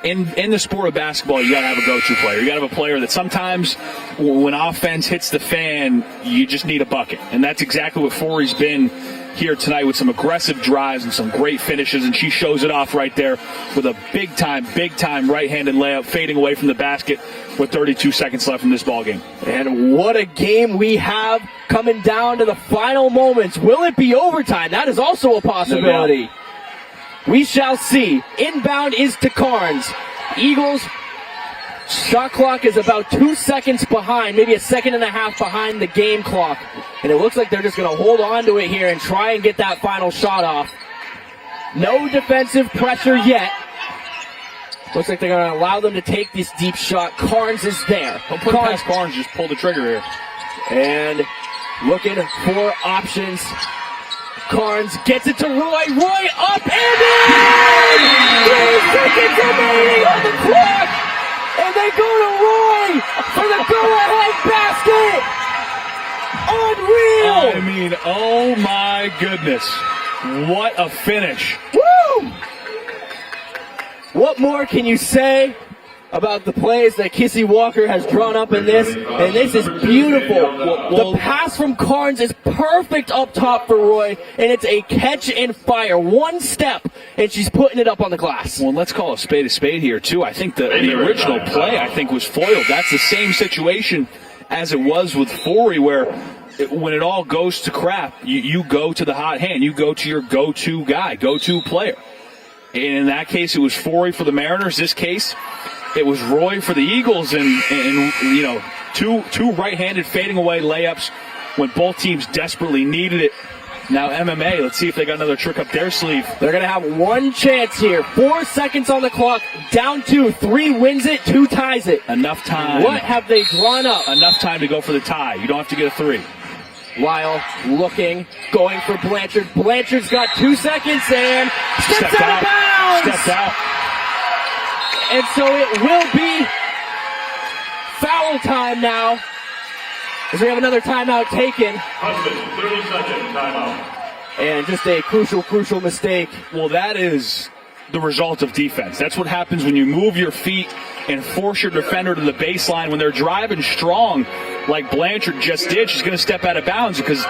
In the sport of basketball, you got to have a go-to player. You got to have a player that sometimes when offense hits the fan, you just need a bucket. And that's exactly what Forey's been here tonight with some aggressive drives and some great finishes. And she shows it off right there with a big-time right-handed layup fading away from the basket with 32 seconds left in this ballgame. And what a game we have coming down to the final moments. Will it be overtime? That is also a possibility. We shall see. Inbound is to Carnes. Eagles, shot clock is about 2 seconds behind, maybe a second and a half behind the game clock. And it looks like they're just going to hold on to it here and try and get that final shot off. No defensive pressure yet. Looks like they're going to allow them to take this deep shot. Carnes is there. Don't put it past Carnes, just pull the trigger here. And looking for options. Carnes gets it to Roy. Roy up and in! 3 seconds remaining on the clock! And they go to Roy for the go-ahead basket! Unreal! I mean, oh my goodness. What a finish. Woo! What more can you say about the plays that Kissy Walker has drawn up in this? And this is beautiful. The pass from Carnes is perfect up top for Roy, and it's a catch and fire. One step, and she's putting it up on the glass. Well, let's call a spade here, too. I think the original play, was foiled. That's the same situation as it was with Forey, where when it all goes to crap, you go to the hot hand. You go to your go-to guy, go-to player. And in that case, it was Forey for the Mariners. This case, it was Roy for the Eagles, and you know, two right-handed fading away layups when both teams desperately needed it. Now MMA, let's see if they got another trick up their sleeve. They're going to have one chance here. 4 seconds on the clock, down 2. 3 wins it, 2 ties it. Enough time. What have they drawn up? Enough time to go for the tie. You don't have to get a 3. Lyle looking, going for Blanchard. Blanchard's got 2 seconds and steps out of bounds! Steps out. And so it will be foul time now, as we have another timeout taken. 30-second timeout. And just a crucial mistake. Well, that is the result of defense. That's what happens when you move your feet and force your defender to the baseline. When they're driving strong, like Blanchard just did, she's going to step out of bounds because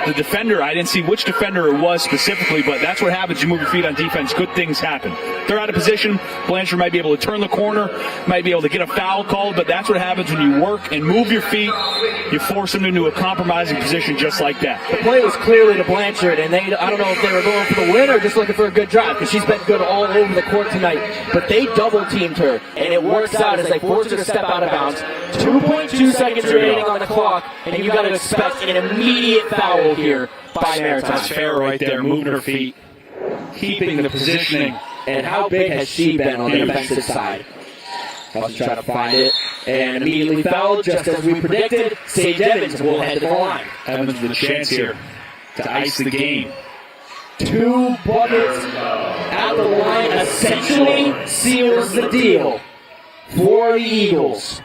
the defender, I didn't see which defender it was specifically, but that's what happens. You move your feet on defense, good things happen. They're out of position. Blanchard might be able to turn the corner, might be able to get a foul called, but that's what happens when you work and move your feet. You force them into a compromising position just like that. The play was clearly to Blanchard, and I don't know if they were going for the win or just looking for a good drive, because she's been good all over the court tonight. But they double-teamed her, and it works out as they force her to step out of bounds. 2.2 seconds remaining on the clock, and you've got to expect an immediate foul here by Maritime. That's fair right there, moving her feet. keeping the positioning. And how big has she been on the defensive side? Husson trying to find it, and immediately fouled, just as we predicted. Sage Evans will head to the line. Evans with a chance here to ice the game. 2 buckets at the line essentially seals the deal for the Eagles.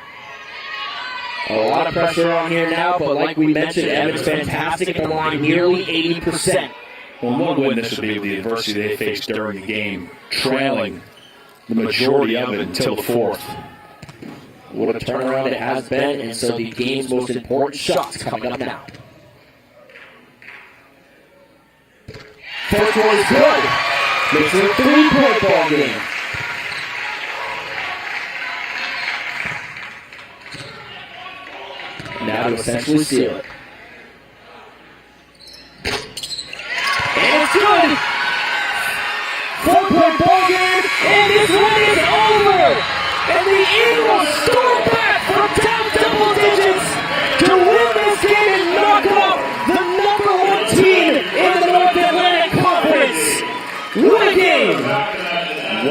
A lot of pressure on here now, but like we mentioned, Evans fantastic at the line, nearly 80%. Well, one win this would be the adversity they faced during the game, trailing the majority of it until the 4th. What a turnaround it has been, and so the game's most important shots coming up now. First one is good. Makes it a 3-point ball game. Now to essentially seal it. And it's good! 4-point ball game, and this one is over! And the Eagles score back from down double digits to win this game and knock off the #1 team in the North Atlantic Conference. What a game!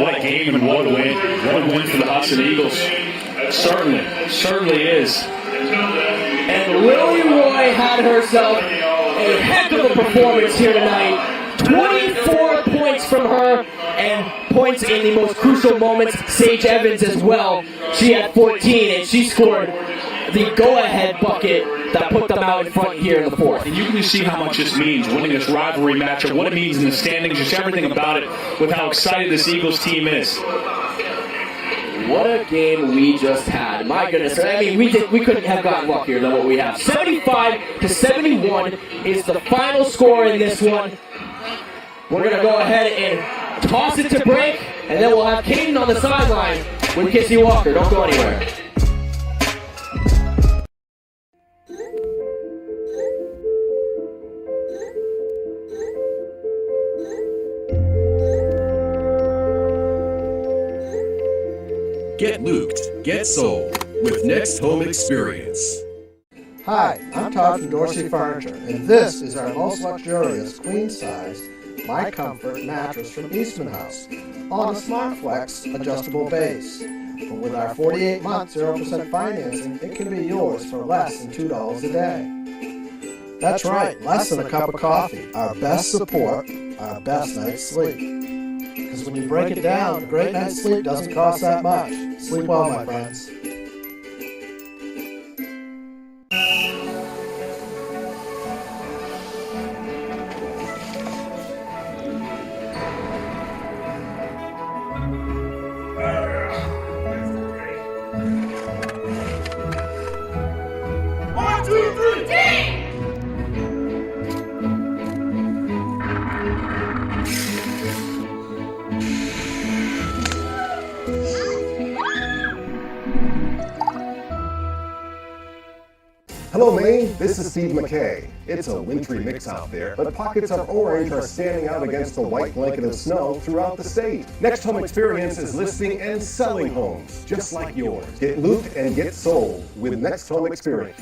What a game and what a win. What a win for the Husson Eagles. Certainly is. And Lily Roy had herself a heck of a performance here tonight. 24 points from her, and points in the most crucial moments. Sage Evans as well. She had 14, and she scored the go-ahead bucket that put them out in front here in the 4th. And you can see how much this means, winning this rivalry matchup, what it means in the standings, just everything about it, with how excited this Eagles team is. What a game we just had. My goodness. I mean, we couldn't have gotten luckier than what we have. 75-71 is the final score in this one. We're going to go ahead and toss it to break, and then we'll have Caden on the sideline with Kissy Walker. Don't go anywhere. Get looped, get sold with Next Home Experience. Hi, I'm Todd from Dorsey Furniture, and this is our most luxurious queen-size My Comfort mattress from Eastman House on a SmartFlex adjustable base. But with our 48-month 0% financing, it can be yours for less than $2 a day. That's right, less than a cup of coffee. Our best support, our best night's sleep. Because when you break it down, a great night's sleep doesn't cost that much. Sleep well, my friends. Hello, Maine. This is Steve McKay. It's a wintry mix out there, but pockets of orange are standing out against the white blanket of snow throughout the state. Next Home Experience is listing and selling homes just like yours. Get looped and get sold with Next Home Experience.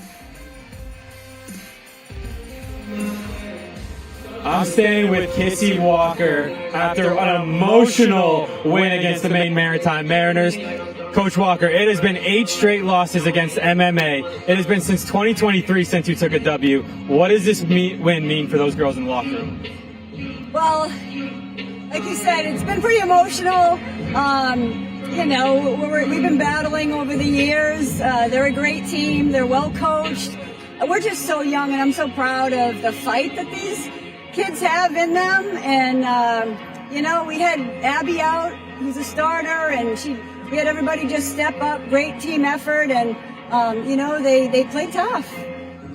I'm staying with Kissy Walker after an emotional win against the Maine Maritime Mariners. Coach Walker, it has been 8 straight losses against MMA. It has been since 2023 since you took a W. What does this win mean for those girls in the locker room? Well, like you said, it's been pretty emotional. You know, we've been battling over the years. They're a great team. They're well coached. We're just so young, and I'm so proud of the fight that these kids have in them. And, you know, we had Abby out, who's a starter, and we had everybody just step up, great team effort, and, you know, they played tough.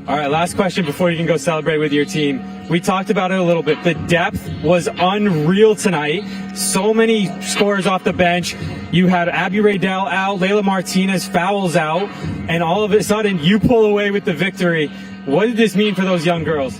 All right, last question before you can go celebrate with your team. We talked about it a little bit. The depth was unreal tonight. So many scorers off the bench. You had Abby Raydell out, Layla Martinez fouls out, and all of a sudden you pull away with the victory. What did this mean for those young girls?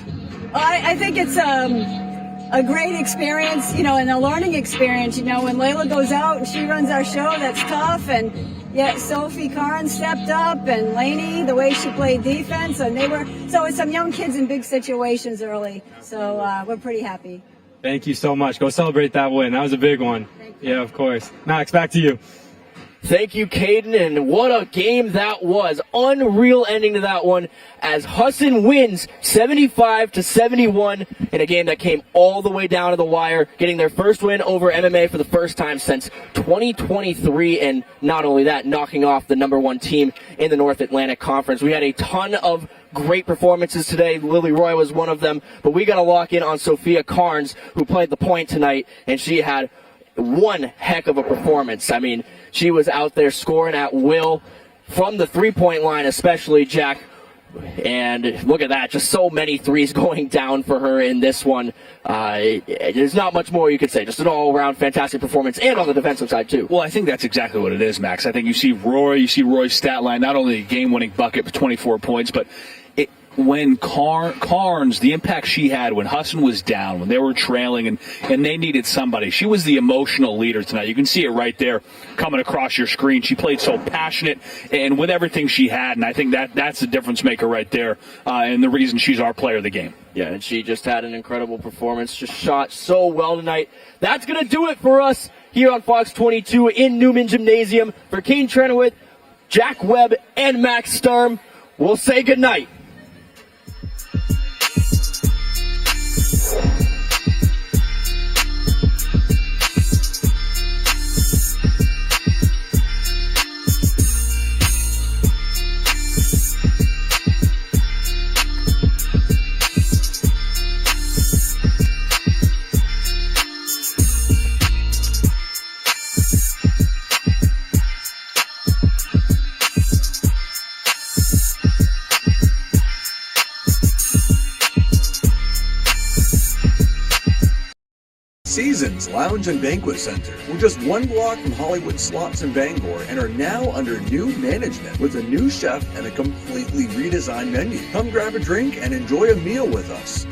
I think it's a great experience, you know, and a learning experience. You know, when Layla goes out and she runs our show, that's tough. And yet Sophie Karn stepped up, and Lainey, the way she played defense, and so it's some young kids in big situations early. So we're pretty happy. Thank you so much. Go celebrate that win. That was a big one. Yeah, of course. Max, back to you. Thank you, Caden, and what a game that was. Unreal ending to that one as Husson wins 75-71 in a game that came all the way down to the wire, getting their first win over MMA for the first time since 2023, and not only that, knocking off the #1 team in the North Atlantic Conference. We had a ton of great performances today. Lily Roy was one of them, but we got to lock in on Sophia Carnes, who played the point tonight, and she had one heck of a performance. I mean, she was out there scoring at will from the three-point line, especially, Jack. And look at that, just so many threes going down for her in this one. There's not much more you could say. Just an all-around fantastic performance, and on the defensive side, too. Well, I think that's exactly what it is, Max. I think you see Roy's stat line, not only a game-winning bucket for 24 points, but when Carnes, the impact she had when Husson was down, when they were trailing and they needed somebody, she was the emotional leader tonight. You can see it right there coming across your screen. She played so passionate and with everything she had, and I think that's the difference maker right there, and the reason she's our player of the game. Yeah, and she just had an incredible performance, just shot so well tonight. That's going to do it for us here on Fox 22 in Newman Gymnasium. For Kane Trenowith, Jack Webb, and Max Sturm, we'll say goodnight. Seasons Lounge and Banquet Center. We're just one block from Hollywood Slots in Bangor and are now under new management with a new chef and a completely redesigned menu. Come grab a drink and enjoy a meal with us.